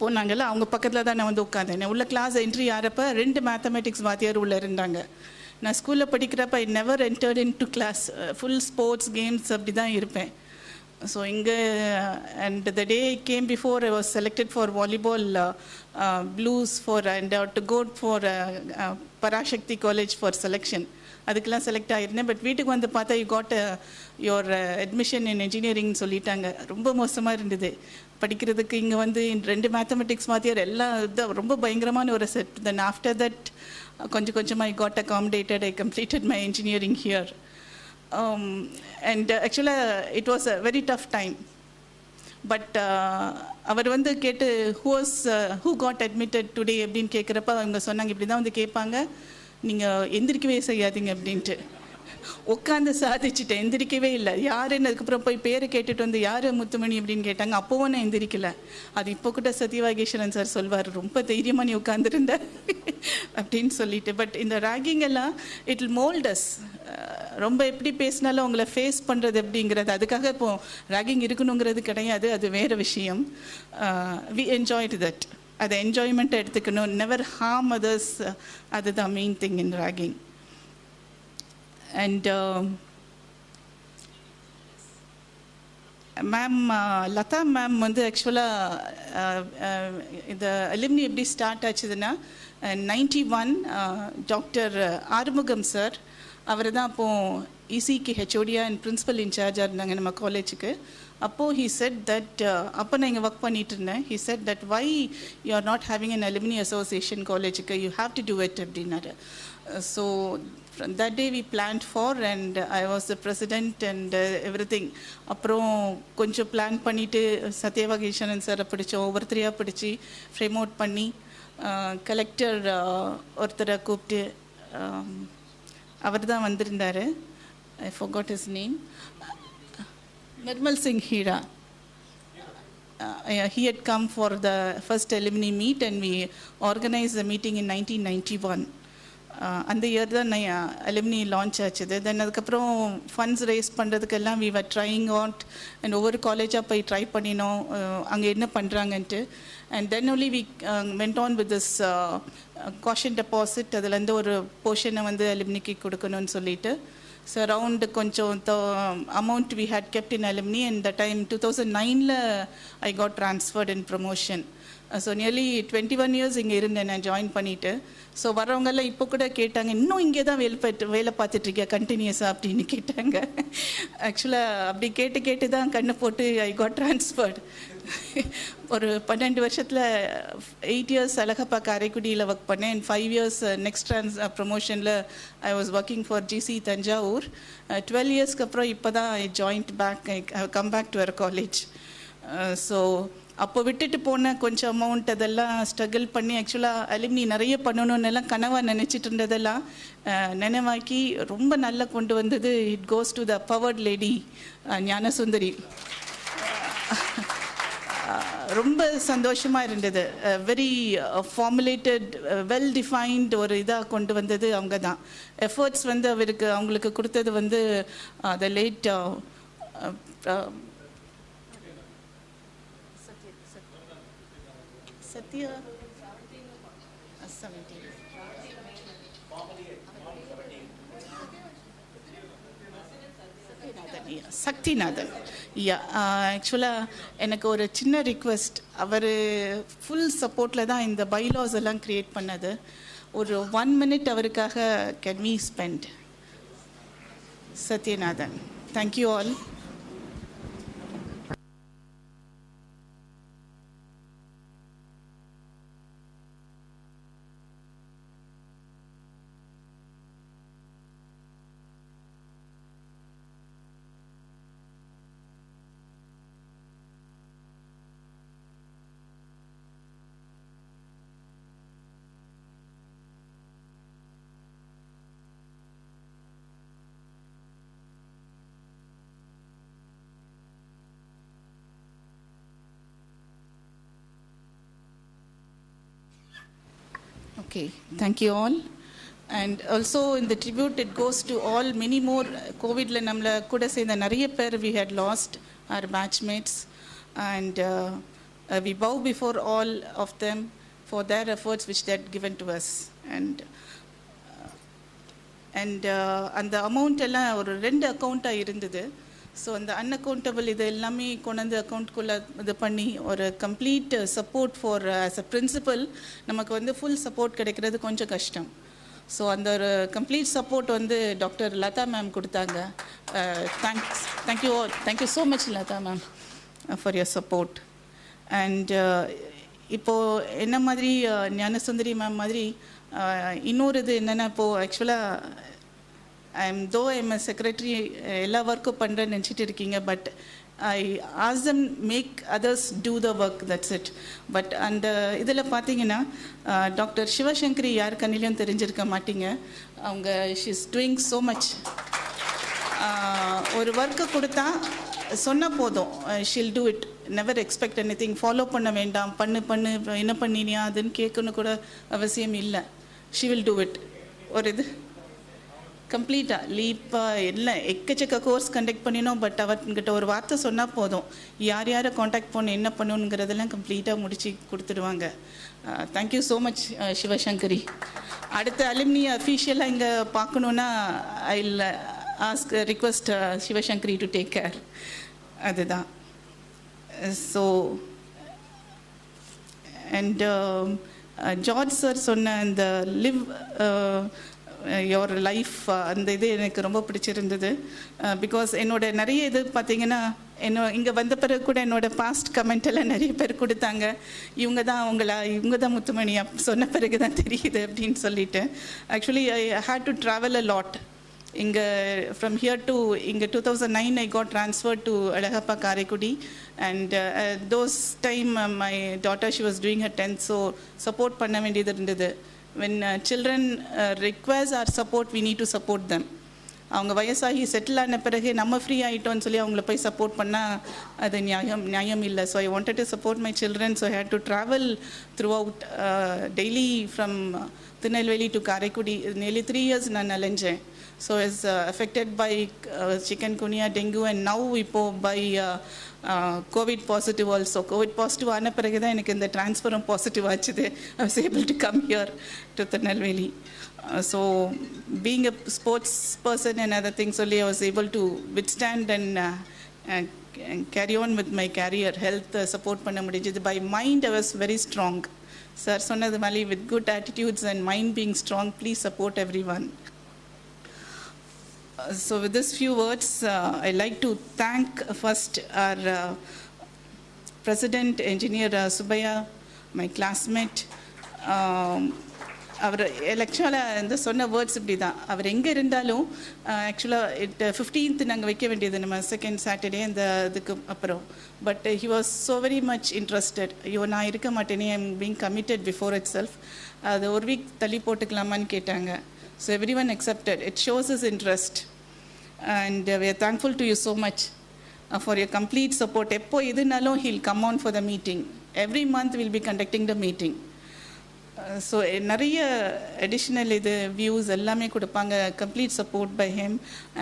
போனாங்கல்ல, அவங்க பக்கத்தில் தான் நான் வந்து உட்காந்தேன். உள்ள கிளாஸ் என்ட்ரி ஆகிறப்ப 2 மேத்தமெட்டிக்ஸ் வாத்தியார் உள்ளே இருந்தாங்க. நான் ஸ்கூலில் படிக்கிறப்ப I never entered into class. Full sports games அப்படி தான் இருப்பேன். So and the day I came before, I was selected for volleyball blues and to go for Parashakti College for selection. அதுக்கெல்லாம் செலக்ட் ஆகிருந்தேன். But வீட்டுக்கு வந்து பார்த்தா you got your admission in engineering சொல்லிட்டாங்க. ரொம்ப மோசமாக இருந்தது படிக்கிறதுக்கு. இங்கே வந்து 2 மேத்தமெட்டிக்ஸ் வாத்தியார் எல்லாம் இதான் ரொம்ப பயங்கரமான ஒரு செட். தென் ஆஃப்டர் தட் கொஞ்சம் கொஞ்சமாக I got accommodated. I completed my engineering here. And actually it was a very tough time. But அவர் வந்து கேட்டு who got admitted today அப்படின்னு கேட்குறப்ப அவங்க சொன்னாங்க, இப்படி தான் வந்து கேட்பாங்க, நீங்கள் எந்திரிக்கவே செய்யாதீங்க அப்படின்ட்டு. உட்காந்து சாதிச்சுட்டேன், எந்திரிக்கவே இல்லை. யாருன்னு அதுக்கப்புறம் போய் பேரை கேட்டுட்டு வந்து யார் முத்துமணி அப்படின்னு கேட்டாங்க. அப்போவும் நான் எந்திரிக்கலை. அது இப்போ கூட சத்யவாகீஸ்வரன் சார் சொல்வார், ரொம்ப தைரியமாக நீ உட்காந்துருந்த அப்படின்னு சொல்லிட்டு. பட் இந்த ராகிங் எல்லாம் இட் வில் மோல்ட் அஸ். ரொம்ப எப்படி பேசினாலும் அவங்கள ஃபேஸ் பண்ணுறது எப்படிங்கிறது. அதுக்காக இப்போ ராகிங் இருக்கணுங்கிறது கிடையாது, அது வேறு விஷயம். We enjoyed that. அதை என்ஜாய்மெண்ட்டை எடுத்துக்கணும். Never harm others. அதுதான் main thing in ragging. And ma'am Latha ma'am வந்து ஆக்சுவலாக இந்த அலுமினி எப்படி ஸ்டார்ட் ஆச்சுதுன்னா 91 டாக்டர் ஆறுமுகம் சார் அவர் தான் அப்போது இசிக்கு ஹெச்ஓடியா அண்ட் பிரின்சிபல் இன்சார்ஜாக இருந்தாங்க நம்ம காலேஜுக்கு. அப்போது he said that அப்போ நான் இங்கே ஒர்க் பண்ணிட்டு இருந்தேன். he said that why you are not having an alumni association காலேஜுக்கு, you have to do it அப்படின்னாரு. So from that day we planned for, and I was the president and everything. அப்புறம் கொஞ்சம் plan பண்ணிவிட்டு சத்யவாகீஸ்வரன் சாரை பிடிச்சோம். ஒவ்வொருத்தரையாக பிடிச்சி frame out பண்ணி collector ஒருத்தரை கூப்பிட்டு அவர் தான் வந்திருந்தார். I forgot his name. Nirmal Singh Hira. He had come for the first alumni meet and we organized the meeting in 1991. அந்த இயர் தான் அலுமினி லான்ச் ஆச்சுது. தென் அதுக்கப்புறம் ஃபண்ட்ஸ் ரேஸ் பண்ணுறதுக்கெல்லாம் we were trying out and ஒவ்வொரு காலேஜாக போய் try பண்ணினோம் அங்கே என்ன பண்ணுறாங்கன்ட்டு. And then only we went on with this caution deposit, அதுலேருந்து ஒரு போர்ஷனை வந்து அலுமினிக்கு கொடுக்கணும்னு சொல்லிட்டு. ஸோ அரவுண்ட் கொஞ்சம் amount we had kept in alumni. And the time 2009 I got transferred in promotion. So nearly 21 years இங்கே இருந்தேன் நான் ஜாயின் பண்ணிவிட்டு. ஸோ வரவங்கெல்லாம் இப்போ கூட கேட்டாங்க, இன்னும் இங்கே தான் வேலை பார்த்துட்ருக்கியா கண்டினியூஸாக அப்படின்னு கேட்டாங்க. ஆக்சுவலாக அப்படி கேட்டு தான் கண்ணு போட்டு ஐ காட் ட்ரான்ஸ்ஃபர்டு. ஒரு 12 வருஷத்தில் 8 இயர்ஸ் அழகப்பா காரைக்குடியில் ஒர்க் பண்ணேன். அண்ட் 5 இயர்ஸ் நெக்ஸ்ட் ப்ரமோஷனில் I was working for GC Thanjavur. 12 இயர்ஸ்க்கு அப்புறம் இப்போ தான் I joined back, I come back to our college. So அப்போ விட்டுட்டு போன கொஞ்சம் அமௌண்ட் அதெல்லாம் ஸ்ட்ரகிள் பண்ணி ஆக்சுவலாக அலுமினி நிறைய பண்ணணும்னு எல்லாம் கனவாக நினச்சிட்டு இருந்ததெல்லாம் நினைவாக்கி ரொம்ப நல்லா கொண்டு வந்தது. It goes to the powered lady Gnanasundari. ரொம்ப சந்தோஷமாக இருந்தது. வெரி ஃபார்முலேட்டட், வெல் டிஃபைன்ட் ஒரு இதாக கொண்டு வந்தது அவங்க தான். எஃபர்ட்ஸ் வந்து அவங்களுக்கு கொடுத்தது வந்து த லேட் சத்யா 17 சக்திநாதன். ஆக்சுவலாக எனக்கு ஒரு சின்ன ரிக்வெஸ்ட், அவர் ஃபுல் சப்போர்ட்டில் தான் இந்த பைலாஸ் எல்லாம் க்ரியேட் பண்ணது. ஒரு 1 minute அவருக்காக can we spend? Sathyanathan. Thank you all. Okay, thank you all. And also in the tribute, it goes to all, many more COVID-la namla kuda சேர்ந்த நிறைய பேர் we had lost, our batchmates. And we bow before all of them for their efforts which they had given to us. And அந்த amount எல்லாம் ஒரு 2 அக்கௌண்ட்டாக இருந்தது. So அந்த அன்அக்கௌண்டபிள் இது எல்லாமே கொண்டு அக்கௌண்ட்குள்ளே இது பண்ணி ஒரு complete support for as a principal நமக்கு வந்து ஃபுல் சப்போர்ட் கிடைக்கிறது கொஞ்சம் கஷ்டம். ஸோ அந்த ஒரு கம்ப்ளீட் சப்போர்ட் வந்து டாக்டர் லதா மேம் கொடுத்தாங்க. Thank you so much Latha ma'am for your support. And இப்போது என்ன மாதிரி ஞானசுந்தரி மேம் மாதிரி இன்னொரு இது என்னென்னா, இப்போது ஆக்சுவலாக though I'm a secretary, எல்லா ஒர்க்கும் பண்ணுறேன்னு நினச்சிட்டு இருக்கீங்க, but I ask them make others do the work, that's it. But அந்த இதில் பார்த்தீங்கன்னா டாக்டர் சிவசங்கரி யார் கண்ணிலையும் தெரிஞ்சிருக்க மாட்டீங்க. அவங்க she is doing so much. ஒரு ஒர்க்கு கொடுத்தா சொன்னால் போதும், she'll do it, never expect anything, follow பண்ண வேண்டாம், பண்ணு என்ன பண்ணினியா அதுன்னு கேட்கணும் கூட அவசியம் இல்லை. She will do it. ஒரு இது கம்ப்ளீட்டாக லீப்பாக எல்லாம் எக்கச்சக்க கோர்ஸ் கண்டக்ட் பண்ணினோம். பட் அவர்கிட்ட ஒரு வார்த்தை சொன்னால் போதும், யாரை காண்டாக்ட் பண்ண என்ன பண்ணணுங்கிறதெல்லாம் கம்ப்ளீட்டாக முடித்து கொடுத்துடுவாங்க. Thank you so much Sivasankari. அடுத்த அலுமினி அஃபீஷியலாக இங்கே பார்க்கணுன்னா I will ask request Sivasankari to take care. அதுதான். ஸோ அண்ட் ஜார்ஜ் சார் சொன்ன அந்த லிவ் யோர் லைஃப், அந்த இது எனக்கு ரொம்ப பிடிச்சிருந்தது. பிகாஸ் என்னோட நிறைய இது பார்த்திங்கன்னா இங்கே வந்த பிறகு கூட என்னோடய பாஸ்ட் கமெண்ட் எல்லாம் நிறைய பேர் கொடுத்தாங்க. இவங்க தான் முத்துமணியா சொன்ன பிறகு தான் தெரியுது அப்படின்னு சொல்லிட்டு. Actually I had to travel a lot. இங்கே ஃப்ரம் ஹியர் டு இங்கே 2009 I got transfer to Alagappa Karaikudi. And those time my daughter she was doing her 10th, so support பண்ண வேண்டியது இருந்தது. When children request our support, we need to support them. அவங்க வயசாகி settle ஆன பிறகு நம்ம ஃப்ரீ ஆகிட்டோன்னு சொல்லி அவங்கள போய் சப்போர்ட் பண்ணால் அது நியாயம் இல்லை. So I wanted to support my children. So I had to travel throughout daily from Tirunelveli to Karaikudi. nearly 3 years நான் அலைஞ்சேன். So is affected by chikungunya, dengue, and now இப்போ by COVID positive also. COVID positive ஆன பிறகு தான் எனக்கு இந்த ட்ரான்ஸ்ஃபரும் positive ஆச்சுது. I was able to come here to Tirunelveli. So being a sports person and other things only, I was able to withstand and carry on with my career. Health support பண்ண முடிஞ்சது. By mind I was very strong. Sir சொன்னது மாதிரி with good attitudes and mind being strong, please support everyone. So with these few words, I'd like to thank first our President, Engineer Subaya, my classmate. அவர் ஆக்சுவலாக இந்த சொன்ன words இப்படி தான். அவர் எங்கே இருந்தாலும் ஆக்சுவலாக 15th நாங்கள் வைக்க வேண்டியது நம்ம செகண்ட் சாட்டர்டே இந்த இதுக்கு அப்புறம். But he was so very much interested. ஐயோ நான் இருக்க மாட்டேனே, I am being committed before it self. அது ஒரு வீக் தள்ளி போட்டுக்கலாமான்னு கேட்டாங்க. So every one accepted. It shows is interest. And we are thankful to you so much for your complete support. எப்போ எதுனாலும் he'll come on for the meeting. Every month we'll be conducting the meeting. So நிறைய additional இது views எல்லாமே கொடுப்பாங்க. Complete support by him.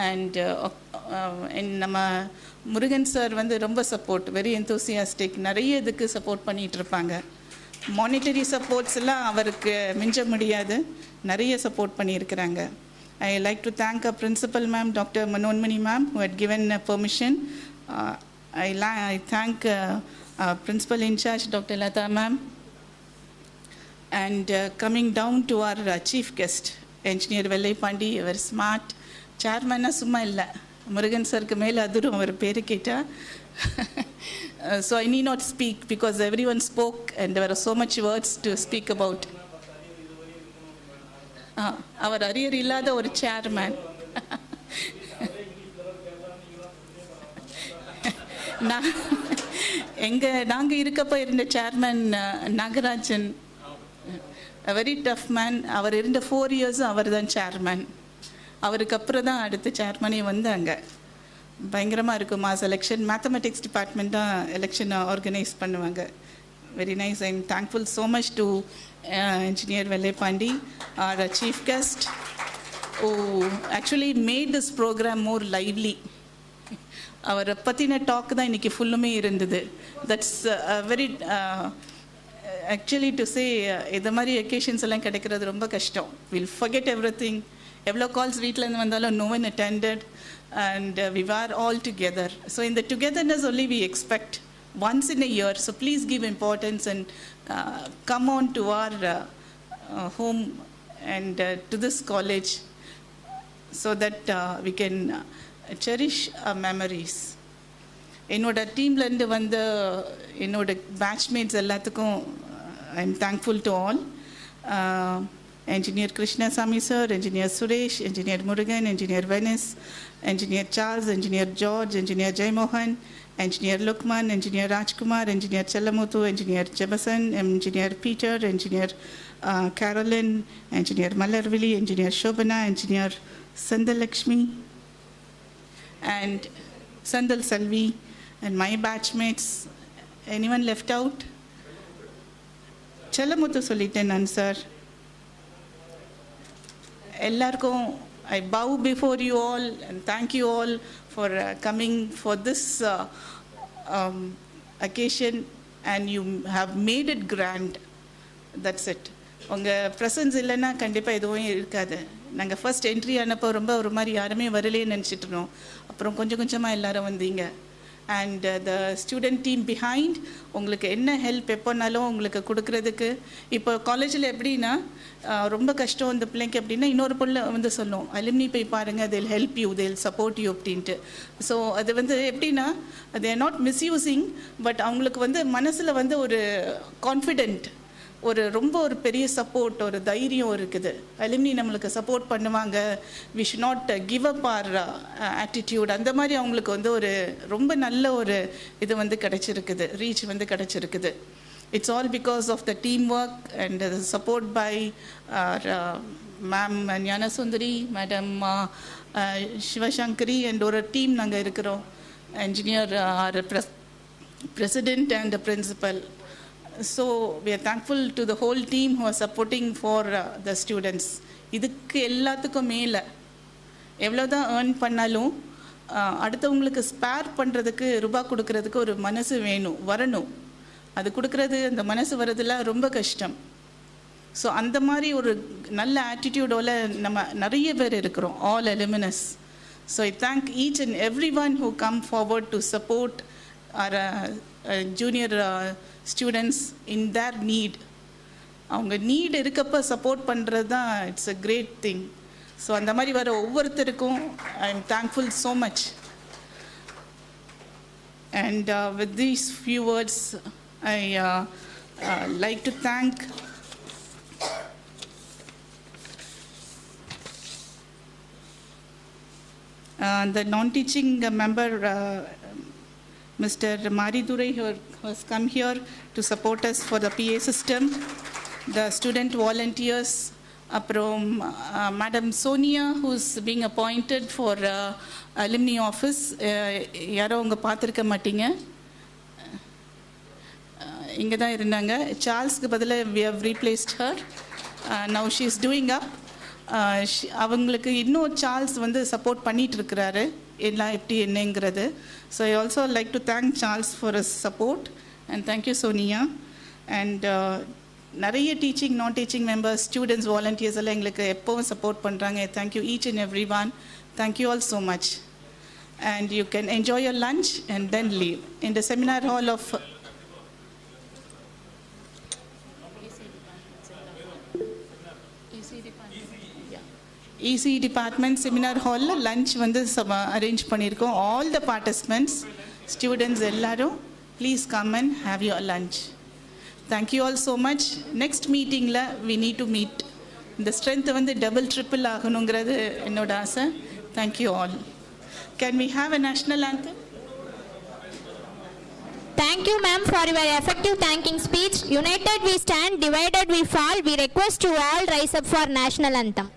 And நம்ம Murugan sir வந்து ரொம்ப support, very enthusiastic. நிறைய இதுக்கு சப்போர்ட் பண்ணிகிட்டு இருப்பாங்க. மானிட்டரி சப்போர்ட்ஸ் எல்லாம் அவருக்கு மிஞ்ச முடியாது, நிறைய சப்போர்ட் பண்ணியிருக்கிறாங்க. I like to thank our principal ma'am, Dr. Manonmani ma'am, who had given permission. I thank our principal in charge, Dr. Lata ma'am. And coming down to our chief guest, Engineer Nellai, very smart. Chairman summa illa. Murugan sir ku mela aduru avaru peru ketta. So I need not speak because everyone spoke and there were so much words to speak about. அவர் arrear இல்லாத ஒரு chairman. நாங்கள் இருக்கப்போ இருந்த chairman Nagarajan, very tough man. அவர் இருந்த 4 years அவர் தான் chairman. அவருக்கு அப்புறம் தான் அடுத்த சேர்மனே வந்தாங்க. பயங்கரமாக இருக்கும். மாஸ் எலெக்ஷன் மேத்தமெட்டிக்ஸ் டிபார்ட்மெண்ட் தான் எலெக்ஷன் ஆர்கனைஸ் பண்ணுவாங்க. Very nice. I'm thankful so much to Engineer Nellai, our chief guest, who actually made this program more lively. Our pathina talk da iniki fullume irundhudu. That's very actually to say idha mari occasions ella kedikkiradhu romba kashtam. We'll forget everything. Evlo calls veetla irundhu vandalo no one attended and we were all together. So in the togetherness only we expect once in a year. So please give importance and come on to our home and to this college so that we can cherish our memories. என்னோட டீம்லேருந்து வந்த என்னோட batchmates எல்லாத்துக்கும் I am thankful to all. Engineer Krishnasamy sir, Engineer Suresh, Engineer Murugan, Engineer Venice, Engineer Charles, Engineer George, Engineer Jaymohan, Engineer Lukman, Engineer Rajkumar, Engineer Chellamuthu, Engineer Jebasan, Engineer Peter, Engineer Carolyn, Engineer Malarvili, Engineer Shobana, Engineer Sandalakshmi, and Sandal Salvi, and my batchmates. Anyone left out? Chellamuthu soliten nan sir. Ellarkum I bow before you all and thank you all for coming for this occasion, and you have made it grand. That's it. உங்கள் presence இல்லைன்னா கண்டிப்பாக எதுவும் இருக்காது. நாங்கள் first entry ஆனப்போ ரொம்ப ஒரு மாதிரி யாருமே வரலையே நினச்சிட்டு இருந்தோம். அப்புறம் கொஞ்சம் கொஞ்சமாக எல்லாரும் வந்தீங்க. And the student team behind உங்களுக்கு என்ன ஹெல்ப் எப்போனாலும் உங்களுக்கு கொடுக்குறதுக்கு. இப்போ காலேஜில் எப்படின்னா ரொம்ப கஷ்டம் இந்த பிள்ளைங்க அப்படின்னா இன்னொரு பொண்ணு வந்து சொல்லும், அலுமினி போய் பாருங்கள், they'll help you, they'll support you அப்படின்ட்டு. ஸோ அது வந்து எப்படின்னா they are not misusing, but அவங்களுக்கு வந்து மனசில் வந்து ஒரு கான்ஃபிடென்ட், ஒரு ரொம்ப ஒரு பெரிய சப்போர்ட், ஒரு தைரியம் இருக்குது. அலுமினி நம்மளுக்கு சப்போர்ட் பண்ணுவாங்க, we should not give up our attitude. அந்த மாதிரி அவங்களுக்கு வந்து ஒரு ரொம்ப நல்ல ஒரு இது வந்து கிடைச்சிருக்குது, ரீச் வந்து கிடைச்சிருக்குது. It's all because of the teamwork and the support by our Ma'am Gnana Sundari, Madam Sivasankari and ஒரு டீம் நாங்கள் இருக்கிறோம், engineer, our president and the principal. So we are thankful to the whole team who are supporting for the students. இதுக்கு எல்லாத்துக்கும் மேலே எவ்வளோதான் earn பண்ணாலும் அடுத்தவங்களுக்கு spare பண்ணுறதுக்கு ரூபா கொடுக்கறதுக்கு ஒரு மனசு வேணும், வரணும். அது கொடுக்கறது அந்த மனசு வரதுலாம் ரொம்ப கஷ்டம். ஸோ அந்த மாதிரி ஒரு நல்ல ஆட்டிடியூடோட நம்ம நிறைய பேர் இருக்கிறோம், all alumnus. So I thank each and everyone who come forward to support our junior students in their need. அவங்க நீட் இருக்கப்போ சப்போர்ட் பண்ணுறது தான் it's a great thing. So அந்த மாதிரி வர ஒவ்வொருத்தருக்கும் I am thankful so much. And with these few words, I like to thank the non-teaching member, Mr. Maridurai, who has come here to support us for the PA system, the student volunteers, Madam Sonia, who is being appointed for alumni office. யாரோ உங்க பார்த்துருக்க மாட்டீங்க, இங்கே தான் இருந்தாங்க. சார்ல்ஸ்க்கு பதிலாக we have replaced her. Now she is doing up. அவங்களுக்கு இன்னும் சார்ல்ஸ் வந்து சப்போர்ட் பண்ணிட்டு இருக்கிறாரு எல்லாம் எப்படி என்னங்கிறது. So I also like to thank Charles for his support and thank you Sonia. And நிறைய டீச்சிங் நான் டீச்சிங் மெம்பர்ஸ், ஸ்டூடெண்ட்ஸ், வாலண்டியர்ஸ் எல்லாம் எங்களுக்கு எப்போவும் சப்போர்ட் பண்ணுறாங்க. Thank you each and every one. Thank you all so much. And you can enjoy your lunch and then leave in the seminar hall of EC department seminar hall lunch வந்து arrange பண்ணியிருக்கோம். All the participants, students எல்லாரும் please come and have your lunch. Thank you all so much. Next meetingல we need to meet. இந்த strength வந்து double triple ஆகணுங்கிறது என்னோட ஆசை. Thank you all. Can we have a national anthem? Thank you, ma'am, for your effective thanking speech. United we stand, divided we fall. We request you all rise up for national anthem.